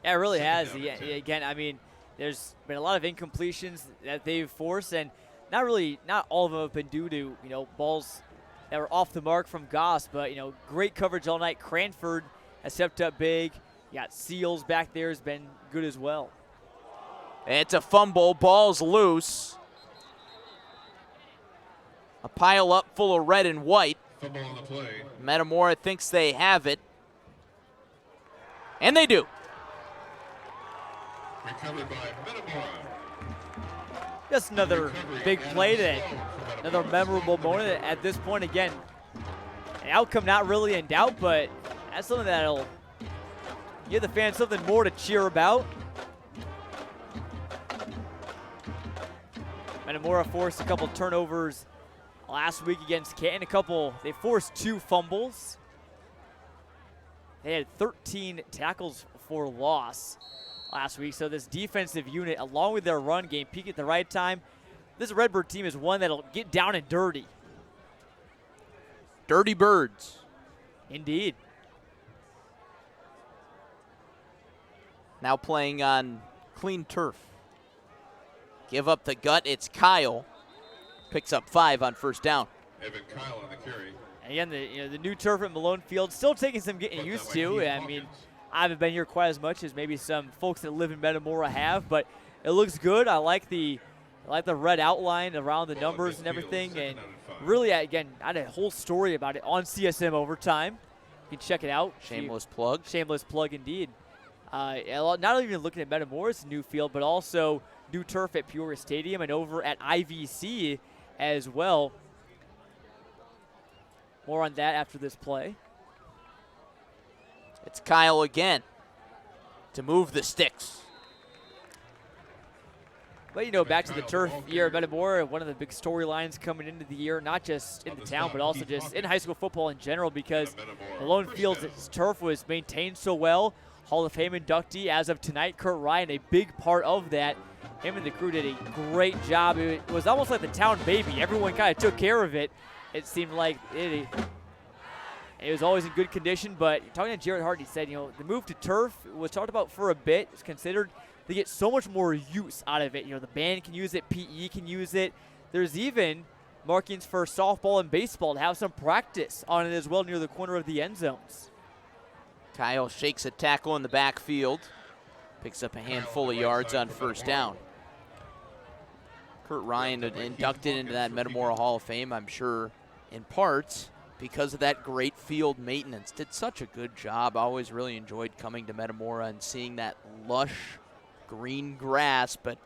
Yeah, it really has. Yeah, again, I mean, there's been a lot of incompletions that they've forced, and not all of them have been due to, balls that were off the mark from Goss, but, great coverage all night. Cranford has stepped up big. You got Seals back there has been good as well. It's a fumble. Ball's loose. A pile up full of red and white. Fumble on the play. Metamora thinks they have it. And they do. Recovered by Metamora. Just another big play today. Another memorable moment. At this point, again, an outcome not really in doubt, but that's something that'll give the fans something more to cheer about. Metamora forced a couple turnovers last week against Canton. They forced 2 fumbles. They had 13 tackles for loss last week. So this defensive unit, along with their run game, peak at the right time. This Redbird team is one that'll get down and dirty. Dirty birds. Indeed. Now playing on clean turf. Give up the gut. It's Kyle. Picks up 5 on first down. Evan Kyle on the carry. Again, the new turf at Malone Field, still taking some getting used to. I mean, I haven't been here quite as much as maybe some folks that live in Metamora have, but it looks good. I like the red outline around the numbers and everything. And really, again, I had a whole story about it on CSM Overtime. You can check it out. Shameless plug. Shameless plug indeed. Not even looking at Metamora's new field, but also new turf at Peoria Stadium and over at IVC as well. More on that after this play. It's Kyle again to move the sticks. But, back to the turf year at Metamora, one of the big storylines coming into the year, not just in the town, but also just in high school football in general, because Malone Field's turf was maintained so well. Hall of Fame inductee as of tonight, Kurt Ryan, a big part of that. Him and the crew did a great job. It was almost like the town baby. Everyone kind of took care of it. It seemed like it was always in good condition, but talking to Jared Hart, he said, the move to turf was talked about for a bit. It's considered to get so much more use out of it. The band can use it, PE can use it. There's even markings for softball and baseball to have some practice on it as well near the corner of the end zones. Kyle shakes a tackle in the backfield, picks up a handful of yards on first down. Kurt Ryan inducted into that Metamora Hall of Fame, I'm sure, in part because of that great field maintenance. Did such a good job. I always really enjoyed coming to Metamora and seeing that lush green grass, but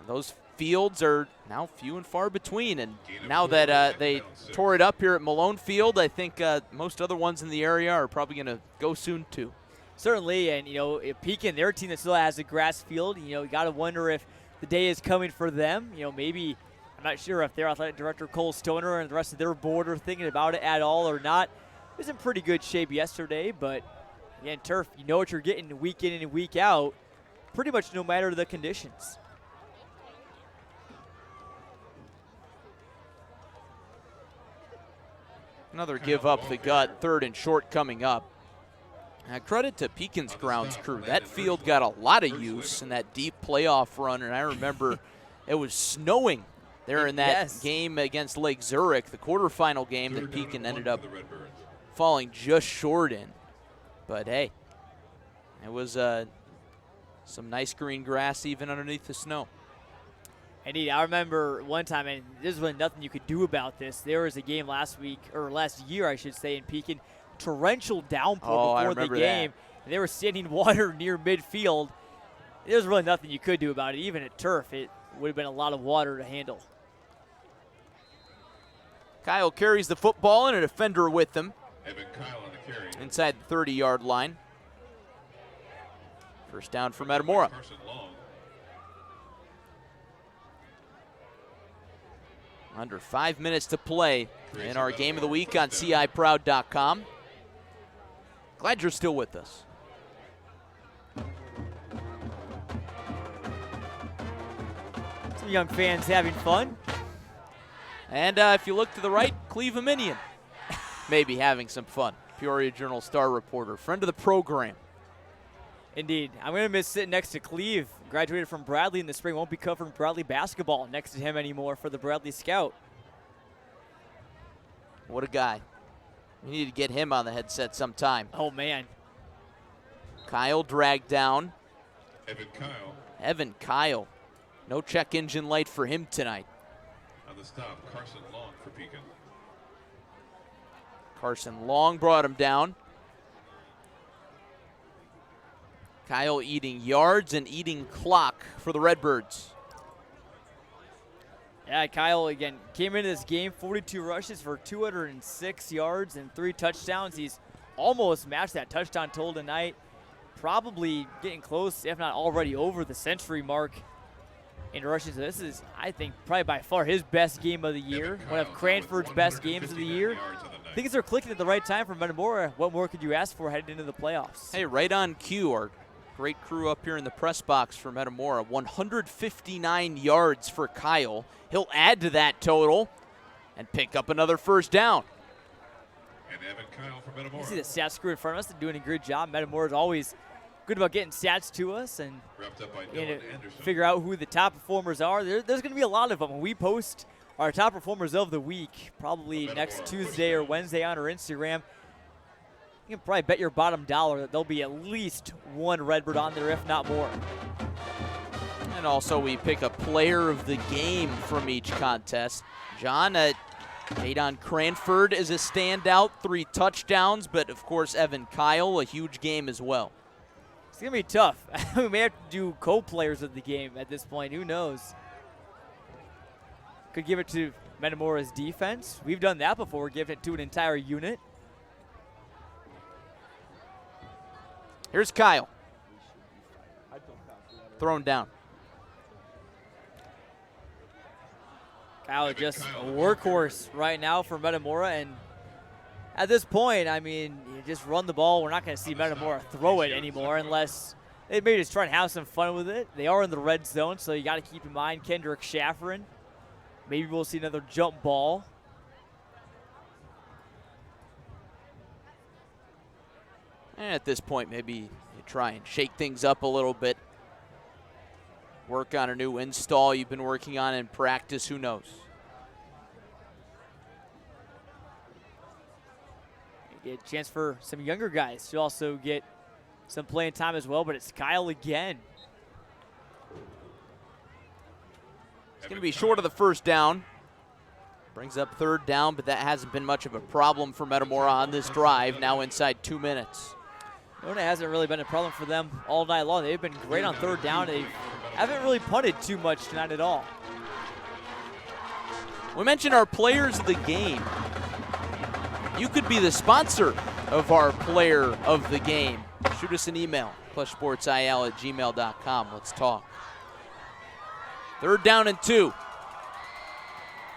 those fields are now few and far between, and now that they tore it up here at Malone Field, I think most other ones in the area are probably going to go soon too. Certainly, and if Pekin, their team that still has a grass field, you got to wonder if the day is coming for them. Maybe, I'm not sure if their athletic director Cole Stoner and the rest of their board are thinking about it at all or not. It was in pretty good shape yesterday, but again, turf, you know what you're getting week in and week out, pretty much no matter the conditions. Another give up the gut, 3rd and short coming up. Credit to Pekin's grounds crew. That field got a lot of use in that deep playoff run, and I remember it was snowing there in that game against Lake Zurich, the quarterfinal game that Pekin ended up falling just short in. But hey, it was some nice green grass even underneath the snow. Indeed, I remember one time, and there's really nothing you could do about this. There was a game last year, I should say, in Pekin, torrential downpour before the game. And they were standing water near midfield. There's really nothing you could do about it. Even at turf, it would have been a lot of water to handle. Kyle carries the football and a defender with him. Evan Kyle on the carry. Inside the 30-yard line. First down for Metamora. Under 5 minutes to play in our game of the week on CIProud.com. Glad you're still with us. Some young fans having fun. And if you look to the right, Cleveland maybe having some fun. Peoria Journal-Star reporter, friend of the program. Indeed. I'm going to miss sitting next to Cleve. Graduated from Bradley in the spring. Won't be covering Bradley basketball next to him anymore for the Bradley Scout. What a guy. We need to get him on the headset sometime. Oh, man. Kyle dragged down. Evan Kyle. No check engine light for him tonight. On the stop, Carson Long for Pekin. Carson Long brought him down. Kyle eating yards and eating clock for the Redbirds. Yeah, Kyle, again, came into this game, 42 rushes for 206 yards and 3 touchdowns. He's almost matched that touchdown total tonight. Probably getting close, if not already over the century mark in rushes. So this is, I think, probably by far his best game of the year. One of Cranford's best games of the year. Things are clicking at the right time for Metamora. What more could you ask for heading into the playoffs? Hey, right on cue, our great crew up here in the press box for Metamora. 159 yards for Kyle. He'll add to that total and pick up another first down. And Evan Kyle for Metamora. You see the stats screw in front of us. They're doing a good job. Metamora is always good about getting stats to us and figure out who the top performers are. There's going to be a lot of them. When we post our top performers of the week, probably next Tuesday or Wednesday on our Instagram, you can probably bet your bottom dollar that there'll be at least one Redbird on there, if not more. And also we pick a player of the game from each contest. John, Jadon Cranford is a standout, 3 touchdowns, but of course Evan Kyle, a huge game as well. It's going to be tough. We may have to do co-players of the game at this point. Who knows? Could give it to Metamora's defense. We've done that before, give it to an entire unit. Here's Kyle. Thrown down. Kyle just a workhorse right now for Metamora, and at this point, I mean, you just run the ball. We're not going to see Metamora throw it anymore unless they may just try and have some fun with it. They are in the red zone, so you got to keep in mind Kendrick Schafferin. Maybe we'll see another jump ball. And at this point, maybe you try and shake things up a little bit. Work on a new install you've been working on in practice. Who knows? Get a chance for some younger guys to also get some playing time as well, but it's Kyle again. It's going to be short of the first down. Brings up third down, but that hasn't been much of a problem for Metamora on this drive, now inside 2 minutes. No, it hasn't really been a problem for them all night long. They've been great on third down. They haven't really punted too much tonight at all. We mentioned our players of the game. You could be the sponsor of our player of the game. Shoot us an email, plushsportsil@gmail.com. Let's talk. Third down and 2.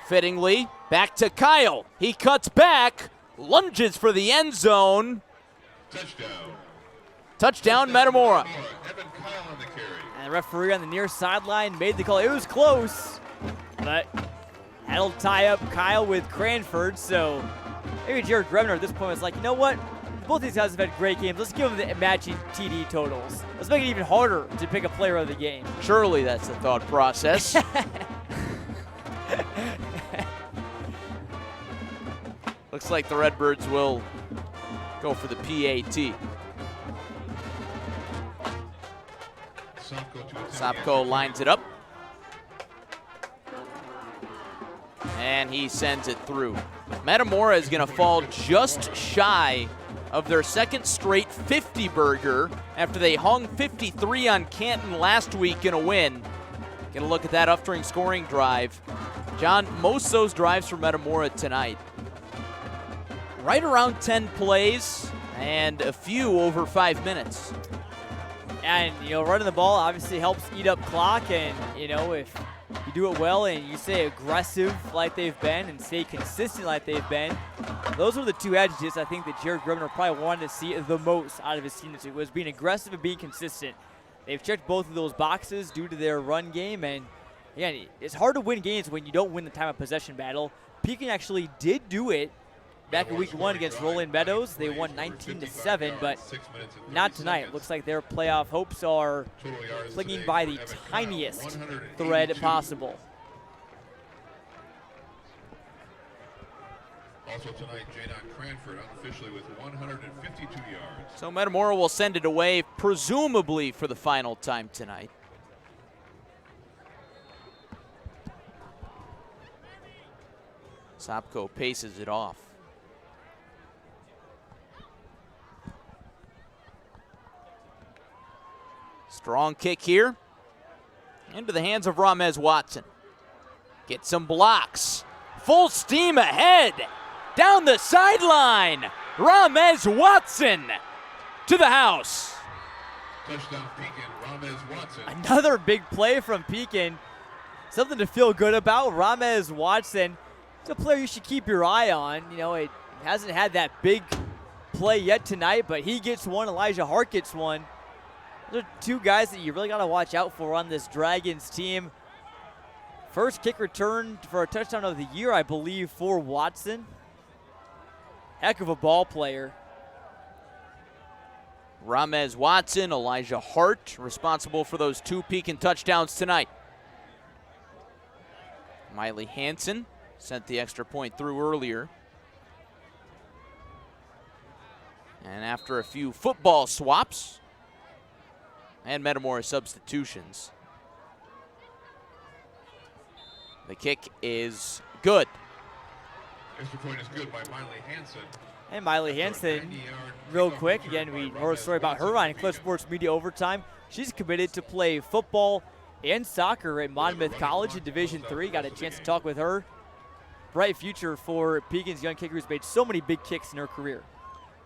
Fittingly, back to Kyle. He cuts back, lunges for the end zone. Touchdown, Metamora. And the referee on the near sideline made the call. It was close, but that'll tie up Kyle with Cranford. So maybe Jared Grevner at this point was like, you know what? Both these guys have had great games. Let's give them the matching TD totals. Let's make it even harder to pick a player of the game. Surely that's the thought process. Looks like the Redbirds will go for the PAT. Sopko lines it up. And he sends it through. Metamora is going to fall just shy of their second straight 50-burger after they hung 53 on Canton last week in a win. Get a look at that upstream scoring drive. John, most of those drives for Metamora tonight, right around 10 plays and a few over 5 minutes. And, running the ball obviously helps eat up clock. And, if you do it well and you stay aggressive like they've been and stay consistent like they've been, those are the two adjectives I think that Jared Grumner probably wanted to see the most out of his team this week, was being aggressive and being consistent. They've checked both of those boxes due to their run game. And, again, it's hard to win games when you don't win the time of possession battle. Pekin actually did do it back in week 1 against Rolling Meadows. They won 19-7, but not tonight. Looks like their playoff hopes are clinging by the tiniest thread possible. Also tonight, Jadon Cranford unofficially with 152 yards. So Metamora will send it away, presumably for the final time tonight. Sopko paces it off. Strong kick here. Into the hands of Ramez Watson. Get some blocks. Full steam ahead. Down the sideline. Ramez Watson to the house. Touchdown Pekin, Ramez Watson. Another big play from Pekin. Something to feel good about. Ramez Watson, it's a player you should keep your eye on. It hasn't had that big play yet tonight, but he gets one. Elijah Hart gets one. Those are two guys that you really got to watch out for on this Dragons team. First kick return for a touchdown of the year, I believe, for Watson. Heck of a ball player. Ramez Watson, Elijah Hart, responsible for those 2 Pekin touchdowns tonight. Miley Hansen sent the extra point through earlier. And after a few football swaps and Metamora substitutions, the kick is good. Extra point is good by Miley Hansen. And Miley Hansen, real quick, again, we heard a story about her on Clutch Sports Media Overtime. She's committed to play football and soccer at Monmouth College in Division III. Got a chance to talk with her. Bright future for Pekin's young kicker who's made so many big kicks in her career.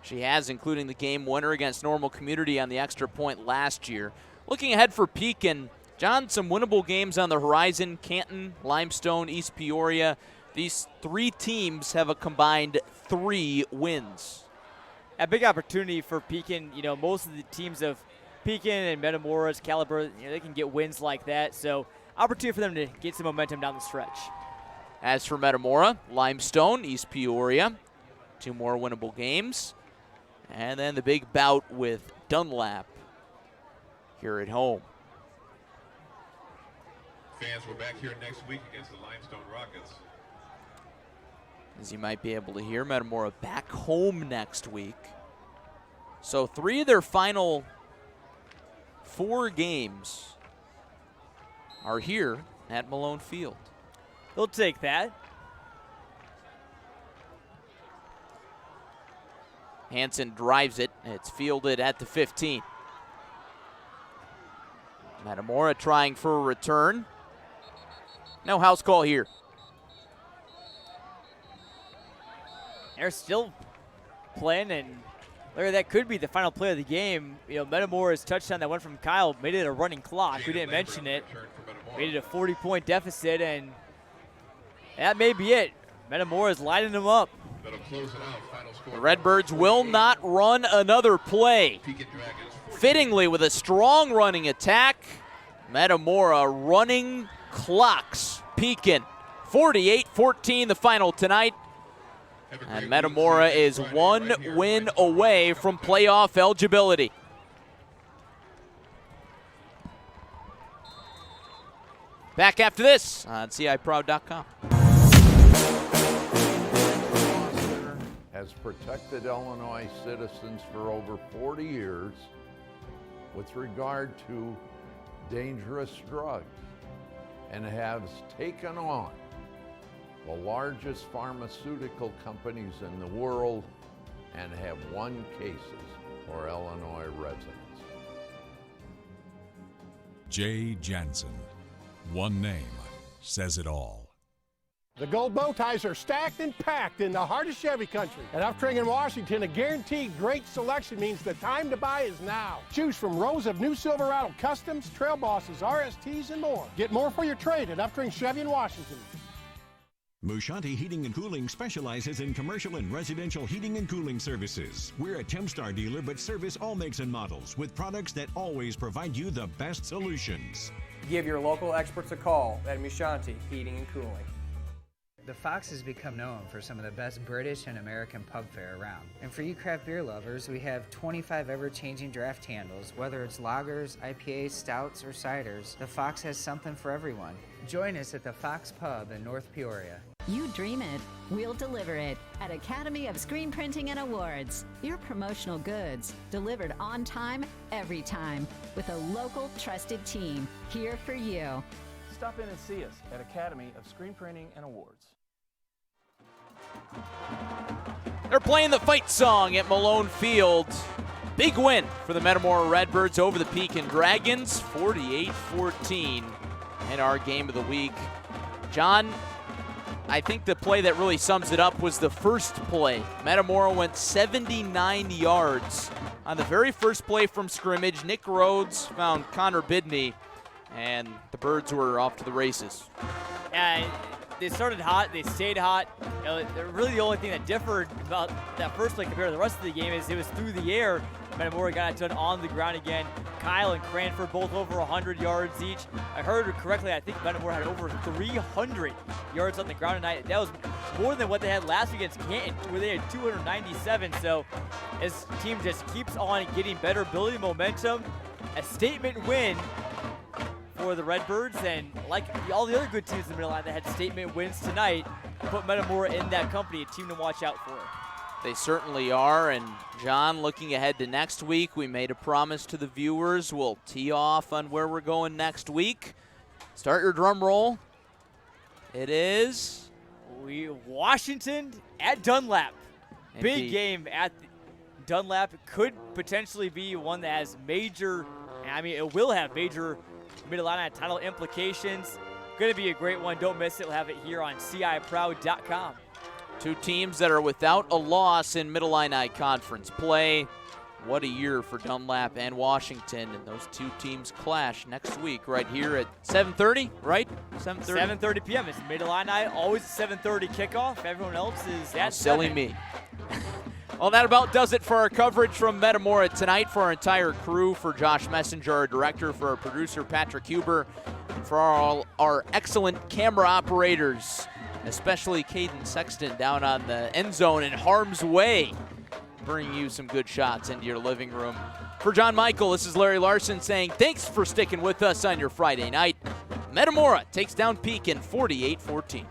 She has, including the game winner against Normal Community on the extra point last year. Looking ahead for Pekin, John, some winnable games on the horizon. Canton, Limestone, East Peoria. These 3 teams have a combined 3 wins. A big opportunity for Pekin. Most of the teams of Pekin and Metamora's caliber, they can get wins like that. So opportunity for them to get some momentum down the stretch. As for Metamora, Limestone, East Peoria, 2 more winnable games. And then the big bout with Dunlap here at home. Fans, we're back here next week against the Limestone Rockets. As you might be able to hear, Metamora back home next week. So 3 of their final 4 games are here at Malone Field. They'll take that. Hansen drives it. It's fielded at the 15. Metamora trying for a return. No house call here. They're still playing, and Larry, that could be the final play of the game. Metamora's touchdown that went from Kyle made it a running clock. We didn't mention it. Made it a 40-point deficit, and that may be it. Metamora's lighting them up. The Redbirds will not run another play. Fittingly, with a strong running attack, Metamora running clocks Pekin. 48-14 the final tonight. And Metamora is 1 win away from playoff eligibility. Back after this on CIProud.com. Has protected Illinois citizens for over 40 years with regard to dangerous drugs and has taken on the largest pharmaceutical companies in the world and have won cases for Illinois residents. Jay Jansen. One name says it all. The gold bow ties are stacked and packed in the heart of Chevy country. At Uptring in Washington, a guaranteed great selection means the time to buy is now. Choose from rows of new Silverado Customs, Trail Bosses, RSTs, and more. Get more for your trade at Uptring Chevy in Washington. Mushanti Heating and Cooling specializes in commercial and residential heating and cooling services. We're a Tempstar dealer, but service all makes and models with products that always provide you the best solutions. Give your local experts a call at Mushanti Heating and Cooling. The Fox has become known for some of the best British and American pub fare around. And for you craft beer lovers, we have 25 ever-changing draft handles. Whether it's lagers, IPAs, stouts, or ciders, the Fox has something for everyone. Join us at the Fox Pub in North Peoria. You dream it, we'll deliver it at Academy of Screen Printing and Awards. Your promotional goods delivered on time, every time, with a local trusted team here for you. Stop in and see us at Academy of Screen Printing and Awards. They're playing the fight song at Malone Field. Big win for the Metamora Redbirds over the Pekin Dragons, 48-14 in our game of the week. John, I think the play that really sums it up was the first play. Metamora went 79 yards on the very first play from scrimmage. Nick Rhodes found Connor Bidney, and the Birds were off to the races. And they started hot, they stayed hot. Really the only thing that differed about that first play compared to the rest of the game is it was through the air. Metamora got it done on the ground again. Kyle and Cranford both over 100 yards each. I heard correctly, I think Metamora had over 300 yards on the ground tonight. That was more than what they had last week against Canton, where they had 297. So this team just keeps on getting better, building momentum. A statement win for the Redbirds, and like all the other good teams in the middle line that had statement wins tonight, put Metamora in that company, a team to watch out for. They certainly are, and John, looking ahead to next week, we made a promise to the viewers. We'll tee off on where we're going next week. Start your drum roll. It is Washington at Dunlap. Indeed. Big game at Dunlap. Could potentially be one that has major, it will have major Mid-Illini title implications. Going to be a great one. Don't miss it. We'll have it here on CIProud.com. Two teams that are without a loss in Mid-Illini Conference play. What a year for Dunlap and Washington, and those two teams clash next week right here at 7:30, right? 7:30? 7:30 p.m. It's Mid-Illini, always 7:30 kickoff. Everyone else is at silly 7. Me. Well, that about does it for our coverage from Metamora tonight. For our entire crew, for Josh Messenger, our director, for our producer, Patrick Huber, and for all our excellent camera operators, especially Caden Sexton down on the end zone in harm's way, bringing you some good shots into your living room. For John Michael, this is Larry Larson saying thanks for sticking with us on your Friday night. Metamora takes down Pekin 48-14.